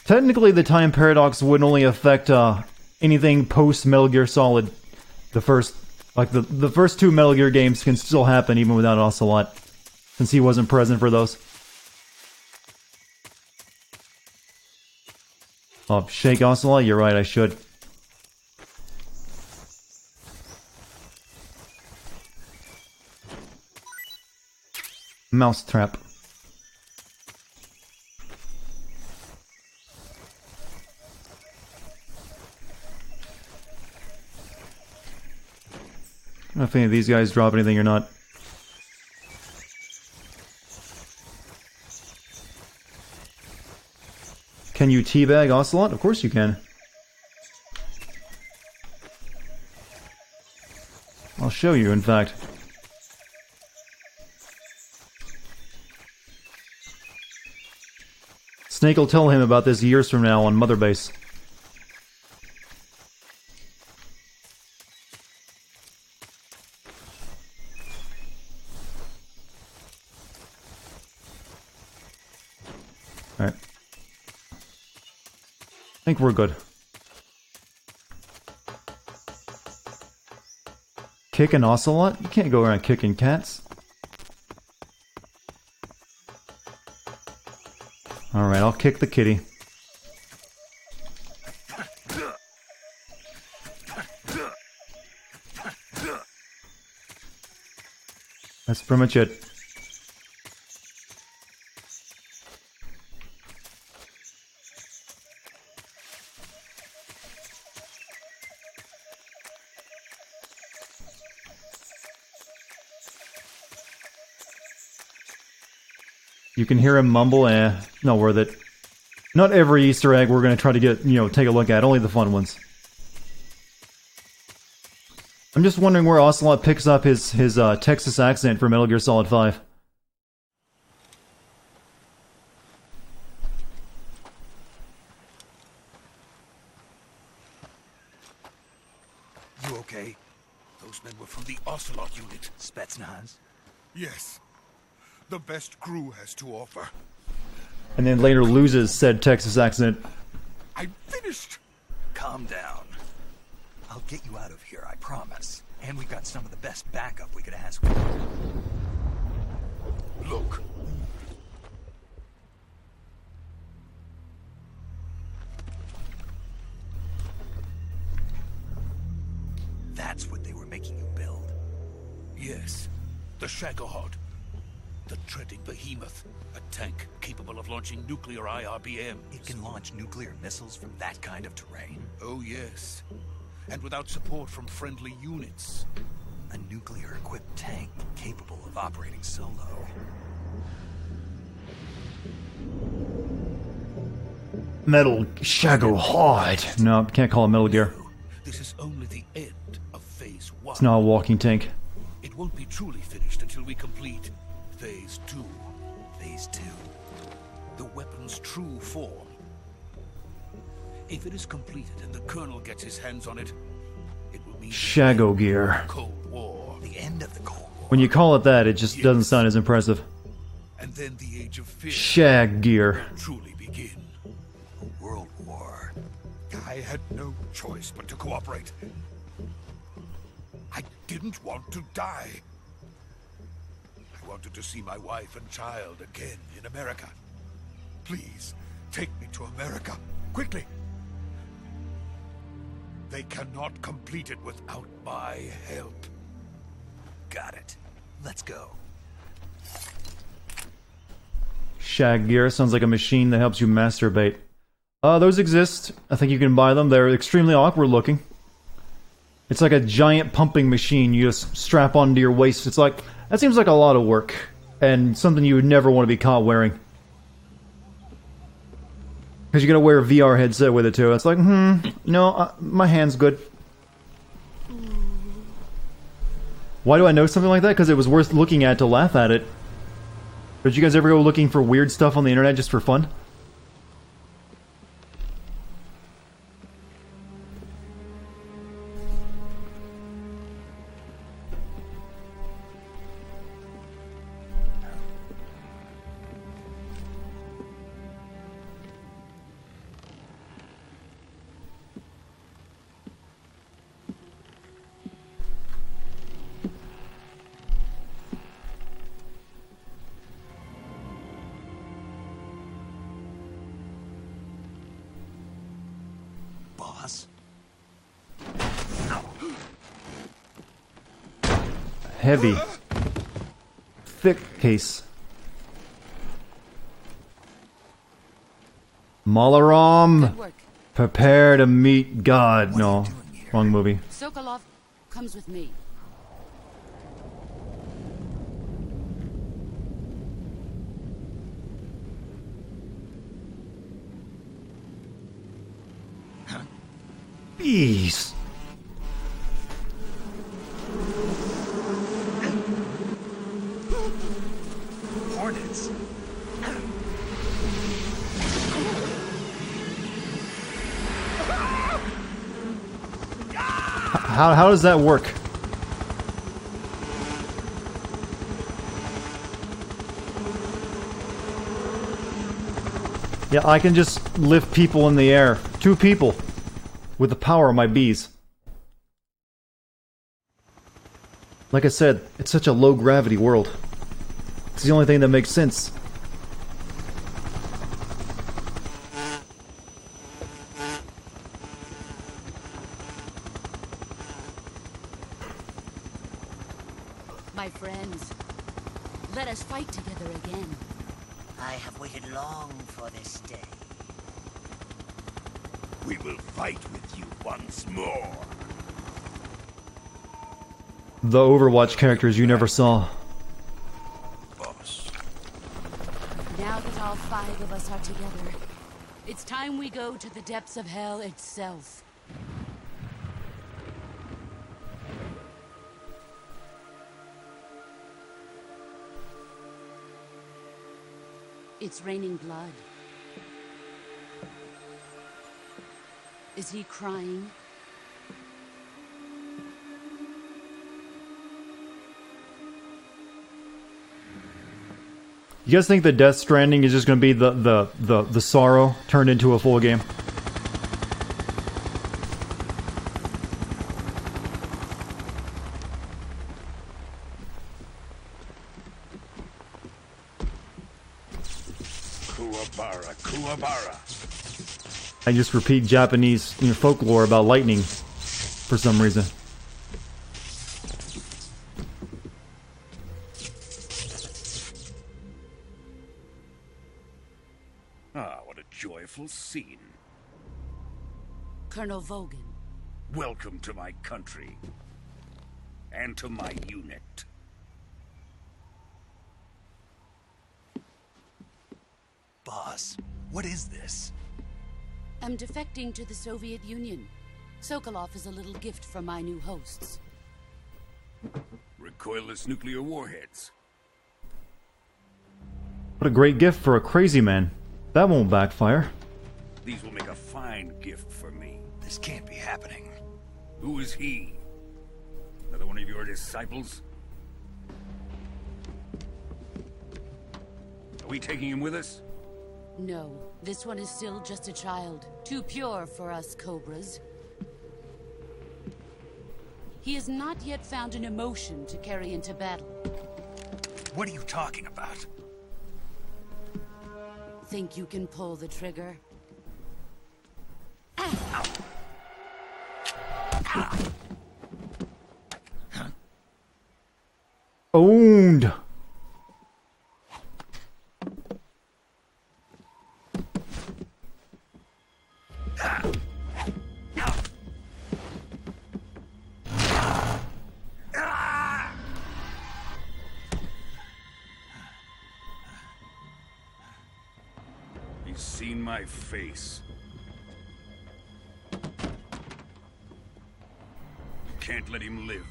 Technically, the time paradox would only affect anything post Metal Gear Solid. The first two Metal Gear games can still happen even without Ocelot, since he wasn't present for those. Oh, shake Ocelot? You're right, I should. Mousetrap. I don't know if any of these guys drop anything or not. Can you teabag Ocelot? Of course you can. I'll show you, in fact. Snake will tell him about this years from now on Mother Base. Alright. I think we're good. Kick an Ocelot? You can't go around kicking cats. Alright, I'll kick the kitty. That's pretty much it. You can hear him mumble, not worth it. Not every Easter egg we're gonna try to get, take a look at, only the fun ones. I'm just wondering where Ocelot picks up his Texas accent for Metal Gear Solid 5. You okay? Those men were from the Ocelot unit. Spetsnaz? Yes. The best crew has to offer. And then later loses said Texas accent. I'm finished! Calm down. I'll get you out of here, I promise. And we've got some of the best backup we could ask for. Look. That's what they were making you build? Yes. The Shagohod. The treading behemoth. A tank capable of launching nuclear IRBMs. It can launch nuclear missiles from that kind of terrain? Oh, yes. And without support from friendly units. A nuclear-equipped tank capable of operating solo. Metal Shagohod. No, can't call it Metal Gear. This is only the end of Phase 1. It's not a walking tank. It won't be truly finished until we complete Phase 2. Phase 2? The weapon's true form. If it is completed and the Colonel gets his hands on it, it will mean Shago Gear. Cold War. The end of the Cold War. When you call it that, it just doesn't sound as impressive. And then the Age of Fear. Shag Gear. Will truly begin. A world war. I had no choice but to cooperate. I didn't want to die. I wanted to see my wife and child again in America. Please, take me to America. Quickly. They cannot complete it without my help. Got it. Let's go. Shag Gear sounds like a machine that helps you masturbate. Those exist. I think you can buy them. They're extremely awkward looking. It's like a giant pumping machine you just strap onto your waist. It's like, that seems like a lot of work. And something you would never want to be caught wearing. Because you gotta wear a VR headset with it too. It's like, no, my hand's good. Why do I know something like that? Because it was worth looking at to laugh at it. Did you guys ever go looking for weird stuff on the internet just for fun? Heavy. Thick case. Malaram, Good work. prepare to meet God. No, wrong movie. Sokolov comes with me. Bees. Hornets. How does that work? Yeah, I can just lift people in the air. 2 people. With the power of my bees. Like I said, it's such a low gravity world. It's the only thing that makes sense. My friends, let us fight together again. I have waited long for this day. We will fight with you once more. The Overwatch characters you never saw. Boss. Now that all 5 of us are together, it's time we go to the depths of hell itself. It's raining blood. Is he crying? You guys think the Death Stranding is just going to be the sorrow turned into a full game? Kuwabara, Kuwabara. I just repeat Japanese folklore about lightning for some reason. Ah, what a joyful scene. Colonel Vogan. Welcome to my country. And to my unit. Boss, what is this? I'm defecting to the Soviet Union. Sokolov is a little gift from my new hosts. Recoilless nuclear warheads. What a great gift for a crazy man. That won't backfire. These will make a fine gift for me. This can't be happening. Who is he? Another one of your disciples? Are we taking him with us? No, this one is still just a child. Too pure for us Cobras. He has not yet found an emotion to carry into battle. What are you talking about? Think you can pull the trigger? Owned. He's seen my face. You can't let him live.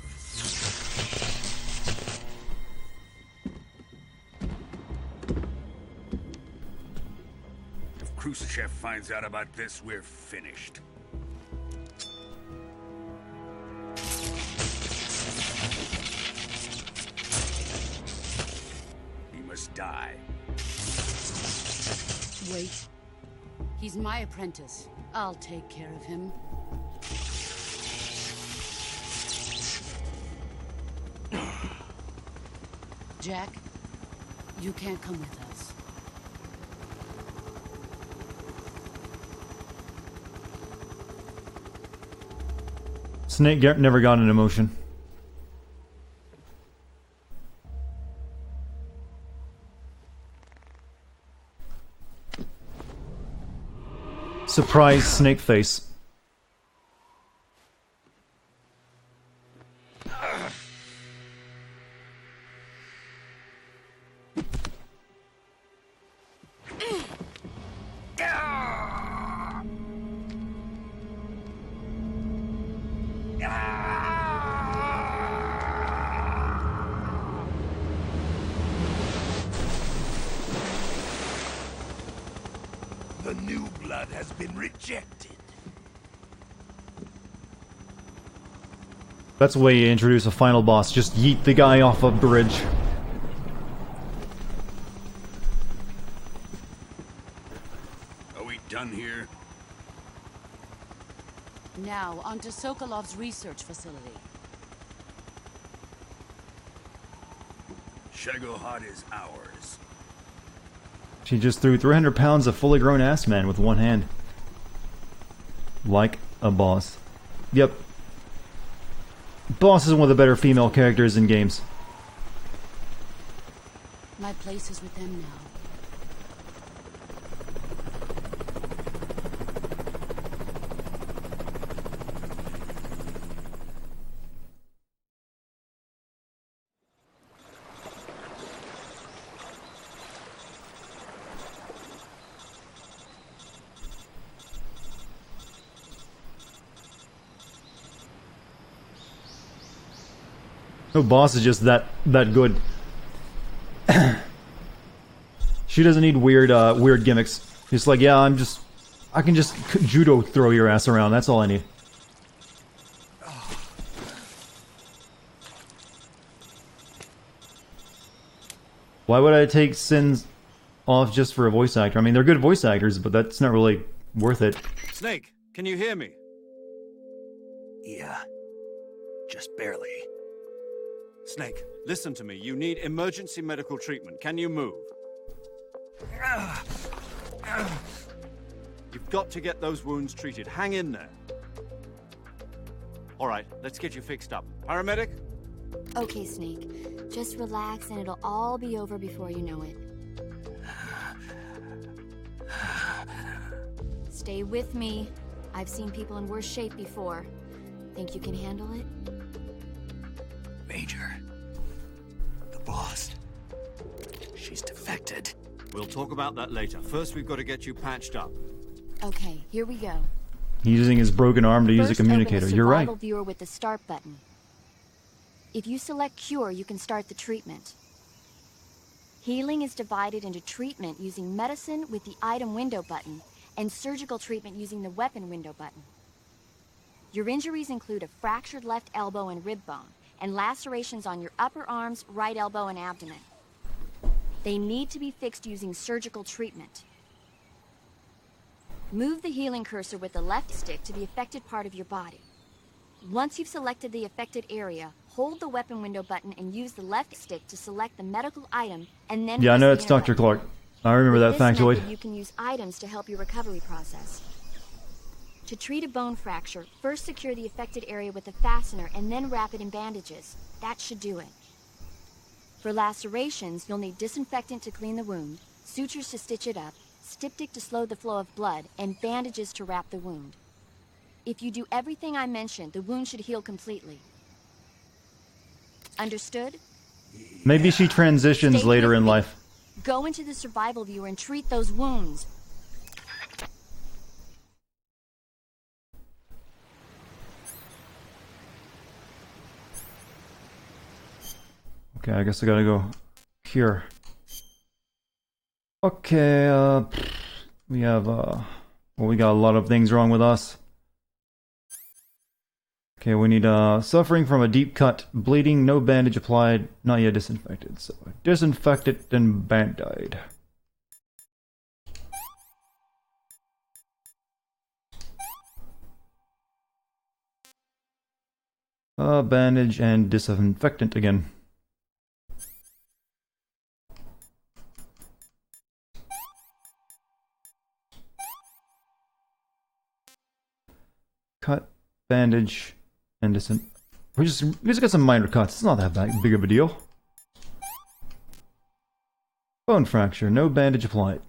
If Khrushchev finds out about this, we're finished. He must die. Wait. He's my apprentice. I'll take care of him. Jack, you can't come with us. Snake never got an emotion. Surprise snake face. The new blood has been rejected. That's the way you introduce a final boss. Just yeet the guy off a bridge. Are we done here? Now, on to Sokolov's research facility. Shagohod is ours. She just threw 300 pounds of fully grown ass man with one hand. Like a boss. Yep. Boss is one of the better female characters in games. My place is with them now. No boss is just that good. She doesn't need weird gimmicks. Just like, yeah, I can just judo throw your ass around. That's all I need. Why would I take Sins off just for a voice actor? I mean, they're good voice actors, but that's not really worth it. Snake, can you hear me? Yeah. Just barely. Snake, listen to me. You need emergency medical treatment. Can you move? You've got to get those wounds treated. Hang in there. All right, let's get you fixed up. Paramedic? Okay, Snake. Just relax and it'll all be over before you know it. Stay with me. I've seen people in worse shape before. Think you can handle it? Major. The boss. She's defected. We'll talk about that later. First, we've got to get you patched up. Okay, here we go. He's using his broken arm to use a First, communicator. open the You're right. survival viewer with the start button. If you select cure, you can start the treatment. Healing is divided into treatment using medicine with the item window button and surgical treatment using the weapon window button. Your injuries include a fractured left elbow and rib bone, and lacerations on your upper arms, right elbow, and abdomen. They need to be fixed using surgical treatment. Move the healing cursor with the left stick to the affected part of your body. Once you've selected the affected area, hold the weapon window button and use the left stick to select the medical item, and then Yeah, I press know the it's enter Dr. button. Clark. I remember that With this factoid. method, you can use items to help your recovery process. To treat a bone fracture, first secure the affected area with a fastener and then wrap it in bandages. That should do it. For lacerations, you'll need disinfectant to clean the wound, sutures to stitch it up, styptic to slow the flow of blood, and bandages to wrap the wound. If you do everything I mentioned, the wound should heal completely. Understood? Maybe she transitions Stay later with in me. life. Go into the survival viewer and treat those wounds. Okay, I guess I gotta go here. Okay, we have, well, we got a lot of things wrong with us. Okay, we need, suffering from a deep cut, bleeding, no bandage applied, not yet disinfected. So, disinfected and band-aid. Bandage and disinfectant again. Cut, bandage, and we just got some minor cuts. It's not that big of a deal. Bone fracture, no bandage applied.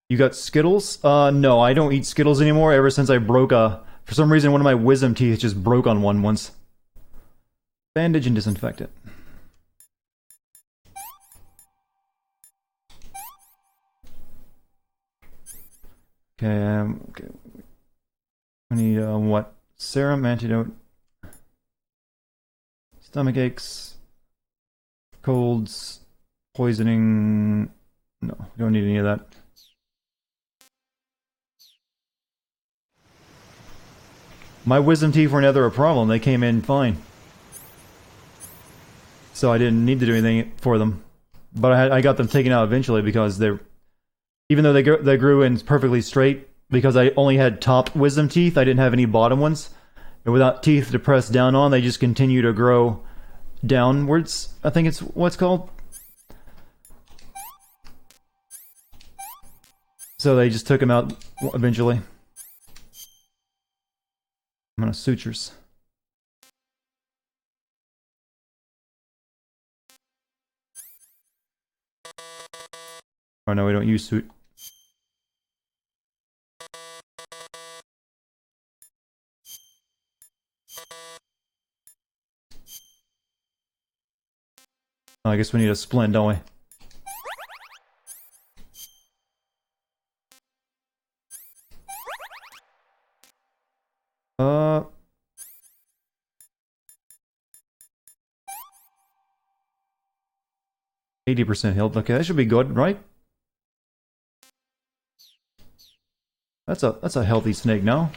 You got Skittles? No, I don't eat Skittles anymore ever since I broke for some reason one of my wisdom teeth just broke on one once. Bandage and disinfect it. Okay, we need, what? Serum, antidote. Stomach aches. Colds. Poisoning. No, we don't need any of that. My wisdom teeth were never a problem. They came in fine. So I didn't need to do anything for them. But I got them taken out eventually because they're... Even though they grew in perfectly straight, because I only had top wisdom teeth, I didn't have any bottom ones. And without teeth to press down on, they just continue to grow downwards, I think it's what's called. So they just took them out eventually. I'm gonna sutures. Oh no, we don't use suit. Oh, I guess we need a splint, don't we? 80% health. Okay, that should be good, right? That's a healthy snake now.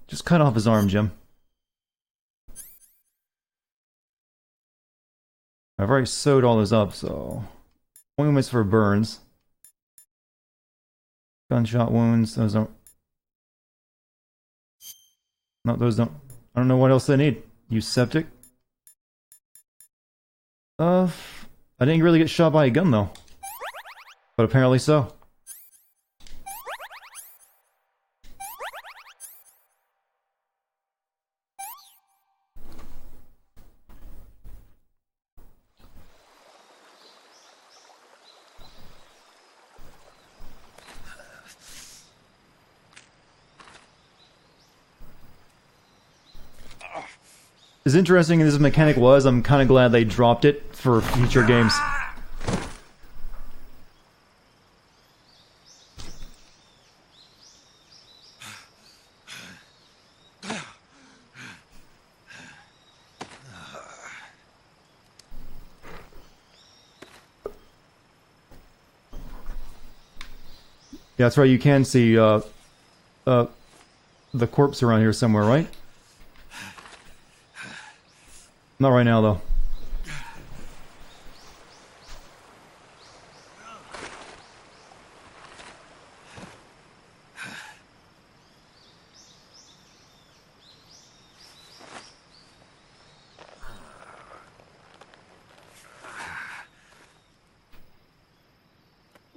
Just cut off his arm, Jim. I've already sewed all those up, so... Wounds for burns. Gunshot wounds, those don't... No, those don't... I don't know what else they need. Use septic. I didn't really get shot by a gun, though. But apparently so. As interesting as this mechanic was, I'm kind of glad they dropped it for future games. Yeah, that's right, you can see the corpse around here somewhere, right? Not right now, though.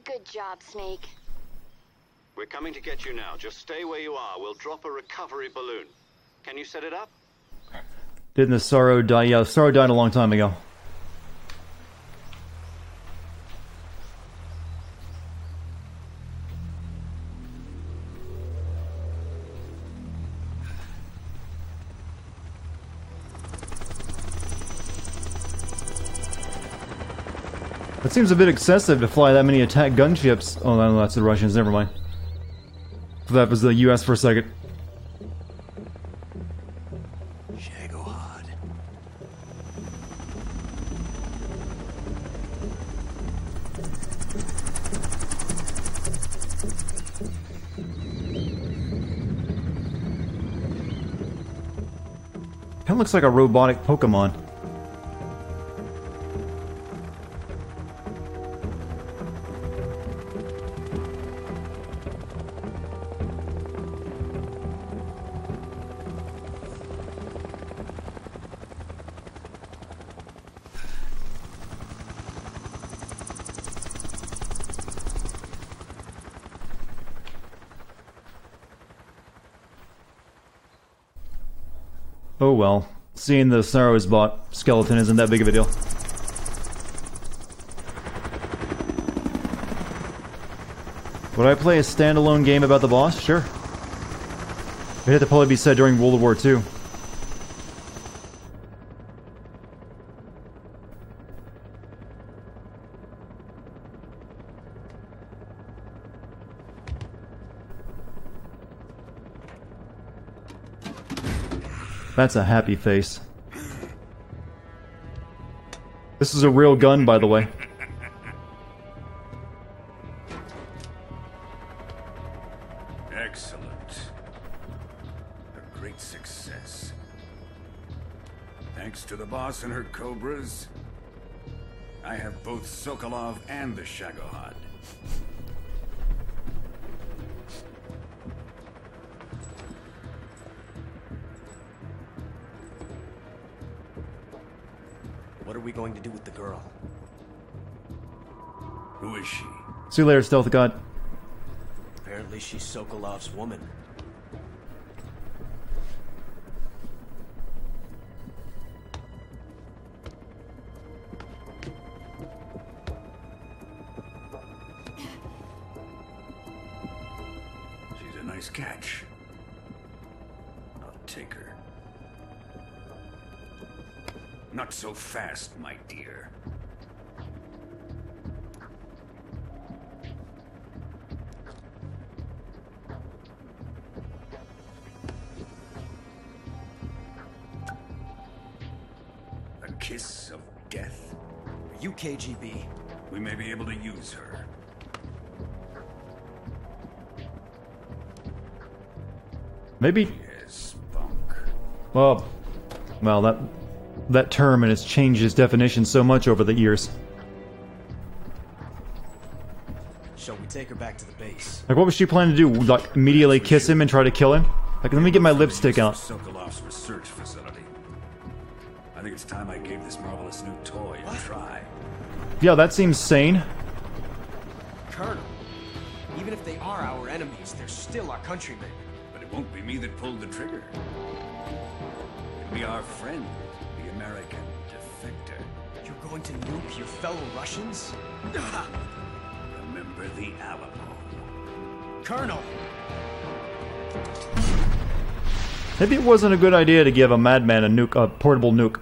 Good job, Snake. We're coming to get you now. Just stay where you are. We'll drop a recovery balloon. Can you set it up? Didn't the Sorrow die? Yeah, Sorrow died a long time ago. It seems a bit excessive to fly that many attack gunships. Oh, no, that's the Russians. Never mind. That was the U.S. for a second. Kind of looks like a robotic Pokemon. Oh well, seeing the Sorrow's bot skeleton isn't that big of a deal. Would I play a standalone game about the boss? Sure. It'd have to probably be set during World War II. That's a happy face. This is a real gun, by the way. Excellent. A great success. Thanks to the boss and her cobras, I have both Sokolov and the Shagohod. What are we going to do with the girl? Who is she? See you later, Stealth God. Apparently she's Sokolov's woman. She's a nice catch. I'll take her. Not so fast, my dear. A kiss of death? Are you KGB? We may be able to use her. Maybe. Yes, spunk. Well, that term and it's changed its definition so much over the years. Shall we take her back to the base? Like, what was she planning to do? Like, immediately kiss him and try to kill him? Like, let me get my lipstick out. Sokolov's research facility. I think it's time I gave this marvelous new toy a try. Yeah, that seems sane. Colonel, even if they are our enemies, they're still our countrymen. But it won't be me that pulled the trigger. It'll be our friend, the American defector. You're going to nuke your fellow Russians? Remember the Alamo. Colonel! Maybe it wasn't a good idea to give a madman a nuke, a portable nuke.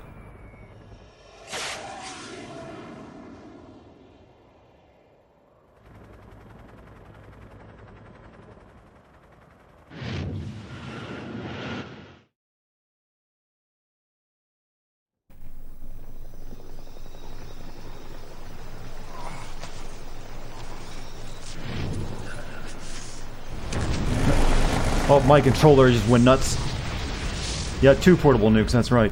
Oh, my controller just went nuts. Yeah, 2 portable nukes, that's right.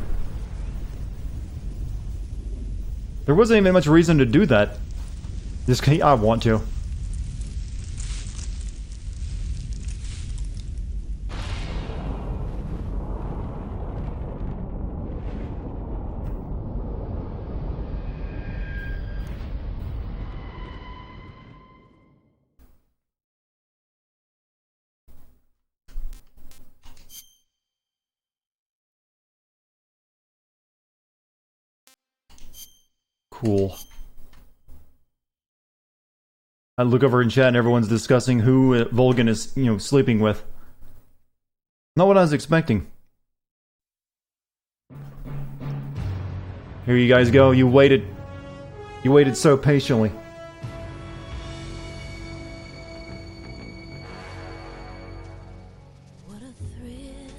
There wasn't even much reason to do that. Just, I want to. Cool. I look over in chat and everyone's discussing who Volgan is, sleeping with. Not what I was expecting. Here you guys go. You waited. You waited so patiently. What a thrill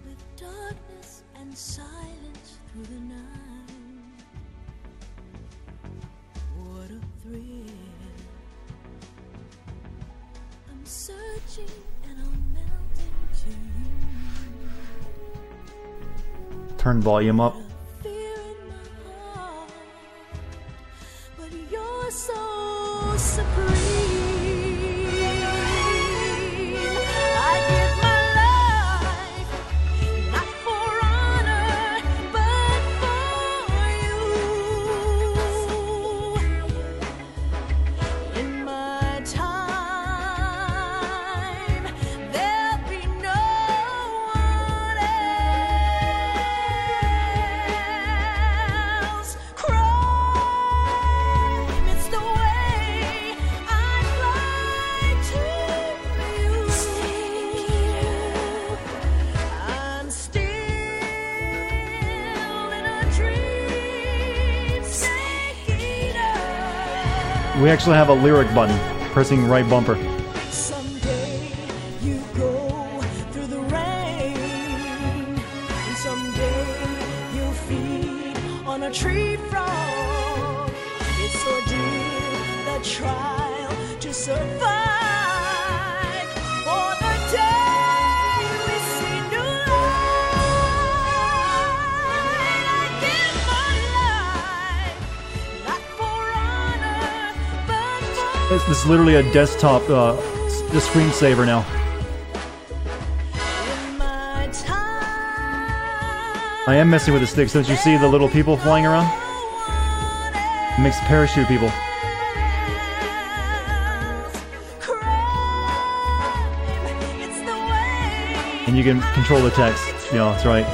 with darkness and silence through the night. What a thrill. I'm searching and I'm melting to you. Turn volume up. But you're so supreme. I give my life not for honor, but for you. In my time, there'll be no one else. We actually have a lyric button. Pressing right bumper. Someday you go through the rain, and someday you'll feed on a tree frog. It's ordeal, the trial to survive. For the day we see new light, I give my life, not for honor, but for This is literally a desktop, the screensaver now. my time. I am messing with the stick since you see the little people flying around. It makes parachute people. It's the way And you can control the text. Yeah, that's right.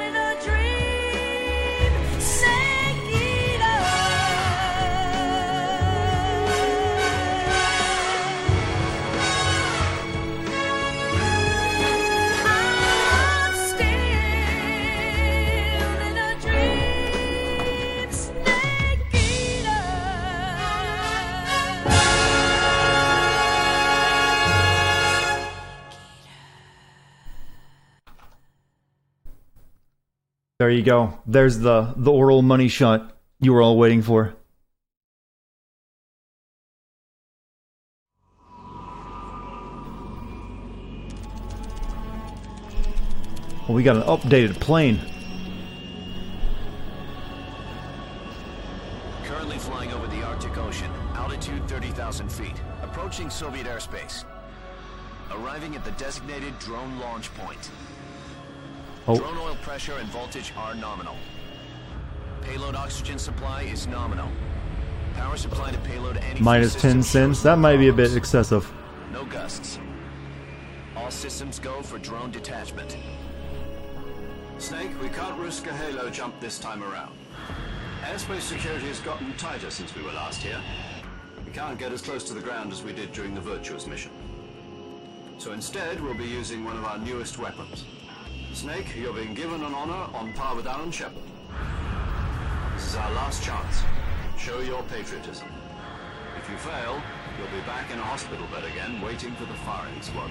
in a dream, snake eater. I'm still in a dream, snake eater. There you go. There's the oral money shot you were all waiting for. Well, we got an updated plane. Currently flying over the Arctic Ocean, altitude 30,000 feet, approaching Soviet airspace. Arriving at the designated drone launch point. Oh. Drone oil pressure and voltage are nominal. Payload oxygen supply is nominal. Power supply to payload anti- Minus 10 cents. That might be a bit excessive. No gusts. All systems go for drone detachment. Snake, we can't risk a halo jump this time around. Airspace security has gotten tighter since we were last here. We can't get as close to the ground as we did during the Virtuous mission. So instead, we'll be using one of our newest weapons. Snake, you're being given an honor on par with Alan Shepard. This is our last chance. Show your patriotism. If you fail, you'll be back in a hospital bed again, waiting for the firing squad.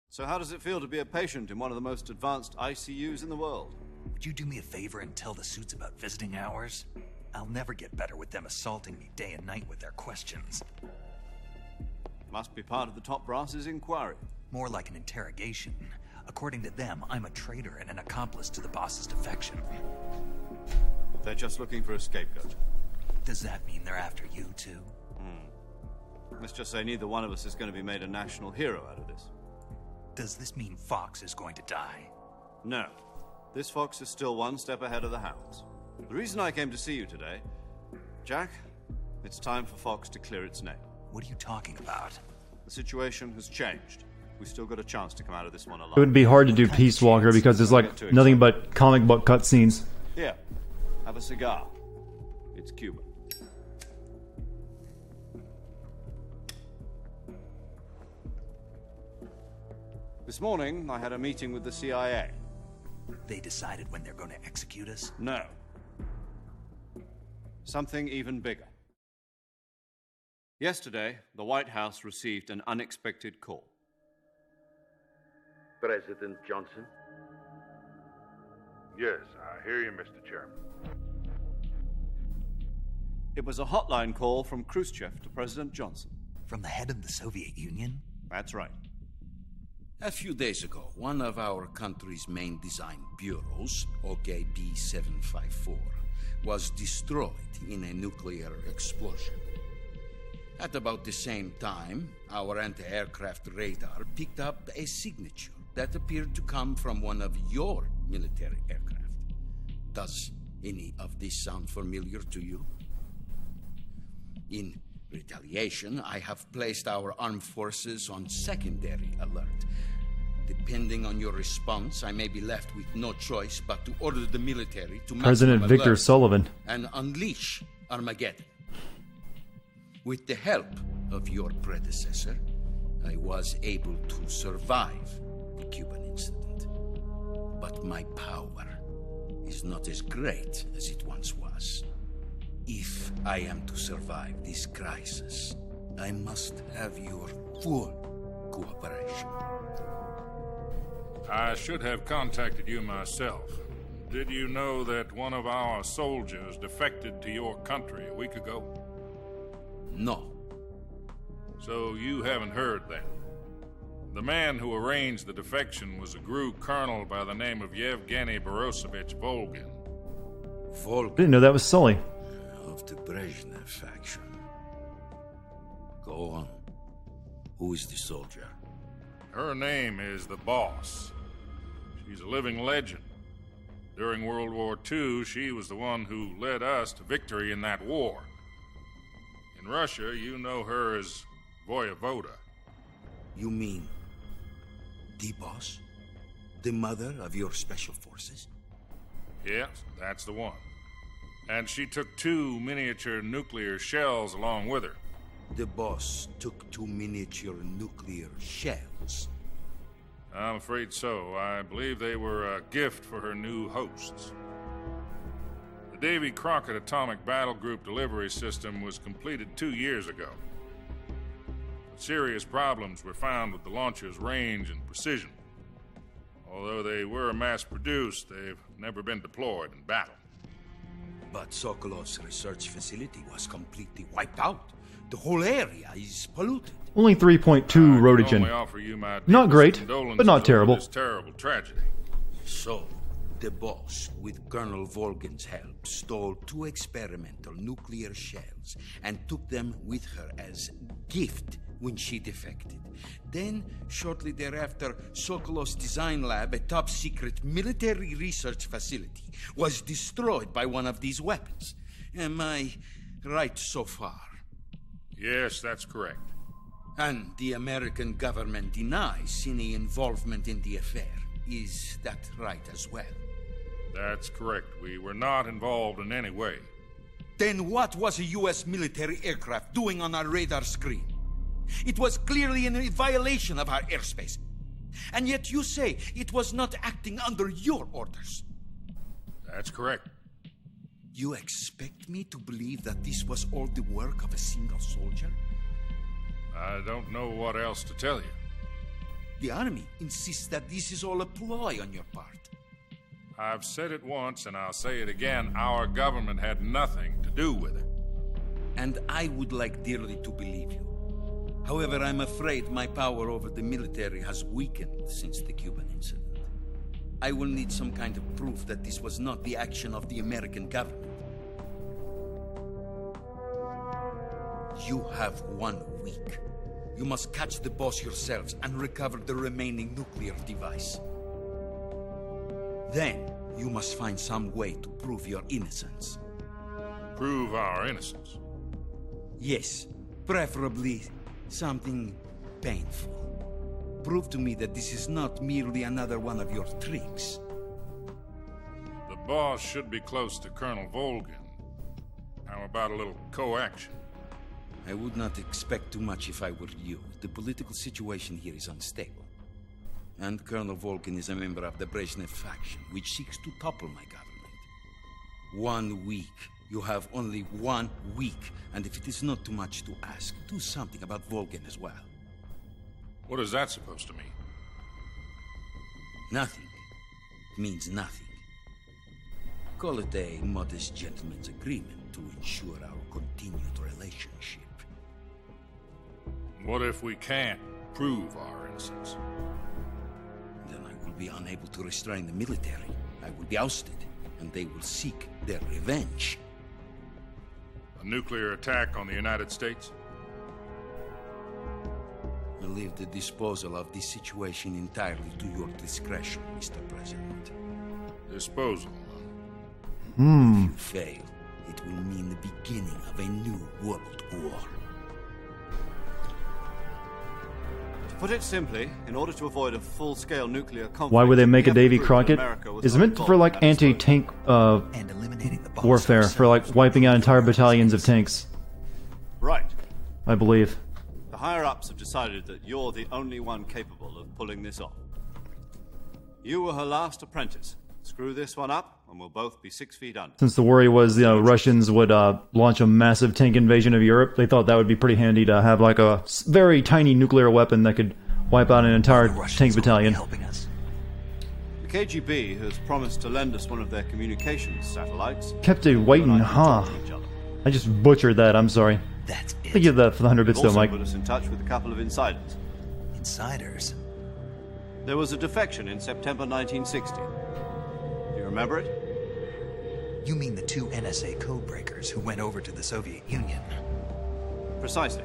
So how does it feel to be a patient in one of the most advanced ICUs in the world? Would you do me a favor and tell the suits about visiting hours? I'll never get better with them assaulting me day and night with their questions. Must be part of the top brass's inquiry. More like an interrogation. According to them, I'm a traitor and an accomplice to the boss's defection. They're just looking for a scapegoat. Does that mean they're after you, too? Let's just say neither one of us is going to be made a national hero out of this. Does this mean Fox is going to die? No. This fox is still one step ahead of the hounds. The reason I came to see you today, Jack, it's time for Fox to clear its name. What are you talking about? The situation has changed. We've still got a chance to come out of this one alive. It would be hard to do Peace Walker because there's like nothing but comic book cutscenes. Here, have a cigar. It's Cuban. This morning, I had a meeting with the CIA. They decided when they're going to execute us? No. Something even bigger. Yesterday, the White House received an unexpected call. President Johnson? Yes, I hear you, Mr. Chairman. It was a hotline call from Khrushchev to President Johnson. From the head of the Soviet Union? That's right. A few days ago, one of our country's main design bureaus, OKB 754, was destroyed in a nuclear explosion. At about the same time, our anti-aircraft radar picked up a signature that appeared to come from one of your military aircraft. Does any of this sound familiar to you? In retaliation, I have placed our armed forces on secondary alert. Depending on your response, I may be left with no choice but to order the military to President Victor Sullivan and unleash Armageddon. With the help of your predecessor, I was able to survive the Cuban incident. But my power is not as great as it once was. If I am to survive this crisis, I must have your full cooperation. I should have contacted you myself. Did you know that one of our soldiers defected to your country a week ago? No. So you haven't heard then. The man who arranged the defection was a GRU colonel by the name of Yevgeny Borosovich Volgin. Volgin? Didn't know that was Sully. Of the Brezhnev faction. Go on. Who is the soldier? Her name is the Boss. She's a living legend. During World War II, she was the one who led us to victory in that war. In Russia, you know her as Voyevoda. You mean the Boss? The mother of your special forces? Yes, that's the one. And she took 2 miniature nuclear shells along with her. The Boss took 2 miniature nuclear shells? I'm afraid so. I believe they were a gift for her new hosts. The Davy Crockett Atomic Battle Group delivery system was completed 2 years ago. Serious problems were found with the launcher's range and precision. Although they were mass-produced, they've never been deployed in battle. But Sokolov's research facility was completely wiped out. The whole area is polluted. Only 3.2 rotogen. Not great, but not terrible. This terrible tragedy. So, the Boss, with Colonel Volgin's help, stole 2 experimental nuclear shells and took them with her as gift when she defected. Then, shortly thereafter, Sokolov's design lab, a top-secret military research facility, was destroyed by one of these weapons. Am I right so far? Yes, that's correct. And the American government denies any involvement in the affair. Is that right as well? That's correct. We were not involved in any way. Then what was a U.S. military aircraft doing on our radar screen? It was clearly in violation of our airspace. And yet you say it was not acting under your orders. That's correct. You expect me to believe that this was all the work of a single soldier? I don't know what else to tell you. The army insists that this is all a ploy on your part. I've said it once, and I'll say it again. Our government had nothing to do with it. And I would like dearly to believe you. However, I'm afraid my power over the military has weakened since the Cuban incident. I will need some kind of proof that this was not the action of the American government. You have 1 week. You must catch the Boss yourselves and recover the remaining nuclear device. Then, you must find some way to prove your innocence. Prove our innocence? Yes, preferably something painful. Prove to me that this is not merely another one of your tricks. The Boss should be close to Colonel Volgin. How about a little coaction? I would not expect too much if I were you. The political situation here is unstable. And Colonel Volgin is a member of the Brezhnev faction, which seeks to topple my government. 1 week. You have only 1 week. And if it is not too much to ask, do something about Volgin as well. What is that supposed to mean? Nothing. It means nothing. Call it a modest gentleman's agreement to ensure our continued relationship. What if we can't prove our innocence? Then I will be unable to restrain the military. I will be ousted, and they will seek their revenge. A nuclear attack on the United States? I leave the disposal of this situation entirely to your discretion, Mr. President. Disposal? If you fail, it will mean the beginning of a new world war. To put it simply, in order to avoid a full-scale nuclear conflict... Why would they make a Davy Crockett? It's meant for like anti-tank warfare, for like wiping out entire battalions of tanks. Right. I believe. The higher-ups have decided that you're the only one capable of pulling this off. You were her last apprentice. Screw this one up, and we'll both be 6 feet under. Since the worry was, Russians would launch a massive tank invasion of Europe, they thought that would be pretty handy to have like a very tiny nuclear weapon that could wipe out an entire tank battalion. The KGB has promised to lend us one of their communications satellites. Kept it waiting, huh? I just butchered that, I'm sorry. That's it. Thank you for the 100 bits though, Also Mike. put us in touch with a couple of insiders. Insiders? There was a defection in September 1960. Do you remember it? You mean the 2 NSA codebreakers who went over to the Soviet Union? Precisely.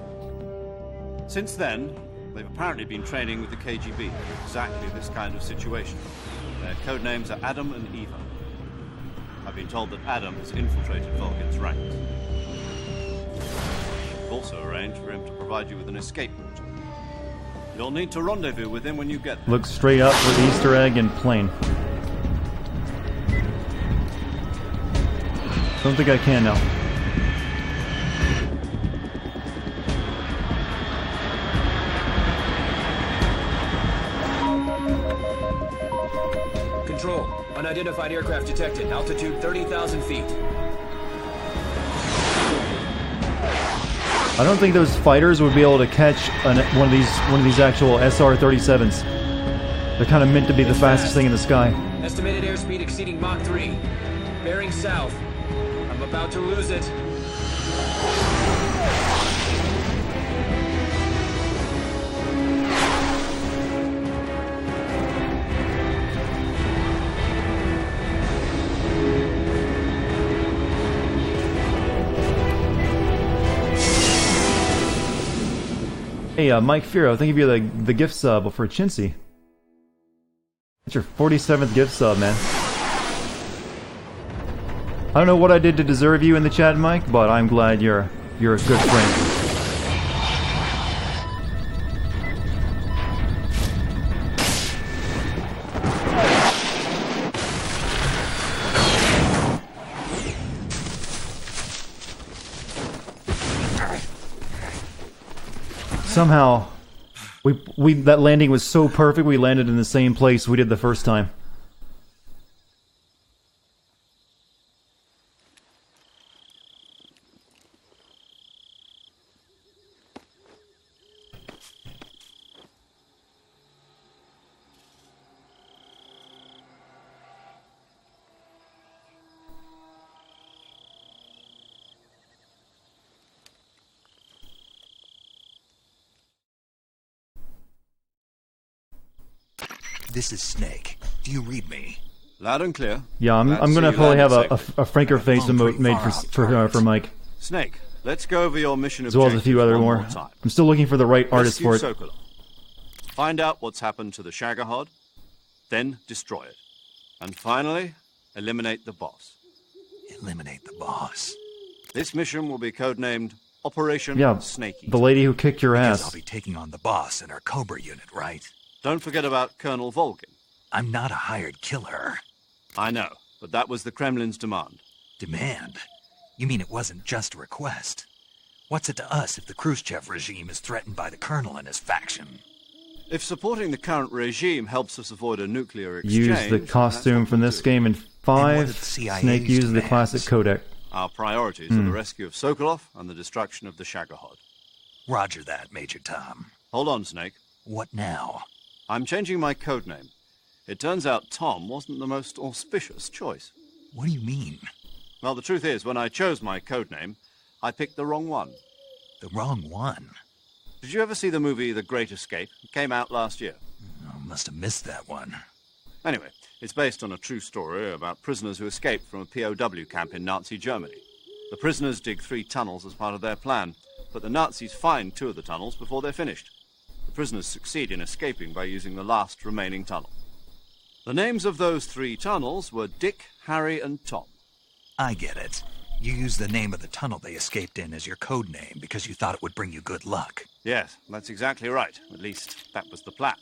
Since then, they've apparently been training with the KGB for exactly this kind of situation. Their code names are Adam and Eva. I've been told that Adam has infiltrated Volgin's ranks. I've also arranged for him to provide you with an escape route. You'll need to rendezvous with him when you get there. Look straight up for the Easter egg and plane. Don't think I can now. Control. Unidentified aircraft detected. Altitude 30,000 feet. I don't think those fighters would be able to catch one of these actual SR-37s. They're kind of meant to be the fastest thing in the sky. Estimated airspeed exceeding Mach 3. Bearing south. I'm about to lose it. Hey, Mike Firo, thank you for the gift sub for Chintzy. That's your 47th gift sub, man. I don't know what I did to deserve you in the chat, Mike, but I'm glad you're a good friend. Somehow, that landing was so perfect, we landed in the same place we did the first time. This is Snake. Do you read me? Loud and clear. Yeah, I'm gonna probably have a franker face emote made for Mike. Snake, let's go over your mission as well as a few other more. I'm still looking for the right artist for it. Sokolov. Find out what's happened to the Shagohod, then destroy it. And finally, eliminate the boss. Eliminate the boss. This mission will be codenamed Operation Snake Eater. The lady who kicked your ass. Because I'll be taking on the boss in her Cobra unit, right? Don't forget about Colonel Volgin. I'm not a hired killer. I know, but that was the Kremlin's demand. Demand? You mean it wasn't just a request? What's it to us if the Khrushchev regime is threatened by the Colonel and his faction? If supporting the current regime helps us avoid a nuclear exchange... Use the costume from this game in 5. Snake used the classic codec. Our priorities are the rescue of Sokolov and the destruction of the Shagohod. Roger that, Major Tom. Hold on, Snake. What now? I'm changing my codename. It turns out Tom wasn't the most auspicious choice. What do you mean? Well, the truth is, when I chose my codename, I picked the wrong one. The wrong one? Did you ever see the movie The Great Escape? It came out last year. I must have missed that one. Anyway, it's based on a true story about prisoners who escaped from a POW camp in Nazi Germany. The prisoners dig 3 tunnels as part of their plan, but the Nazis find 2 of the tunnels before they're finished. The prisoners succeed in escaping by using the last remaining tunnel. The names of those 3 tunnels were Dick, Harry, and Tom. I get it. You used the name of the tunnel they escaped in as your code name because you thought it would bring you good luck. Yes, that's exactly right. At least, that was the plan.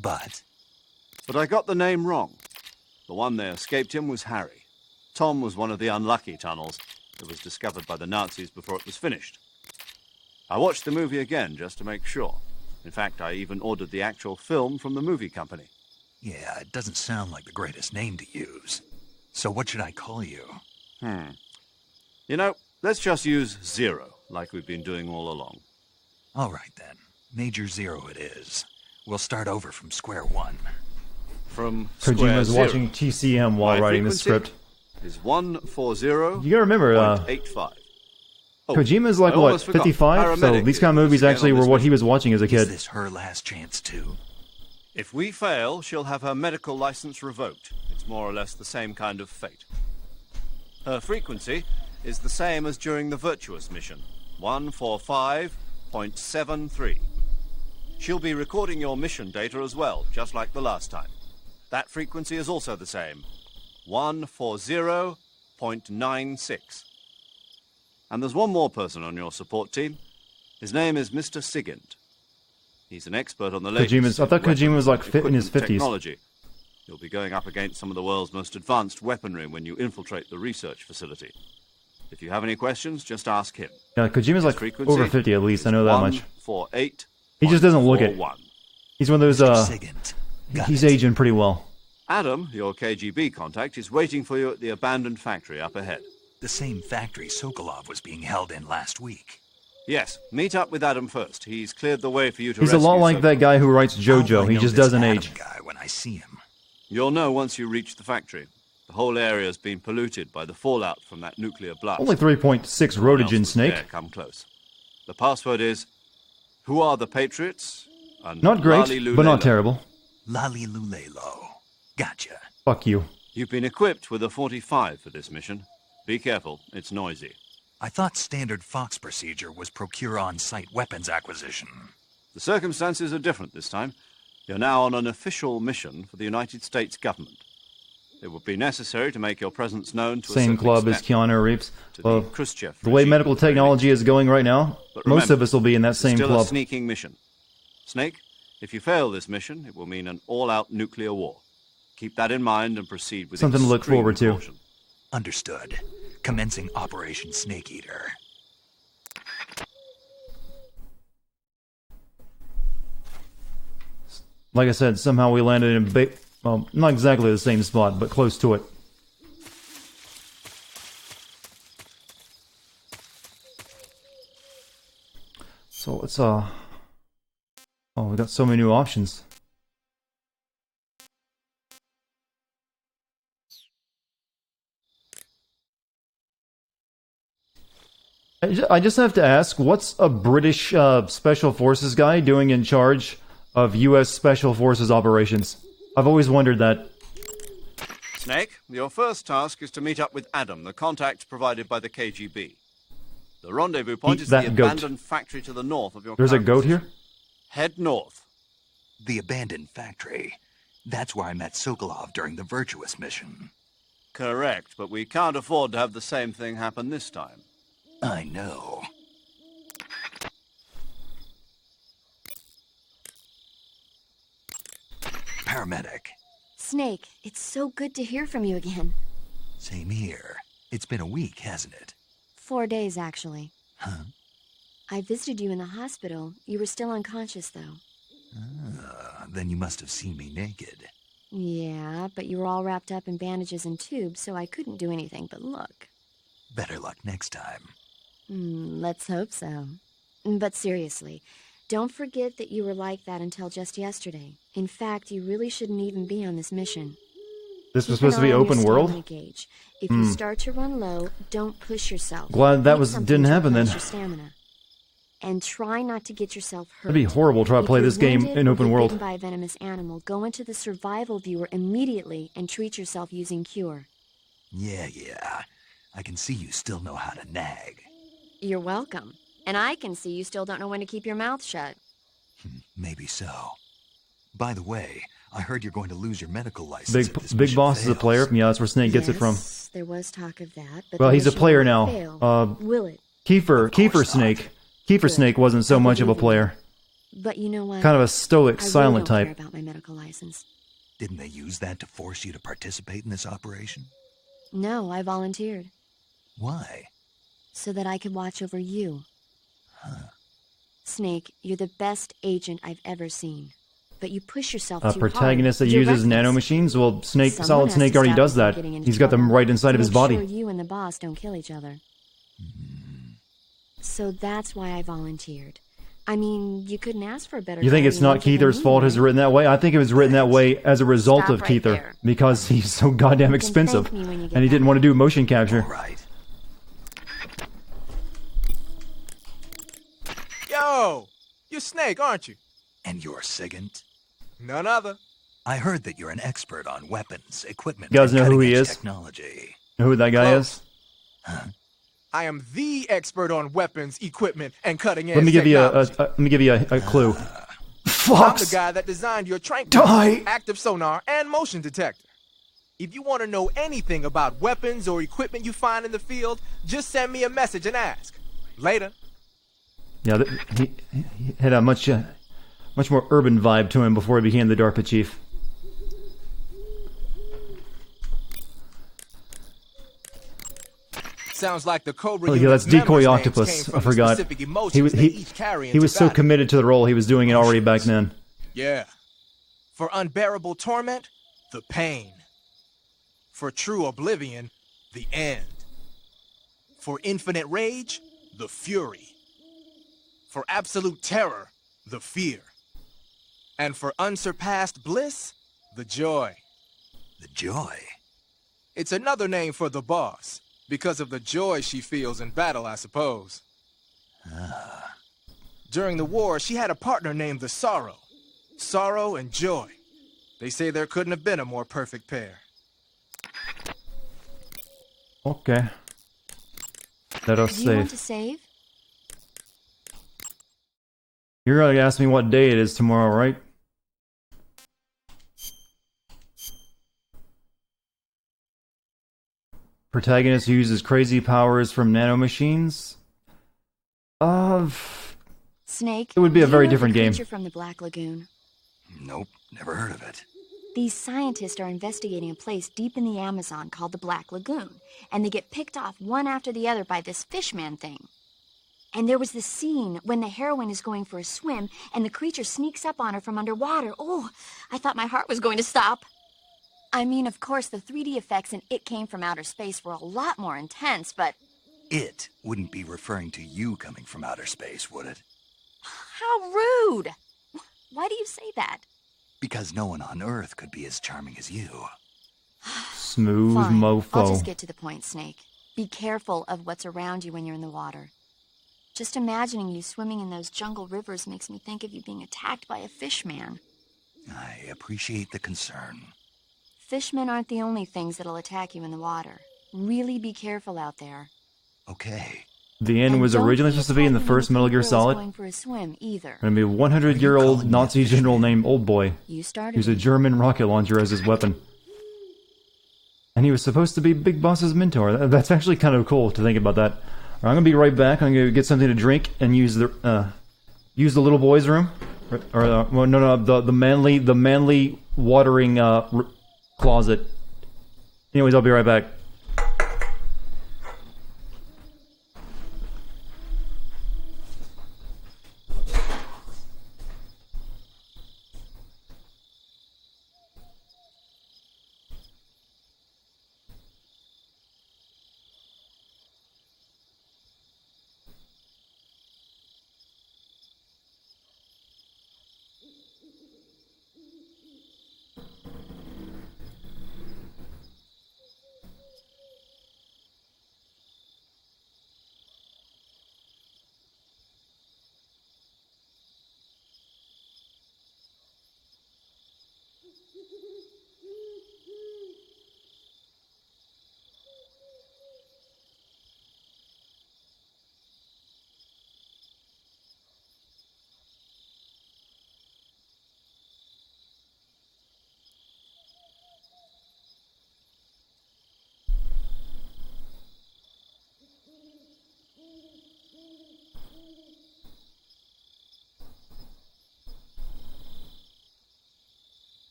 But I got the name wrong. The one they escaped in was Harry. Tom was one of the unlucky tunnels that was discovered by the Nazis before it was finished. I watched the movie again just to make sure. In fact, I even ordered the actual film from the movie company. Yeah, it doesn't sound like the greatest name to use. So what should I call you? You know, let's just use Zero, like we've been doing all along. All right, then. Major Zero it is. We'll start over from square one. From Kojima's watching TCM while writing the script. Is 140. You gotta remember, 85. Kojima's like, what, 55? So these kind of movies actually were what he was watching as a kid. Is this her last chance, too? If we fail, she'll have her medical license revoked. It's more or less the same kind of fate. Her frequency is the same as during the Virtuous mission, 145.73. She'll be recording your mission data as well, just like the last time. That frequency is also the same, 140.96. And there's one more person on your support team. His name is Mr. Sigint. He's an expert on the latest I thought Kojima was like fit in his 50s. Technology. You'll be going up against some of the world's most advanced weaponry when you infiltrate the research facility. If you have any questions, just ask him. Yeah, Kojima's like over 50 at least, I know that much. 148. He just doesn't look it. He's one of those, he's aging pretty well. Adam, your KGB contact, is waiting for you at the abandoned factory up ahead. The same factory Sokolov was being held in last week. Yes, meet up with Adam first. He's cleared the way for you to He's a lot like that guy who writes JoJo. He just doesn't age. Guy when I see him. You'll know once you reach the factory. The whole area's been polluted by the fallout from that nuclear blast. Only 3.6 rotogen, Snake. Come close. The password is, who are the Patriots? And not great, but not terrible. Lali Lulelo. Gotcha. Fuck you. You've been equipped with a 45 for this mission. Be careful, it's noisy. I thought standard Fox procedure was procure on-site weapons acquisition. The circumstances are different this time. You're now on an official mission for the United States government. It would be necessary to make your presence known to same a club as extent. Keanu Reeves. Well, Khrushchev the way medical technology is going right now, most of us will be in that same still club. A sneaking mission. Snake, if you fail this mission, it will mean an all-out nuclear war. Keep that in mind and proceed with something to look forward to. Caution. Understood. Commencing Operation Snake Eater. Like I said, somehow we landed in well, not exactly the same spot, but close to it. So let's oh, we got so many new options. I just have to ask, what's a British Special Forces guy doing in charge of U.S. Special Forces operations? I've always wondered that. Snake, your first task is to meet up with Adam, the contact provided by the KGB. The rendezvous point is the abandoned factory to the north of your There's a goat here? Head north. The abandoned factory. That's where I met Sokolov during the Virtuous mission. Correct, but we can't afford to have the same thing happen this time. I know. Paramedic. Snake, it's so good to hear from you again. Same here. It's been a week, hasn't it? 4 days, actually. Huh? I visited you in the hospital. You were still unconscious, though. Then you must have seen me naked. Yeah, but you were all wrapped up in bandages and tubes, so I couldn't do anything but look. Better luck next time. Let's hope so. But seriously, don't forget that you were like that until just yesterday. In fact, you really shouldn't even be on this mission. This was supposed to be open world? Gauge. If you start to run low, don't push yourself. Glad that didn't happen then. Your stamina. And try not to get yourself hurt. It'd be horrible to try to play this game in open world. If you're bitten by a venomous animal, go into the survival viewer immediately and treat yourself using cure. Yeah. I can see you still know how to nag. You're welcome. And I can see you still don't know when to keep your mouth shut. Maybe so. By the way, I heard you're going to lose your medical license. Big Boss is a player. Yeah, that's where Snake gets it from. There was talk of that. But well, he's a player now. Will it? Kiefer Snake. Kiefer Snake wasn't so much of a player. But you know what? Kind of a stoic, silent type. I type. Care about my medical license. Didn't they use that to force you to participate in this operation? No, I volunteered. Why? So that I could watch over you. Huh. Snake, you're the best agent I've ever seen. But you push yourself A too protagonist hard. that You're uses reckless. nanomachines? Well, Someone Solid has Snake to already stop does you from that. getting into He's got them trouble right inside to of his make body. sure you and the boss don't kill each other. So that's why I volunteered. I mean, you couldn't ask for a better You think it's not guardian angel Keither's than fault me, it's right? written that way? I think it was written that way as a result Stop of right Keither. there. Because he's so goddamn You can expensive. thank me when you get And he didn't back. want to do motion capture. Right. Yo! You're Snake, aren't you? And you're Sigint? None other. I heard that you're an expert on weapons, equipment, You guys and know who he cutting-edge is? technology. Know who that guy Close. is? I am the expert on weapons, equipment, and cutting-edge Let me give you technology. a clue. I'm the Fox! guy that designed your trank Die! active sonar, and motion detector. If you want to know anything about weapons or equipment you find in the field, just send me a message and ask. Later. Yeah, he had a much more urban vibe to him before he became the DARPA chief. Sounds like the Cobra Oh yeah, that's unit's Decoy members' names Octopus. came I from the forgot. specific He emotions was they each carry he was into so battle. committed to the role. He was doing it already back then. Yeah. For unbearable torment, the pain. For true oblivion, the end. For infinite rage, the fury. For absolute terror, the fear. And for unsurpassed bliss, the joy. The joy? It's another name for the boss, because of the joy she feels in battle, I suppose. During the war, she had a partner named the Sorrow. Sorrow and joy. They say there couldn't have been a more perfect pair. Okay. Let us Do you save. want to save? You're gonna ask me what day it is tomorrow, right? Protagonist uses crazy powers from nanomachines. Snake. It would be a do you very know different the game. creature from the Black Lagoon? Nope, never heard of it. These scientists are investigating a place deep in the Amazon called the Black Lagoon, and they get picked off one after the other by this fishman thing. And there was this scene when the heroine is going for a swim, and the creature sneaks up on her from underwater. Oh, I thought my heart was going to stop. I mean, of course, the 3D effects in It Came from Outer Space were a lot more intense, but... It wouldn't be referring to you coming from outer space, would it? How rude! Why do you say that? Because no one on Earth could be as charming as you. Smooth Fine. mofo. I'll just get to the point, Snake. Be careful of what's around you when you're in the water. Just imagining you swimming in those jungle rivers makes me think of you being attacked by a fishman. I appreciate the concern. Fishmen aren't the only things that'll attack you in the water. Really be careful out there. Okay. The end And was don't originally be supposed to be in the attacking first Metal Gear girls Solid. going for a swim either. Gonna be a 100-year-old Nazi general named Old Boy. You started Used a it. German rocket launcher as his weapon. And he was supposed to be Big Boss's mentor. That's actually kind of cool to think about that. I'm gonna be right back. I'm gonna get something to drink and use the little boy's room, or well, no, the manly watering closet. Anyways, I'll be right back.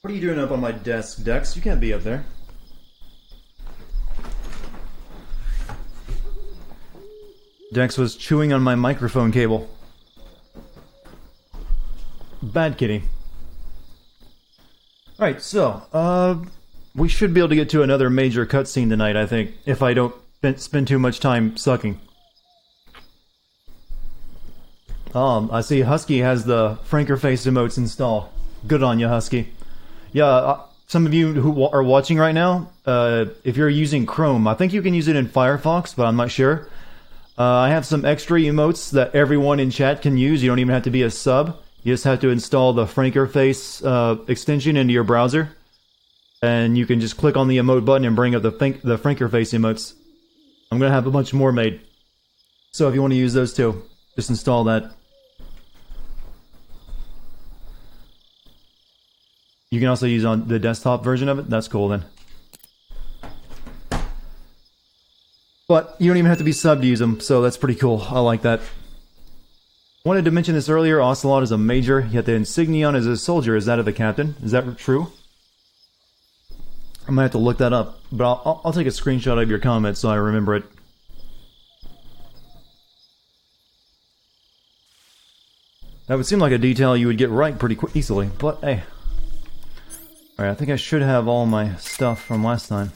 What are you doing up on my desk, Dex? You can't be up there. Dex was chewing on my microphone cable. Bad kitty. Alright, so, we should be able to get to another major cutscene tonight, I think, if I don't spend too much time sucking. I see Husky has the Franker face emotes installed. Good on you, Husky. Yeah, some of you who are watching right now, if you're using Chrome, I think you can use it in Firefox, but I'm not sure. I have some extra emotes that everyone in chat can use. You don't even have to be a sub. You just have to install the Franker face extension into your browser. And you can just click on the emote button and bring up the Franker face emotes. I'm going to have a bunch more made. So if you want to use those too, just install that. You can also use on the desktop version of it. That's cool then. But you don't even have to be subbed to use them, so that's pretty cool. I like that. Wanted to mention this earlier. Ocelot is a major, yet the insignia on is a soldier. Is that of the captain? Is that true? I might have to look that up, but I'll take a screenshot of your comment so I remember it. That would seem like a detail you would get right pretty easily, but hey. Alright, I think I should have all my stuff from last time.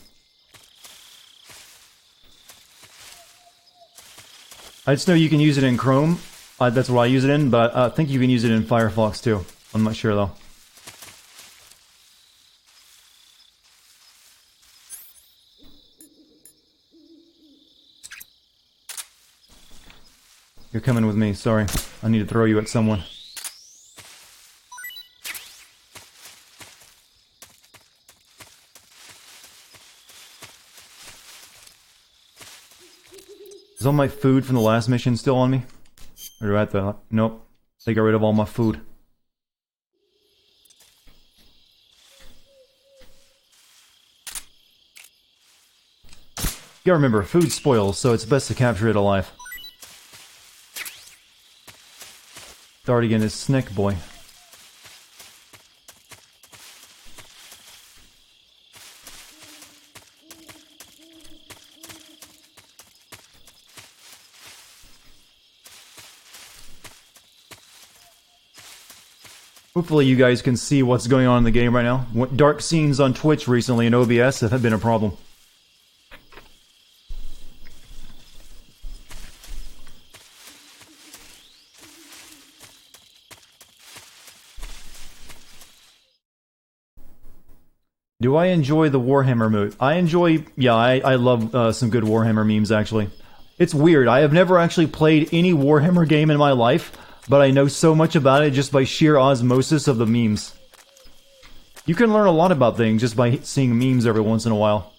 I just know you can use it in Chrome. That's what I use it in, but I think you can use it in Firefox too. I'm not sure though. You're coming with me, sorry. I need to throw you at someone. Is all my food from the last mission still on me? Or do I have to... Nope. They got rid of all my food. You gotta remember, food spoils, so it's best to capture it alive. Dartigan is Snack Boy. Hopefully you guys can see what's going on in the game right now. Dark scenes on Twitch recently in OBS have been a problem. Do I enjoy the Warhammer mode? I enjoy... Yeah, I love some good Warhammer memes, actually. It's weird. I have never actually played any Warhammer game in my life, but I know so much about it just by sheer osmosis of the memes. You can learn a lot about things just by seeing memes every once in a while.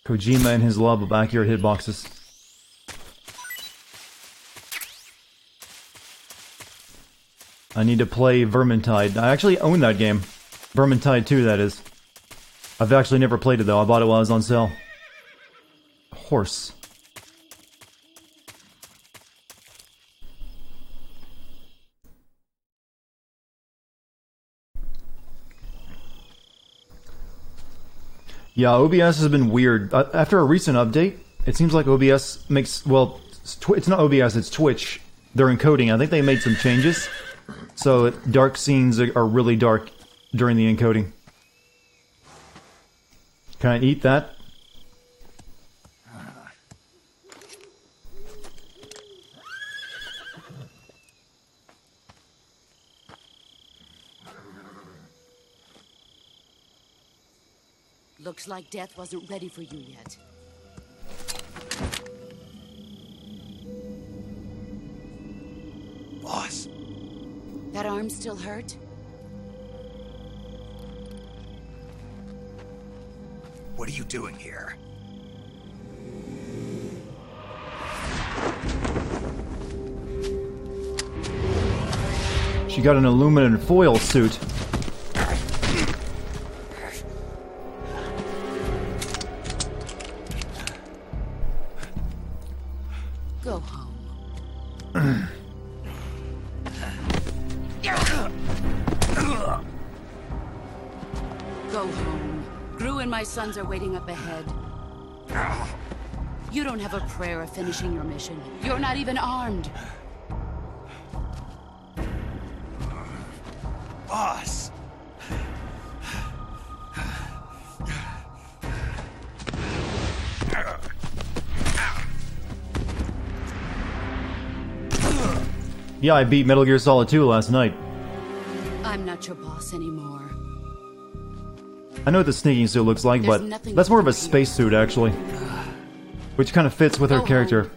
Kojima and his love of accurate hitboxes. I need to play Vermintide. I actually own that game. Vermintide 2, that is. I've actually never played it though. I bought it while it was on sale. Horse. Yeah, OBS has been weird. After a recent update, it seems like OBS makes... Well, it's not OBS, it's Twitch. They're encoding. I think they made some changes. So, dark scenes are really dark during the encoding. Can I eat that? Looks like death wasn't ready for you yet. Boss. That arm still hurt? What are you doing here? She got an aluminum foil suit. Go home. Gru and my sons are waiting up ahead. You don't have a prayer of finishing your mission. You're not even armed. Boss! Yeah, I beat Metal Gear Solid 2 last night. I'm not your boss anymore. I know what the sneaking suit looks like, There's but nothing that's more of a to do. spacesuit, actually. Which kind of fits with her Go character. home.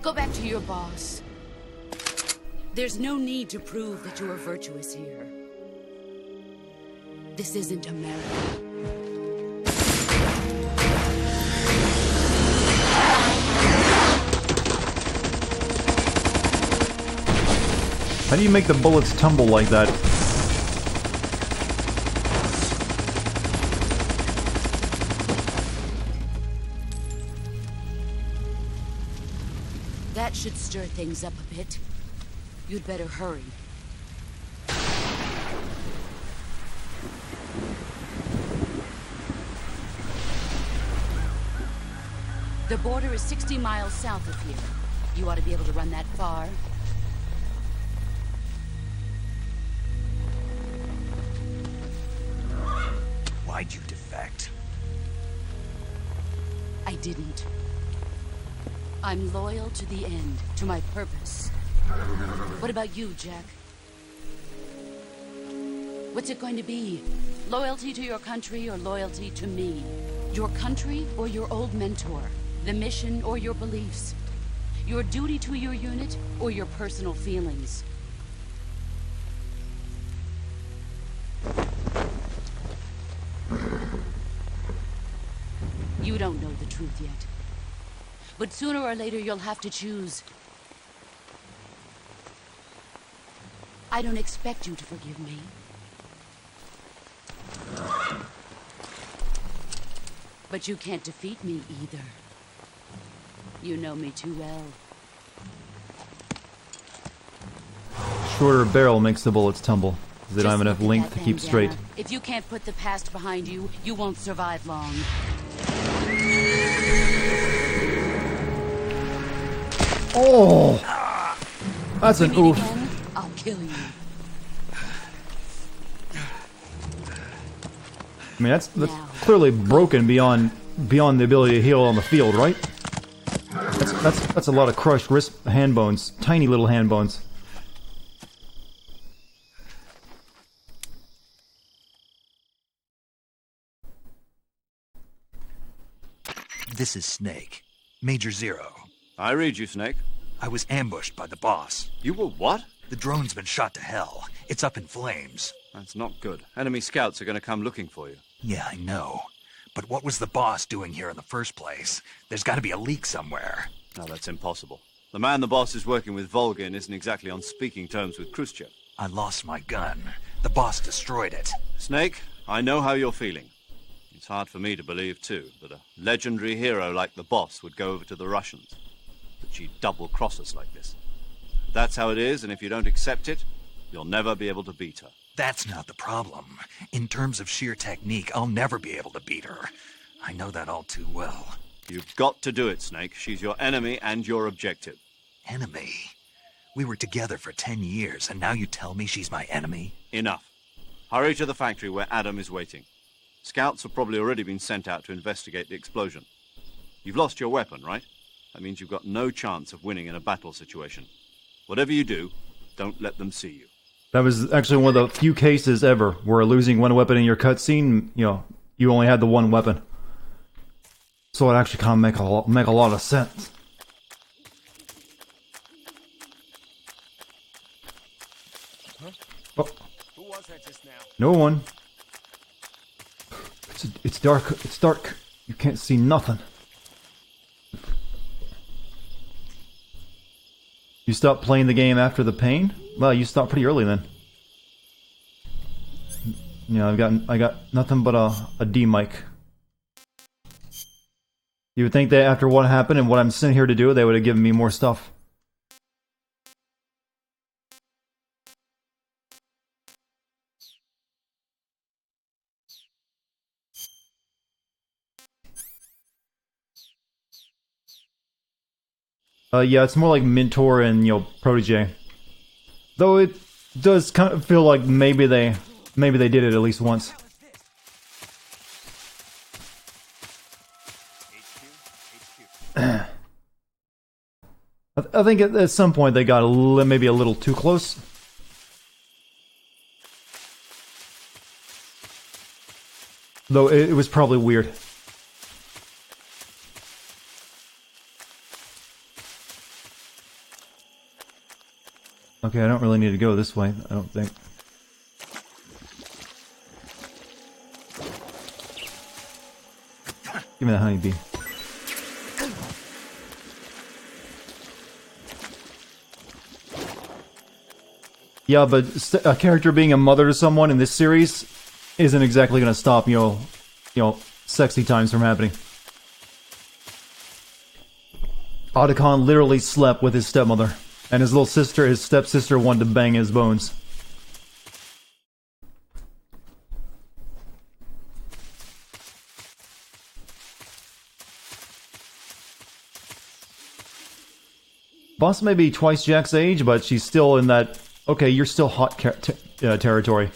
Go back to your boss. There's no need to prove that you are virtuous here. This isn't America. How do you make the bullets tumble like that? That should stir things up a bit. You'd better hurry. The border is 60 miles south of here. You ought to be able to run that far. Why'd you defect? I didn't. I'm loyal to the end, to my purpose. What about you, Jack? What's it going to be? Loyalty to your country or loyalty to me? Your country or your old mentor? The mission or your beliefs? Your duty to your unit or your personal feelings? You don't know the truth yet. But sooner or later you'll have to choose. I don't expect you to forgive me. But you can't defeat me either. You know me too well. Shorter barrel makes the bullets tumble, because they don't have enough Just look at length to that keep bandana. straight. If you can't put the past behind you, you won't survive long. Oh! That's an If we meet oof. again, I'll kill you. I mean, that's clearly broken beyond the ability to heal on the field, right? That's a lot of crushed wrist hand bones, tiny little hand bones. This is Snake. Major Zero. I read you, Snake. I was ambushed by the boss. You were what? The drone's been shot to hell. It's up in flames. That's not good. Enemy scouts are going to come looking for you. Yeah, I know. But what was the boss doing here in the first place? There's got to be a leak somewhere. No, that's impossible. The man the boss is working with, Volgin, isn't exactly on speaking terms with Khrushchev. I lost my gun. The boss destroyed it. Snake, I know how you're feeling. It's hard for me to believe, too, that a legendary hero like the boss would go over to the Russians. That she'd double-cross us like this. That's how it is, and if you don't accept it, you'll never be able to beat her. That's not the problem. In terms of sheer technique, I'll never be able to beat her. I know that all too well. You've got to do it, Snake. She's your enemy and your objective. Enemy? We were together for 10 years, and now you tell me she's my enemy? Enough. Hurry to the factory where Adam is waiting. Scouts have probably already been sent out to investigate the explosion. You've lost your weapon, right? That means you've got no chance of winning in a battle situation. Whatever you do, don't let them see you. That was actually one of the few cases ever where losing one weapon in your cutscene, you only had the one weapon. So it actually kind of make a lot of sense. Huh? Oh. Who was that just now? No one. It's dark. It's dark. You can't see nothing. You stopped playing the game after the pain? Well, you stopped pretty early then. I got nothing but a D mic. You would think that after what happened and what I'm sitting here to do, they would have given me more stuff. Yeah, it's more like mentor and, you know, protege. Though it does kind of feel like maybe they did it at least once. I think at some point they got maybe a little too close. Though it was probably weird. Okay, I don't really need to go this way, I don't think. Give me the honeybee. Yeah, but a character being a mother to someone in this series isn't exactly going to stop, you know, sexy times from happening. Dartigan literally slept with his stepmother, and his little sister, his stepsister, wanted to bang his bones. Boss may be twice Jack's age, but she's still in that, okay, you're still hot territory.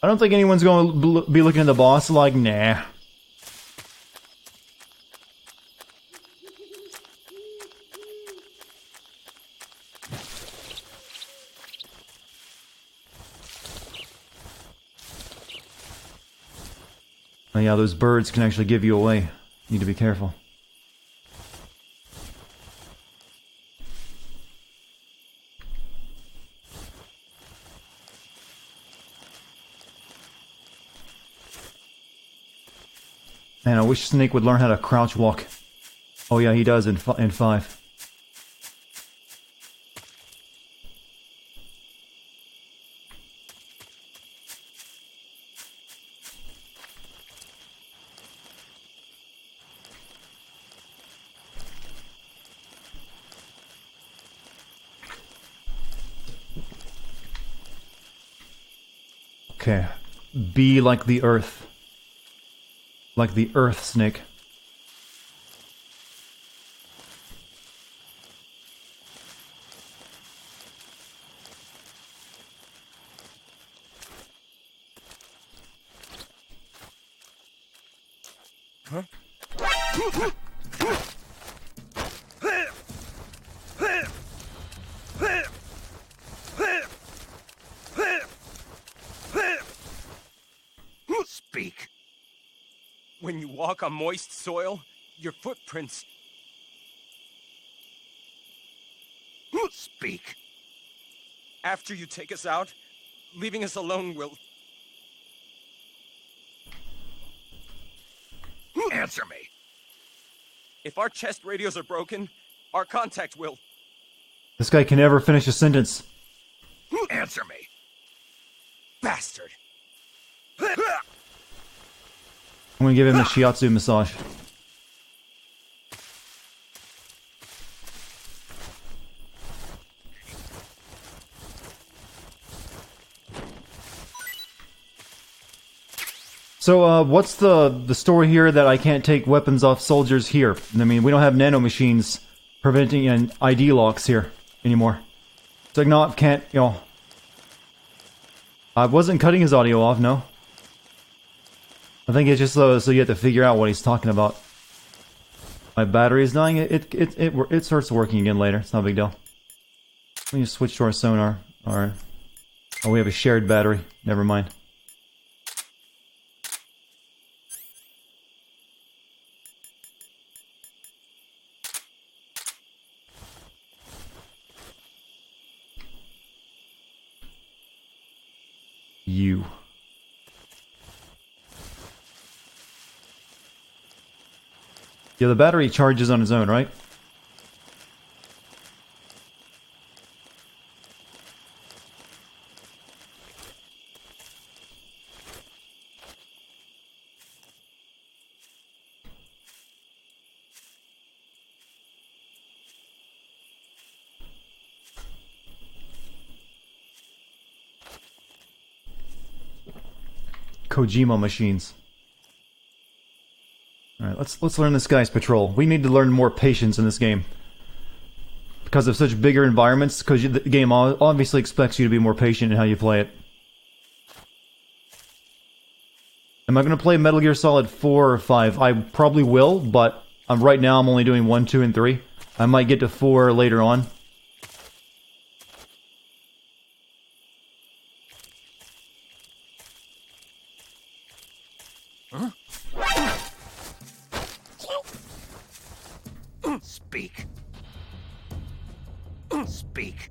I don't think anyone's going to be looking at the boss like, nah. Oh yeah, those birds can actually give you away. Need to be careful. Man, I wish Snake would learn how to crouch walk. Oh yeah, he does in 5. Okay. Be like the earth. Like the earth, Snake. Huh? Speak. When you walk on moist soil, your footprints... Speak. After you take us out, leaving us alone will... Answer me. If our chest radios are broken, our contact will... This guy can never finish a sentence. Answer me. Bastard. I'm gonna give him a shiatsu massage. So, what's the story here that I can't take weapons off soldiers here? I mean, we don't have nanomachines preventing an ID locks here anymore. So, Ignat can't, you know... I wasn't cutting his audio off, no. I think it's just so you have to figure out what he's talking about. My battery is dying. It starts working again later. It's not a big deal. Let me just switch to our sonar. Oh, we have a shared battery. Never mind. You. Yeah, the battery charges on its own, right? Kojima machines. Alright, let's learn this guy's patrol. We need to learn more patience in this game. Because of such bigger environments, because the game obviously expects you to be more patient in how you play it. Am I going to play Metal Gear Solid 4 or 5? I probably will, but right now I'm only doing 1, 2, and 3. I might get to 4 later on. Huh? Speak. Speak.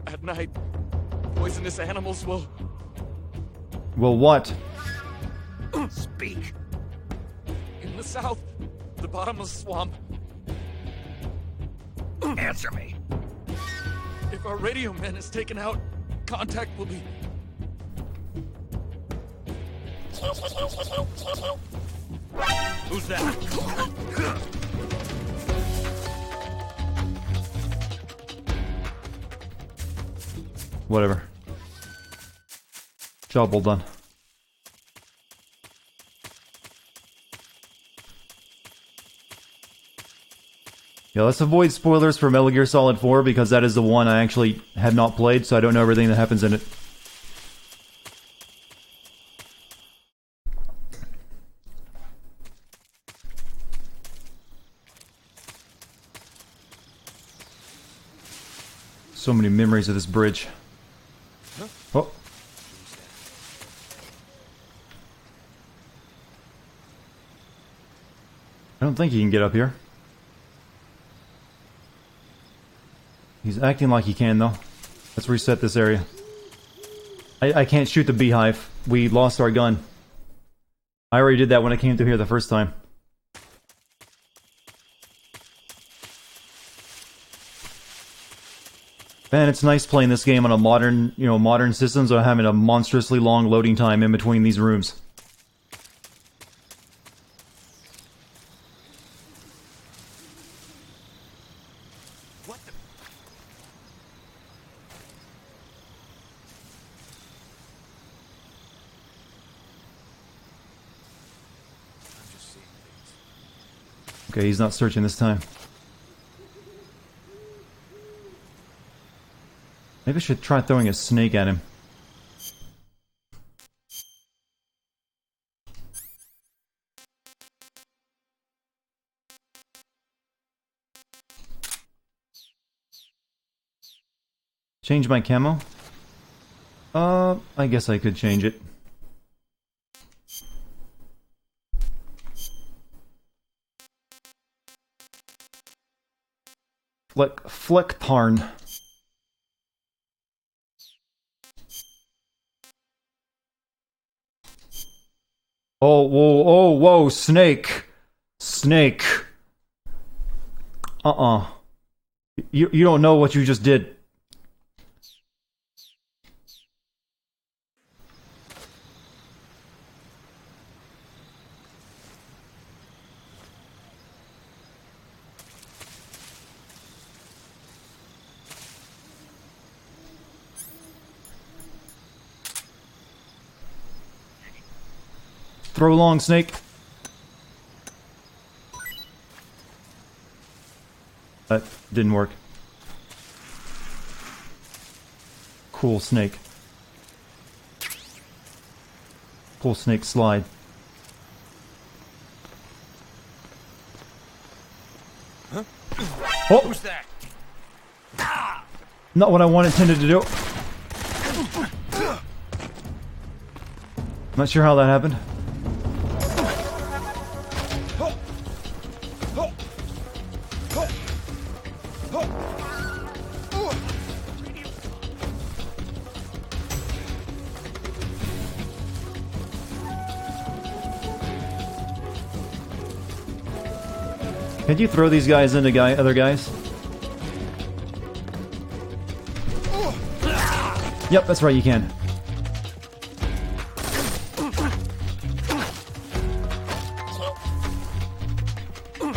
At night, poisonous animals will... Well, what? Speak. In the south, the bottomless swamp. Answer me. If our radio man is taken out, contact will be... Who's that? Whatever. Job well done. Yeah, let's avoid spoilers for Metal Gear Solid 4 because that is the one I actually have not played, so I don't know everything that happens in it. So many memories of this bridge. Oh. I don't think he can get up here. He's acting like he can, though. Let's reset this area. I can't shoot the beehive. We lost our gun. I already did that when I came through here the first time. Man, it's nice playing this game on a modern, modern systems or having a monstrously long loading time in between these rooms. What the... I'm just seeing things. Okay, he's not searching this time. Maybe I should try throwing a snake at him. Change my camo? I guess I could change it. Flecktarn. Oh, whoa, oh, whoa, snake. Snake. You don't know what you just did. Throw long, snake. That didn't work. Cool snake. Cool snake slide. Huh? Oh! Who's that? Not what I intended to do. Not sure how that happened. Can you throw these guys into other guys? Yep, that's right, you can.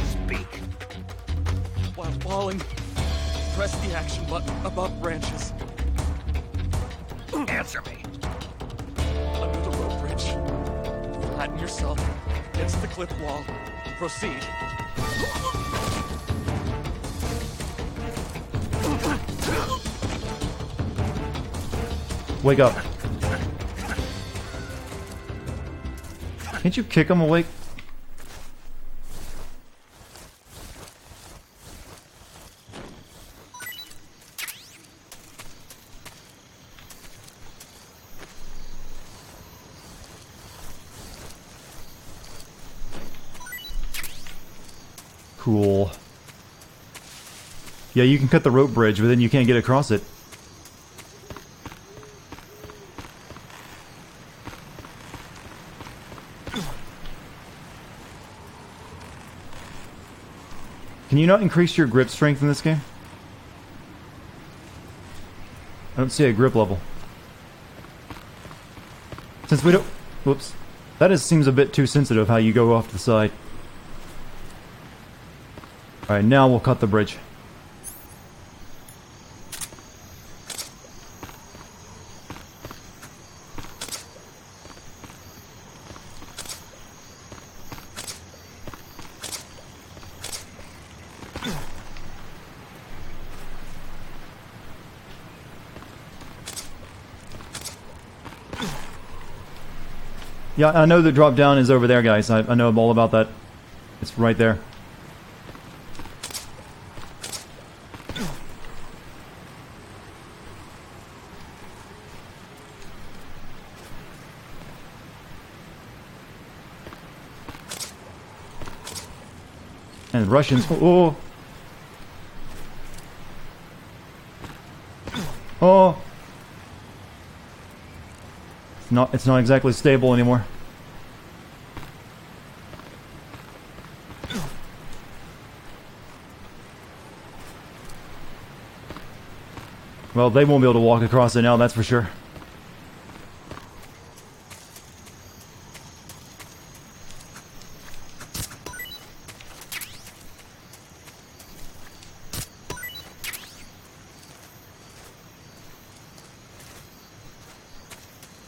Speak. While falling, press the action button above branches. Answer me. Under the rope bridge. Flatten yourself. Against the cliff wall. Proceed. Wake up. Can't you kick him awake? Cool. Yeah, you can cut the rope bridge, but then you can't get across it. Can you not increase your grip strength in this game? I don't see a grip level. Since we don't... Whoops. That seems a bit too sensitive, how you go off to the side. Alright, now we'll cut the bridge. Yeah, I know the drop down is over there, guys. I know all about that. It's right there. And Russians. Oh. Oh. It's not exactly stable anymore. Well, they won't be able to walk across it now, that's for sure.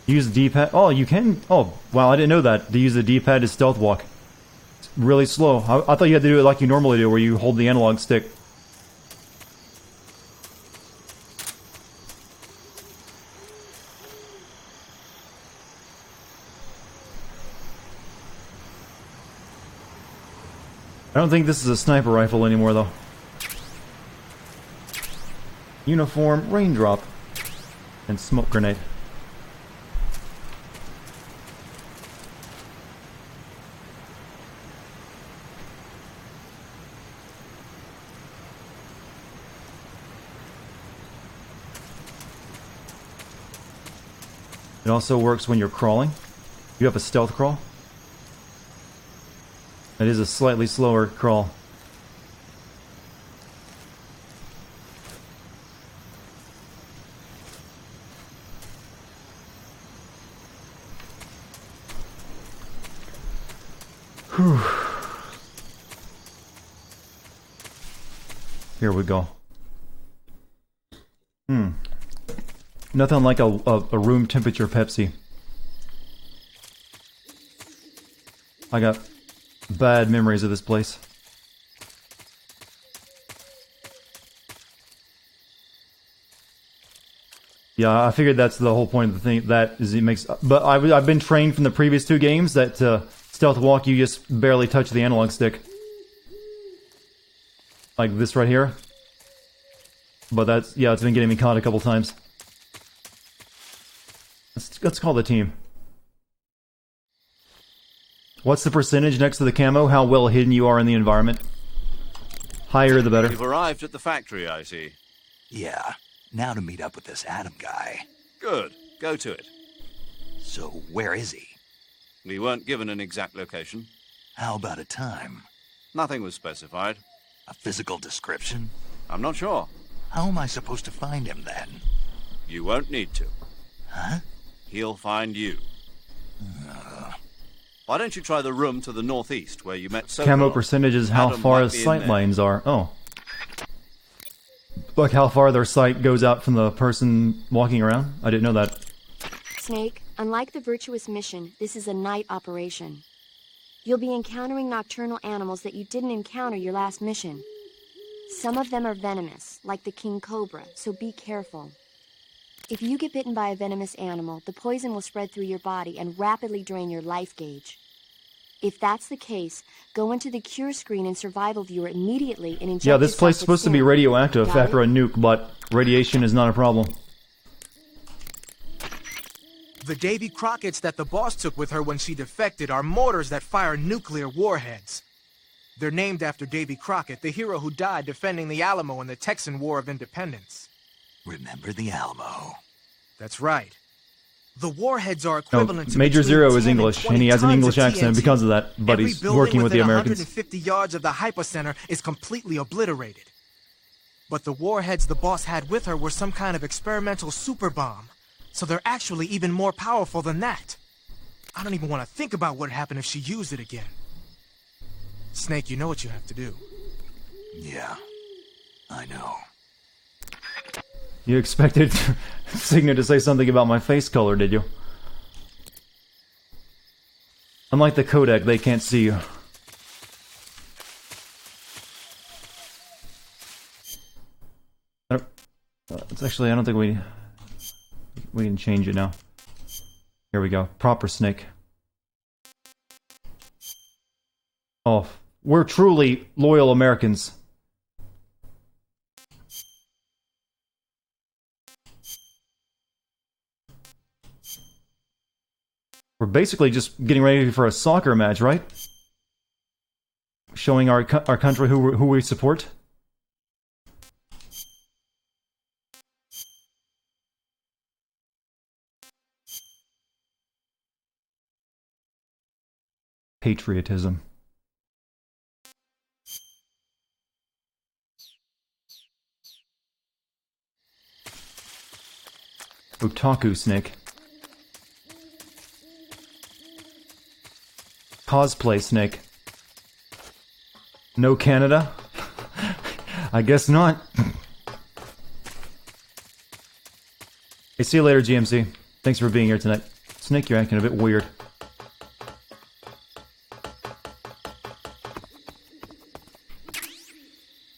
Use the D-pad. Oh, you can. Oh, wow, I didn't know that. To use the D-pad to stealth walk. It's really slow. I thought you had to do it like you normally do, where you hold the analog stick. I don't think this is a sniper rifle anymore, though. Uniform, raindrop, and smoke grenade. It also works when you're crawling. You have a stealth crawl. It is a slightly slower crawl. Whew. Here we go. Nothing like a room temperature Pepsi. I got bad memories of this place. Yeah, I figured that's the whole point of the thing. That is, it makes. But I've been trained from the previous two games that stealth walk, you just barely touch the analog stick, like this right here. But that's, yeah, it's been getting me caught a couple times. Let's call the team. What's the percentage next to the camo? How well hidden you are in the environment? Higher the better. You've arrived at the factory, I see. Yeah. Now to meet up with this Adam guy. Good. Go to it. So, where is he? We weren't given an exact location. How about a time? Nothing was specified. A physical description? I'm not sure. How am I supposed to find him, then? You won't need to. Huh? He'll find you. Why don't you try the room to the northeast, where you met Sokolov? Camo percentage is how far the sight lines are. Oh. Like how far their sight goes out from the person walking around? I didn't know that. Snake, unlike the Virtuous mission, this is a night operation. You'll be encountering nocturnal animals that you didn't encounter your last mission. Some of them are venomous, like the king cobra, so be careful. If you get bitten by a venomous animal, the poison will spread through your body and rapidly drain your life gauge. If that's the case, go into the cure screen and survival viewer immediately and inject Yeah, this place is yourself supposed to with be serum. radioactive Got after it? a nuke, but radiation is not a problem. The Davy Crockett's that the boss took with her when she defected are mortars that fire nuclear warheads. They're named after Davy Crockett, the hero who died defending the Alamo in the Texan War of Independence. Remember the Alamo. That's right. The warheads are No, equivalent to Major between Zero 10 is English, and 20 he has an tons English of accent TNT. because of that, but Every he's building working with the within Americans. 150 yards of the hypocenter is completely obliterated. But the warheads the boss had with her were some kind of experimental super bomb, so they're actually even more powerful than that. I don't even want to think about what happened if she used it again. Snake, you know what you have to do. Yeah, I know. You expected Signet to say something about my face color, did you? Unlike the codec, they can't see you. It's actually, I don't think we can change it now. Here we go. Proper Snake. Oh, we're truly loyal Americans. We're basically just getting ready for a soccer match, right? Showing our country who we support. Patriotism. Otaku Snake. Cosplay Snake. No Canada? I guess not. Hey, see you later, GMC. Thanks for being here tonight. Snake, you're acting a bit weird.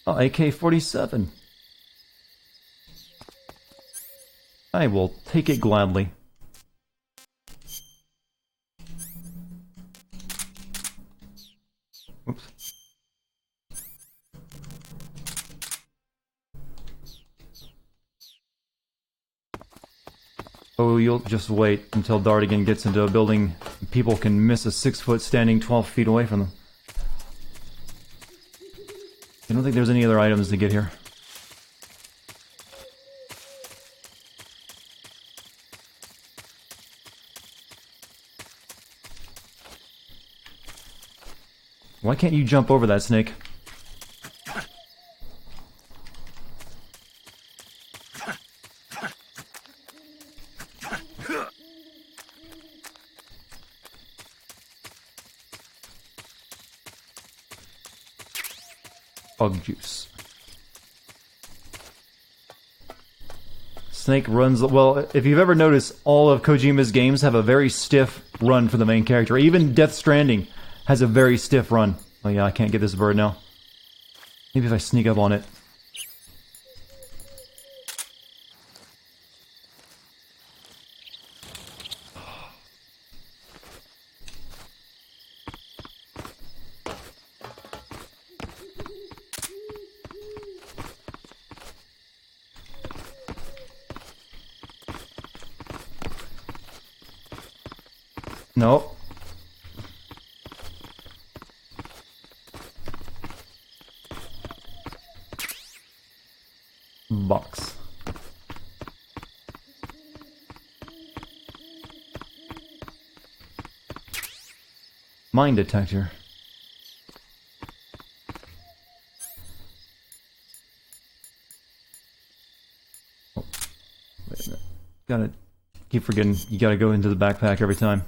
Oh, AK-47. I will take it gladly. Oops. Oh, you'll just wait until Dartigan gets into a building. People can miss a 6-foot standing 12 feet away from them. I don't think there's any other items to get here. Why can't you jump over that, Snake? Bug juice. Snake runs... Well, if you've ever noticed, all of Kojima's games have a very stiff run for the main character. Even Death Stranding has a very stiff run. Oh yeah, I can't get this bird now. Maybe if I sneak up on it. No. Box. Mine detector. Oh, wait a minute. Gotta keep forgetting. You gotta go into the backpack every time.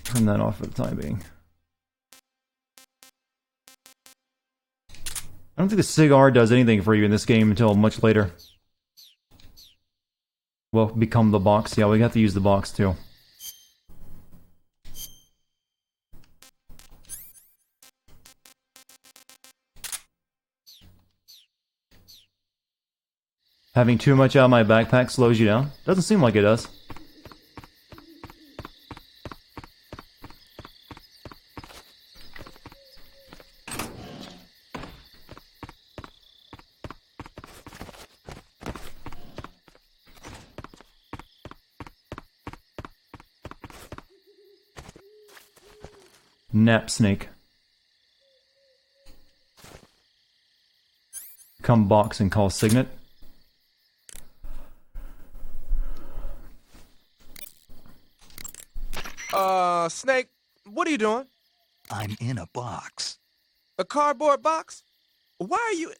Turn that off for the time being. I don't think the cigar does anything for you in this game until much later. Well, become the box. Yeah, we have to use the box too. Having too much out of my backpack slows you down? Doesn't seem like it does. Nap snake. Come box and call Signet. Snake, what are you doing? I'm in a box. A cardboard box? Why are you...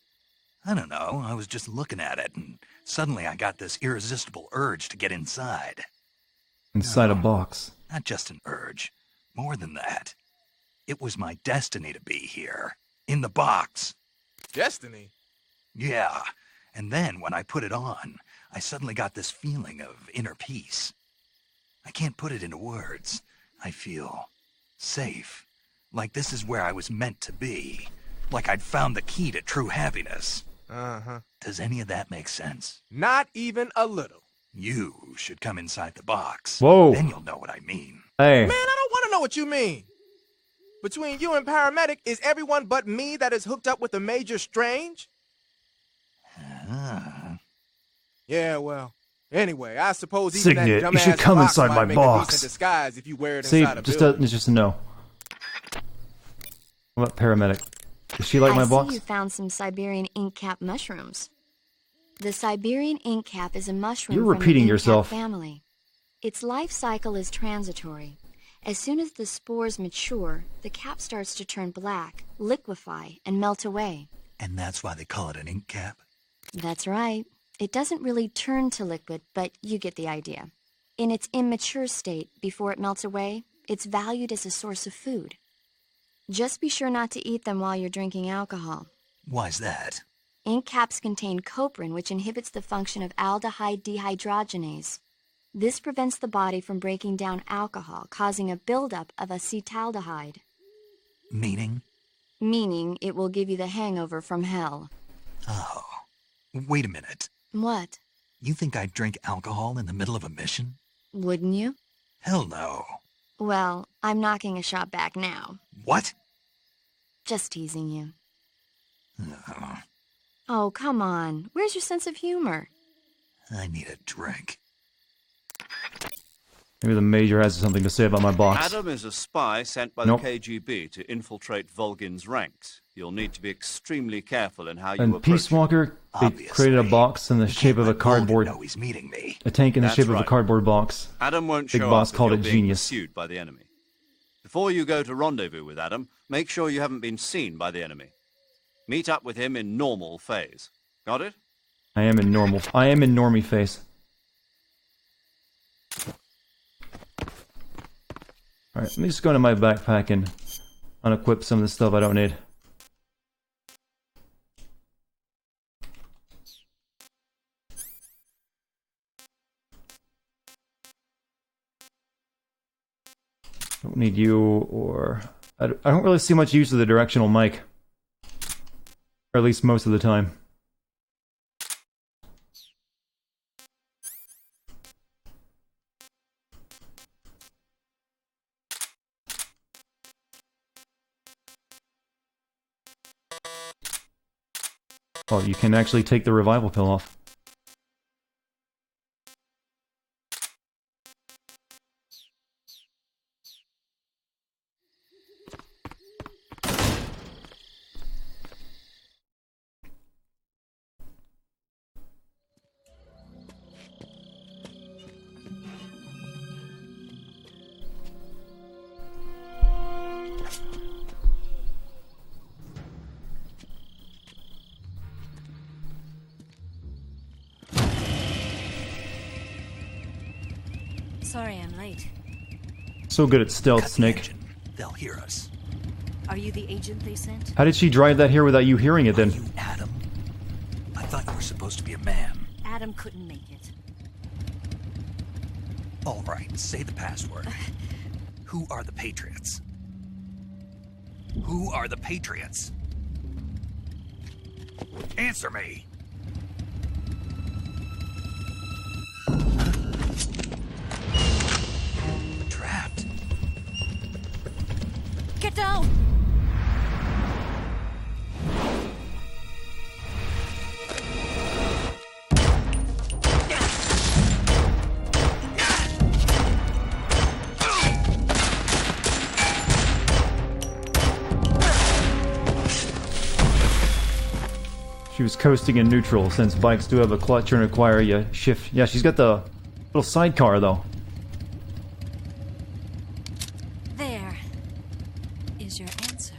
I don't know, I was just looking at it, and suddenly I got this irresistible urge to get inside. Inside a box? Not just an urge. More than that. It was my destiny to be here. In the box. Destiny? Yeah. And then, when I put it on, I suddenly got this feeling of inner peace. I can't put it into words. I feel safe. Like this is where I was meant to be. Like I'd found the key to true happiness. Uh-huh. Does any of that make sense? Not even a little. You should come inside the box. Whoa. Then you'll know what I mean. Hey. Man, I don't want to know what you mean. Between you and Paramedic, is everyone but me that is hooked up with a Major Strange? Yeah, well... Anyway, I suppose even Signet, that dumbass you should come box inside might my make box. a decent disguise if you wear it See, inside a just building. it's just a no. What about Paramedic? Does she like my box? I see you found some Siberian ink cap mushrooms. The Siberian ink cap is a mushroom You're from repeating the ink yourself. cap family. Its life cycle is transitory. As soon as the spores mature, the cap starts to turn black, liquefy, and melt away. And that's why they call it an ink cap? That's right. It doesn't really turn to liquid, but you get the idea. In its immature state, before it melts away, it's valued as a source of food. Just be sure not to eat them while you're drinking alcohol. Why's that? Ink caps contain coprin, which inhibits the function of aldehyde dehydrogenase. This prevents the body from breaking down alcohol, causing a buildup of acetaldehyde. Meaning? Meaning it will give you the hangover from hell. Oh. Wait a minute. What? You think I'd drink alcohol in the middle of a mission? Wouldn't you? Hell no. Well, I'm knocking a shot back now. What? Just teasing you. Oh, come on. Where's your sense of humor? I need a drink. Maybe the Major has something to say about my box. Adam is a spy sent by the KGB to infiltrate Volgin's ranks. You'll need to be extremely careful in how you And approach Peace Walker, they created a box in the shape of a cardboard. He's meeting me. A tank in the That's shape of a right. cardboard box. Adam won't Big show Boss up if called you're it being genius. pursued by the enemy. Before you go to rendezvous with Adam, make sure you haven't been seen by the enemy. Meet up with him in normal phase. Got it? I am in normie phase. Alright, let me just go into my backpack and unequip some of the stuff I don't need. Don't need you, or... I don't really see much use of the directional mic. Or at least most of the time. Oh, you can actually take the revival pill off. Sorry I'm late. So good at stealth, Snake. They'll hear us. Are you the agent they sent? How did she drive that here without you hearing it then? Are you Adam? I thought you were supposed to be a man. Adam couldn't make it. All right, say the password. Who are the Patriots? Who are the Patriots? Answer me! Trapped. Get down! She was coasting in neutral, since bikes do have a clutch and require you shift. Yeah, she's got the little sidecar though. There is your answer.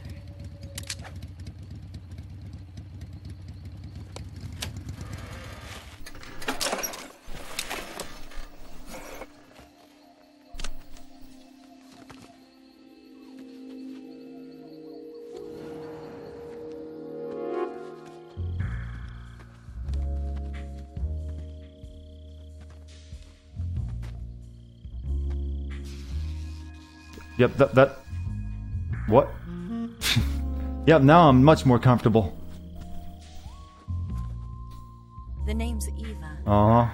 Yep, that... What? Yep, now I'm much more comfortable. The name's Eva. Uh-huh.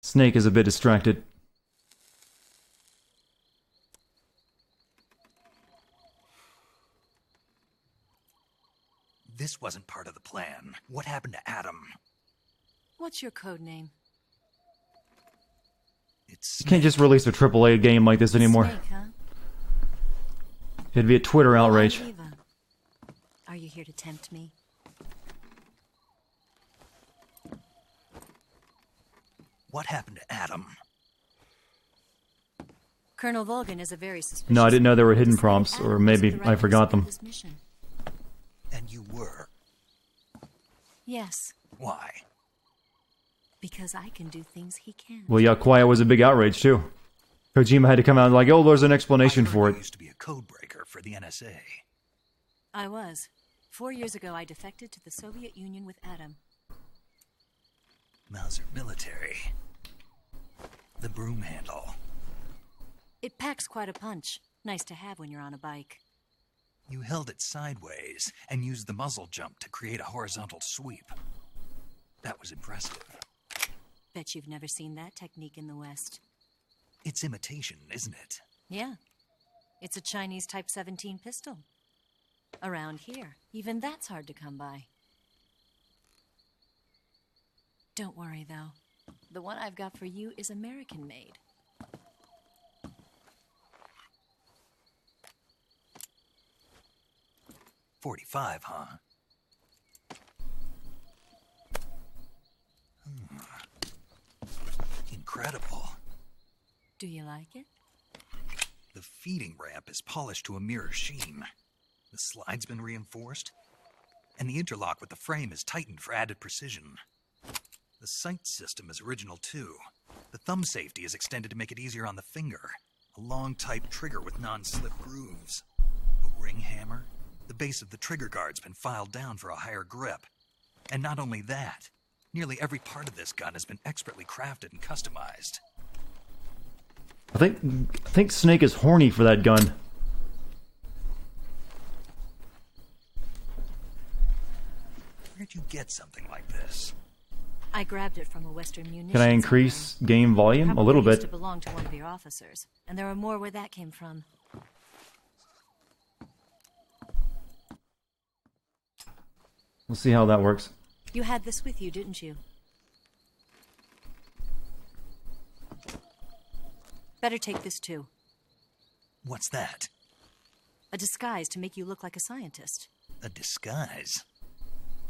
Snake is a bit distracted. This wasn't part of the plan. What happened to Adam? What's your code name? It's You can't just release a AAA game like this anymore. Snake, huh? It'd be a Twitter outrage. Eva. Are you here to tempt me? What happened to Adam? Colonel Volgin is a very suspicious... No, I didn't know there were hidden prompts, or maybe I forgot them. And you were? Yes, Why? because I can do things he can't. Well, yeah, Quiet was a big outrage, too. Kojima had to come out and like, oh, there's an explanation for it. Used to be a code breaker for the NSA. I was. 4 years ago, I defected to the Soviet Union with Adam. Mauser military. The broom handle. It packs quite a punch. Nice to have when you're on a bike. You held it sideways and used the muzzle jump to create a horizontal sweep. That was impressive. Bet you've never seen that technique in the West. It's imitation, isn't it? Yeah. It's a Chinese Type 17 pistol. Around here, even that's hard to come by. Don't worry, though. The one I've got for you is American-made. .45, huh? Incredible. Do you like it? The feeding ramp is polished to a mirror sheen. The slide's been reinforced, and the interlock with the frame is tightened for added precision. The sight system is original too. The thumb safety is extended to make it easier on the finger. A long type trigger with non-slip grooves. A ring hammer. The base of the trigger guard's been filed down for a higher grip. And not only that, nearly every part of this gun has been expertly crafted and customized. I think Snake is horny for that gun. Where'd you get something like this? I grabbed it from a Western munitions. Can I increase game volume a little Used bit? to belong to one of your officers, and there are more where that came from. We'll see how that works. You had this with you, didn't you? Better take this too. What's that? A disguise to make you look like a scientist. A disguise?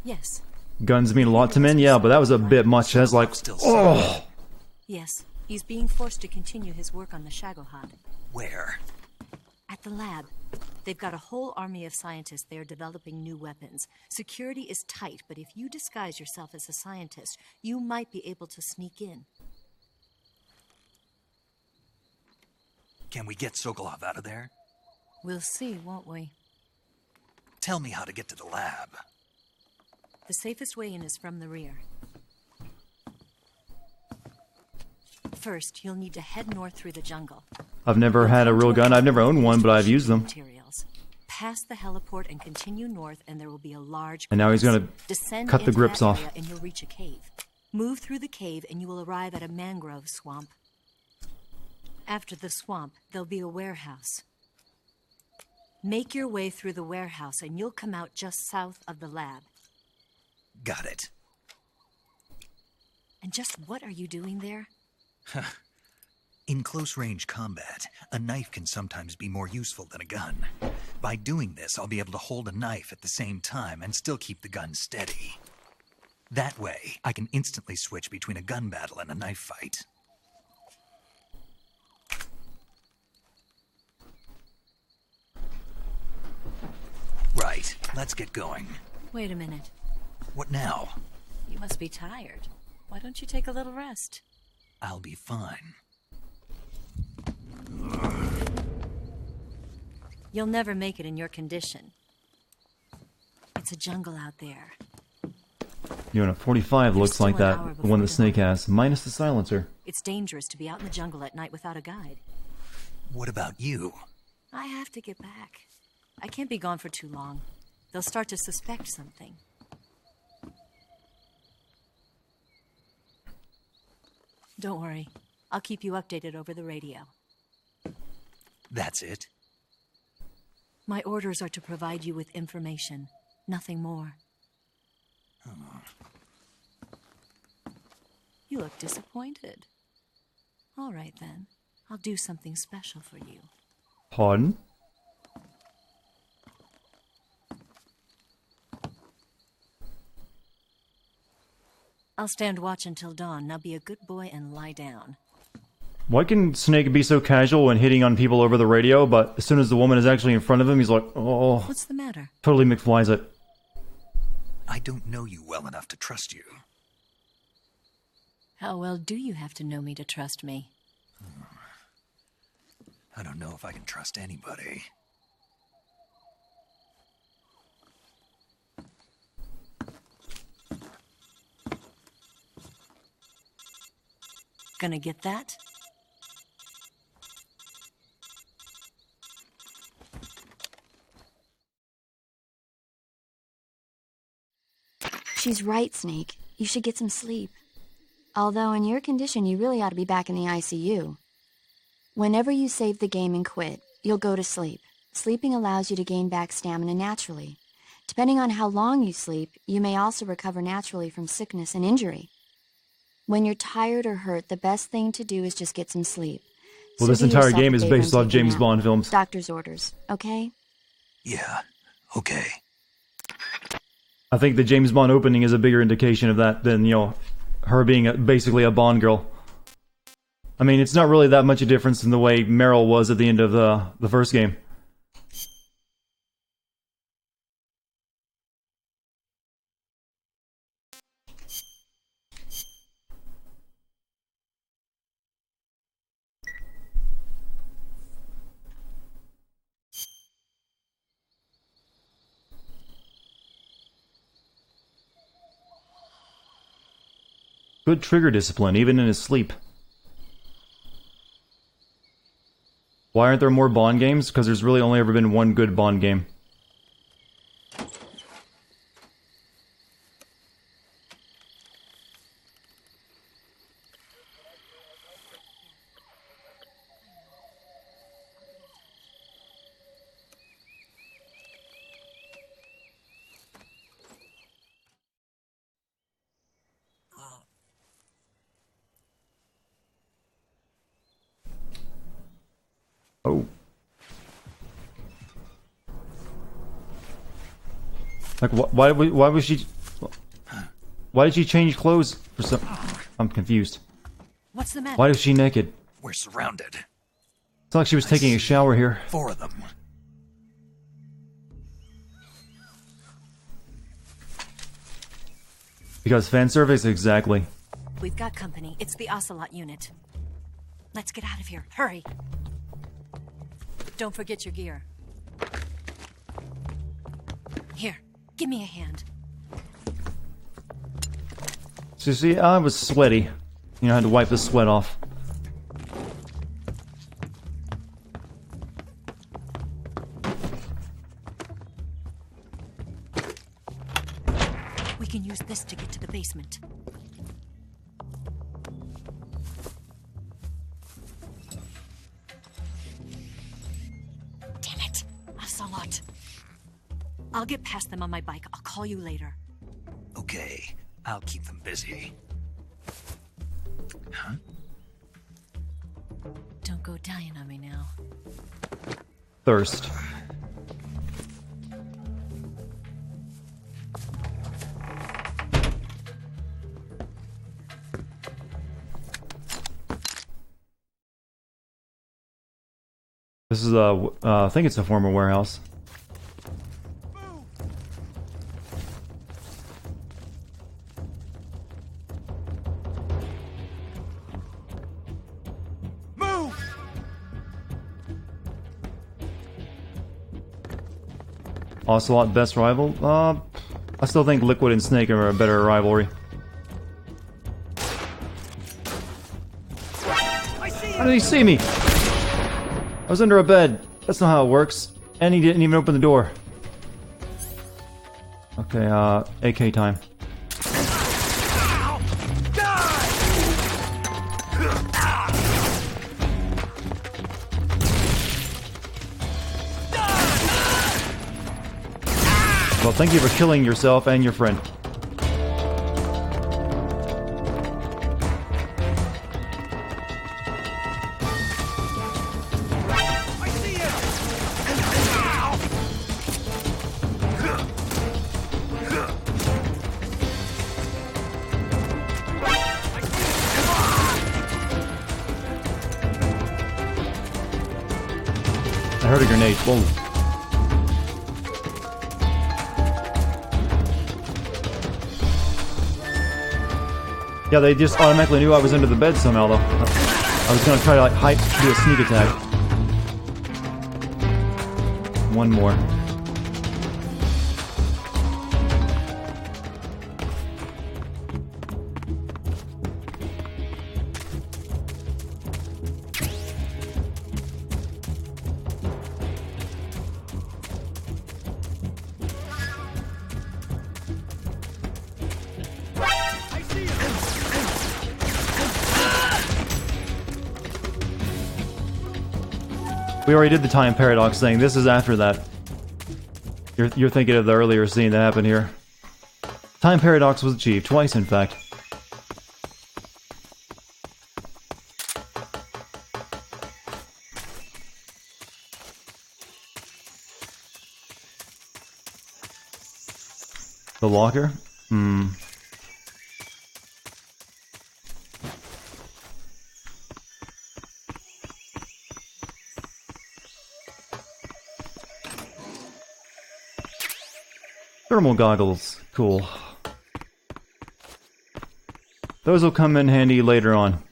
Yes. Guns mean a lot to men, yeah, but that was a bit much. That's like, oh! Yes. He's being forced to continue his work on the Shagohod. Where? At the lab. They've got a whole army of scientists there developing new weapons. Security is tight, but if you disguise yourself as a scientist, you might be able to sneak in. Can we get Sokolov out of there? We'll see, won't we? Tell me how to get to the lab. The safest way in is from the rear. First, you'll need to head north through the jungle. I've never had a real gun. I've never owned one, but I've used them. Materials. Pass the heliport and continue north, and there will be a large. And now he's gonna cut the grips off. And you'll reach a cave. Move through the cave, and you will arrive at a mangrove swamp. After the swamp, there'll be a warehouse. Make your way through the warehouse, and you'll come out just south of the lab. Got it. And just what are you doing there? In close-range combat, a knife can sometimes be more useful than a gun. By doing this, I'll be able to hold a knife at the same time and still keep the gun steady. That way, I can instantly switch between a gun battle and a knife fight. Right, let's get going. Wait a minute. What now? You must be tired. Why don't you take a little rest? I'll be fine. You'll never make it in your condition. It's a jungle out there. You know, 45 looks like that, the one the snake has, minus the silencer. It's dangerous to be out in the jungle at night without a guide. What about you? I have to get back. I can't be gone for too long. They'll start to suspect something. Don't worry. I'll keep you updated over the radio. That's it? My orders are to provide you with information. Nothing more. Oh. You look disappointed. All right, then. I'll do something special for you. Pardon? I'll stand watch until dawn. Now be a good boy and lie down. Why can Snake be so casual when hitting on people over the radio, but as soon as the woman is actually in front of him, he's like, oh... What's the matter? Totally McFlies it. I don't know you well enough to trust you. How well do you have to know me to trust me? I don't know if I can trust anybody. Gonna get that? She's right, Snake. You should get some sleep. Although in your condition, you really ought to be back in the ICU. Whenever you save the game and quit, you'll go to sleep. Sleeping allows you to gain back stamina naturally. Depending on how long you sleep, you may also recover naturally from sickness and injury. When you're tired or hurt, the best thing to do is just get some sleep. Well, So this do entire yourself game a is favor based and off take a James nap. Bond films. Doctor's orders, okay? Yeah, okay. I think the James Bond opening is a bigger indication of that than, you know, her being basically a Bond girl. I mean, it's not really that much a difference in the way Meryl was at the end of the first game. Good trigger discipline, even in his sleep. Why aren't there more Bond games? Because there's really only ever been one good Bond game. Oh. Like, why was she... Why did she change clothes for some... I'm confused. What's the matter? Why is she naked? We're surrounded. It's not like she was taking a shower here. 4 of them. Because fan service, exactly. We've got company. It's the Ocelot unit. Let's get out of here. Hurry. Don't forget your gear. Here, give me a hand. So you see, I was sweaty. You know, I had to wipe the sweat off. We can use this to get to the basement. Damn it! Ocelot. I'll get past them on my bike. I'll call you later. Okay, I'll keep them busy. Huh? Don't go dying on me now. Thirst. This is I think it's a former warehouse. Move! Ocelot best rival? I still think Liquid and Snake are a better rivalry. How did he see me? I was under a bed. That's not how it works. And he didn't even open the door. Okay, AK time. Well, thank you for killing yourself and your friend. I heard a grenade. Whoa. Yeah, they just automatically knew I was under the bed somehow, though. I was gonna try to, like, do a sneak attack. One more. We already did the time paradox thing. This is after that. You're thinking of the earlier scene that happened here. Time paradox was achieved. Twice, in fact. The locker? Hmm. Thermal goggles. Cool. Those will come in handy later on.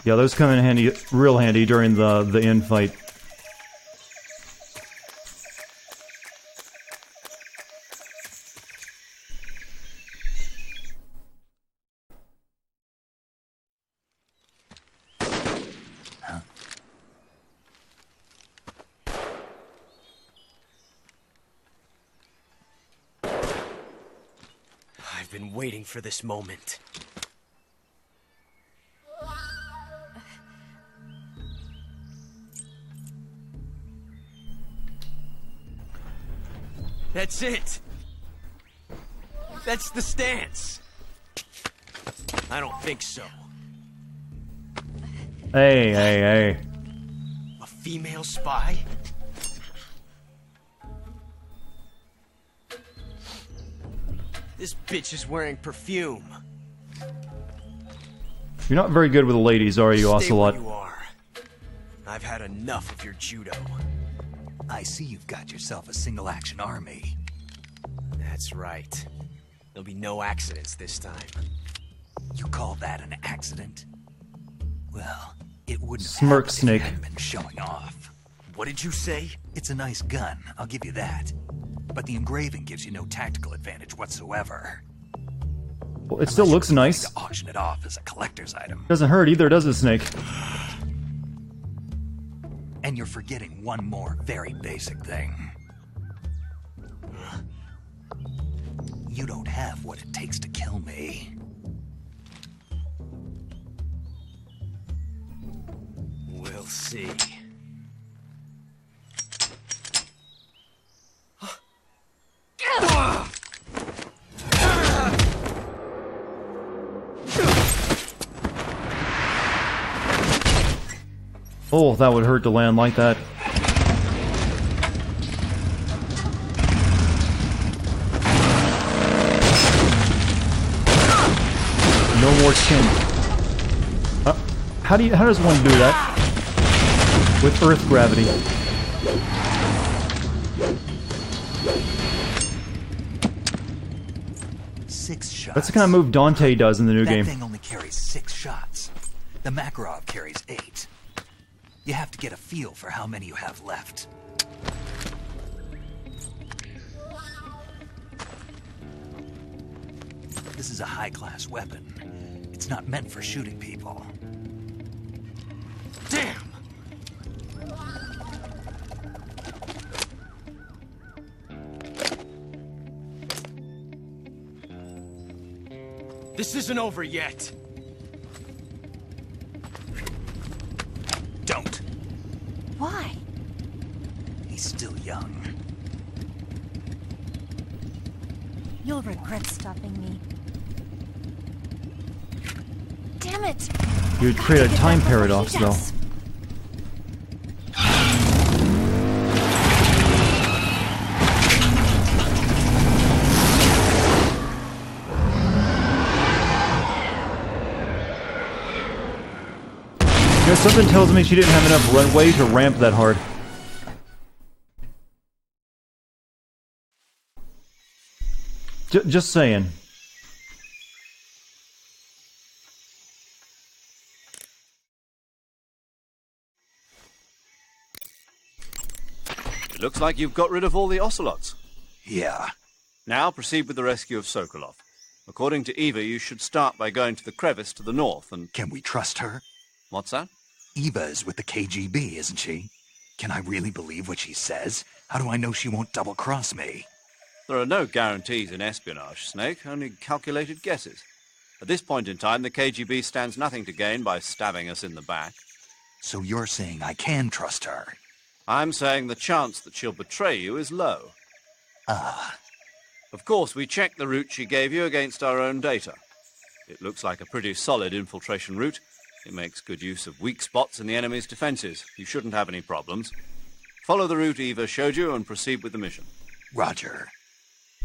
Yeah, those come in handy, real handy during the end fight. I've been waiting for this moment. That's it! That's the stance! I don't think so. Hey, hey, hey. A female spy? This bitch is wearing perfume. You're not very good with the ladies, are you, Ocelot? Stay where you are. I've had enough of your judo. I see you've got yourself a single-action army. That's right. There'll be no accidents this time. You call that an accident? Well, it wouldn't Smirk have Snake. if you hadn't been showing off. What did you say? It's a nice gun, I'll give you that. But the engraving gives you no tactical advantage whatsoever. Well, it still looks nice. To auction it off as a collector's item. Doesn't hurt either, does it, Snake? And you're forgetting one more very basic thing. You don't have what it takes to kill me. We'll see. Oh, that would hurt to land like that. No more chin. How does one do that? With Earth gravity. Six shots. That's the kind of move Dante does in the new game. That thing only carries 6 shots. The Makarov carries 8. You have to get a feel for how many you have left. This is a high-class weapon. It's not meant for shooting people. Damn! This isn't over yet. Don't. Why? He's still young. You'll regret stopping me. Damn it! You would create a time paradox, though. You know, something tells me she didn't have enough runway to ramp that hard. Just saying. It looks like you've got rid of all the ocelots. Yeah. Now proceed with the rescue of Sokolov. According to Eva, you should start by going to the crevice to the north and... Can we trust her? What's that? Eva is with the KGB, isn't she? Can I really believe what she says? How do I know she won't double-cross me? There are no guarantees in espionage, Snake, only calculated guesses. At this point in time, the KGB stands nothing to gain by stabbing us in the back. So you're saying I can trust her? I'm saying the chance that she'll betray you is low. Ah. Of course, we checked the route she gave you against our own data. It looks like a pretty solid infiltration route. It makes good use of weak spots in the enemy's defenses. You shouldn't have any problems. Follow the route Eva showed you and proceed with the mission. Roger.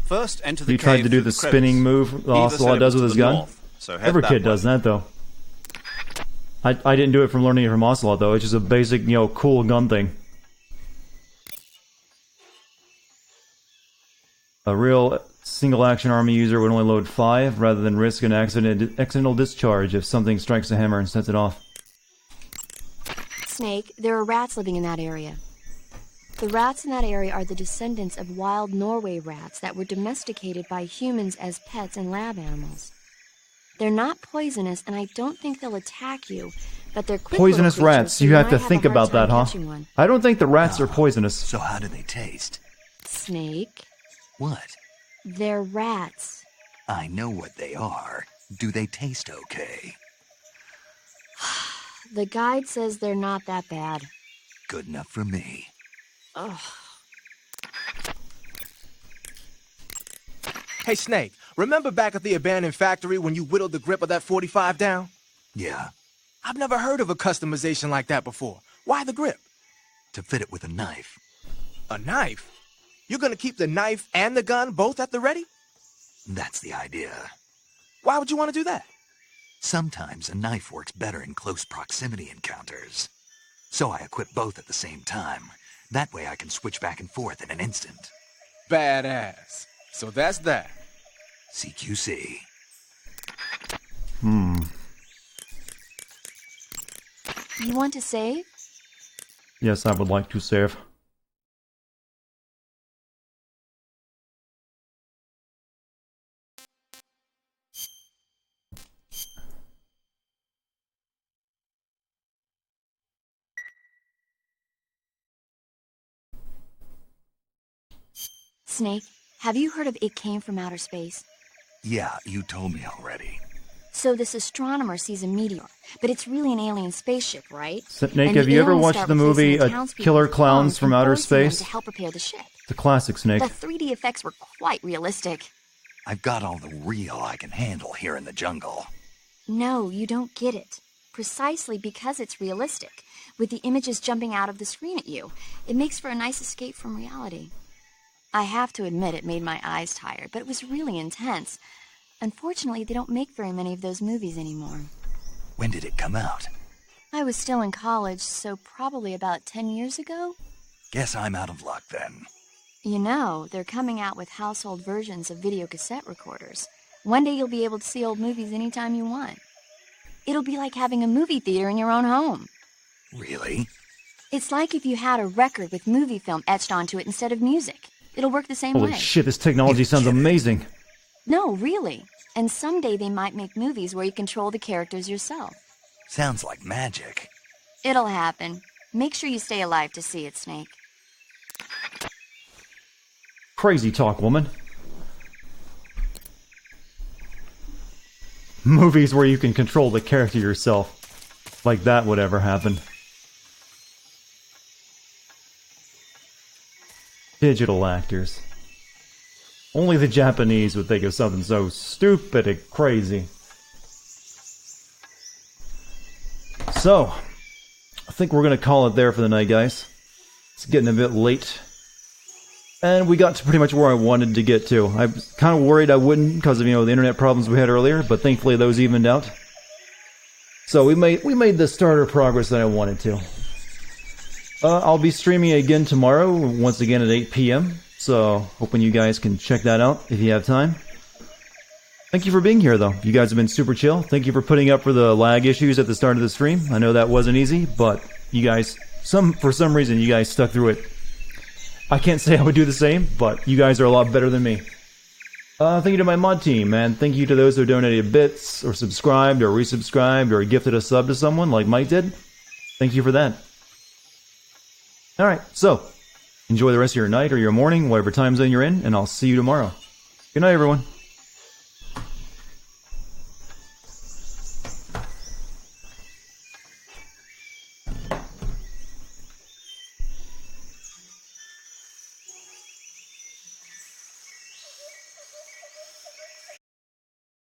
First, enter the You cave tried to do through the crevice. spinning move Ocelot does with his gun? North, so head Every that kid way. does that, though. I didn't do it from learning it from Ocelot, though. It's just a basic, you know, cool gun thing. A real single-action army user would only load 5, rather than risk an accidental discharge if something strikes a hammer and sets it off. Snake, there are rats living in that area. The rats in that area are the descendants of wild Norway rats that were domesticated by humans as pets and lab animals. They're not poisonous, and I don't think they'll attack you, but they're quick Poisonous little creatures, rats, so you have might to a think hard about time that, huh? catching one. I don't think the rats are poisonous. So how do they taste? Snake, What? they're rats. I know what they are. Do they taste okay? The guide says they're not that bad. Good enough for me. Ugh. Hey, Snake, remember back at the abandoned factory when you whittled the grip of that 45 down? Yeah. I've never heard of a customization like that before. Why the grip? To fit it with a knife. A knife? You're gonna keep the knife and the gun both at the ready? That's the idea. Why would you want to do that? Sometimes a knife works better in close proximity encounters. So I equip both at the same time. That way I can switch back and forth in an instant. Badass. So that's that. CQC. You want to save? Yes, I would like to save. Snake, have you heard of It Came from Outer Space? Yeah, you told me already. So this astronomer sees a meteor, but it's really an alien spaceship, right? Snake, have you ever watched the movie Killer Clowns from Outer Space? To help repair the ship. It's a classic, Snake. The 3D effects were quite realistic. I've got all the real I can handle here in the jungle. No, you don't get it. Precisely because it's realistic, with the images jumping out of the screen at you, it makes for a nice escape from reality. I have to admit it made my eyes tired, but it was really intense. Unfortunately, they don't make very many of those movies anymore. When did it come out? I was still in college, so probably about 10 years ago. Guess I'm out of luck then. You know, they're coming out with household versions of video cassette recorders. One day you'll be able to see old movies anytime you want. It'll be like having a movie theater in your own home. Really? It's like if you had a record with movie film etched onto it instead of music. It'll work the same way. Holy shit, this technology sounds amazing. No, really. And someday they might make movies where you control the characters yourself. Sounds like magic. It'll happen. Make sure you stay alive to see it, Snake. Crazy talk, woman. Movies where you can control the character yourself. Like that would ever happen. Digital actors. Only the Japanese would think of something so stupid and crazy. So, I think we're gonna call it there for the night, guys. It's getting a bit late. And we got to pretty much where I wanted to get to. I was kind of worried I wouldn't because of, the internet problems we had earlier, but thankfully those evened out. So we made the starter progress that I wanted to. I'll be streaming again tomorrow, once again at 8 p.m. So, hoping you guys can check that out if you have time. Thank you for being here, though. You guys have been super chill. Thank you for putting up for the lag issues at the start of the stream. I know that wasn't easy, but you guys, for some reason, you guys stuck through it. I can't say I would do the same, but you guys are a lot better than me. Thank you to my mod team, and thank you to those who donated bits, or subscribed, or resubscribed, or gifted a sub to someone like Mike did. Thank you for that. Alright, so, enjoy the rest of your night or your morning, whatever time zone you're in, and I'll see you tomorrow. Good night, everyone.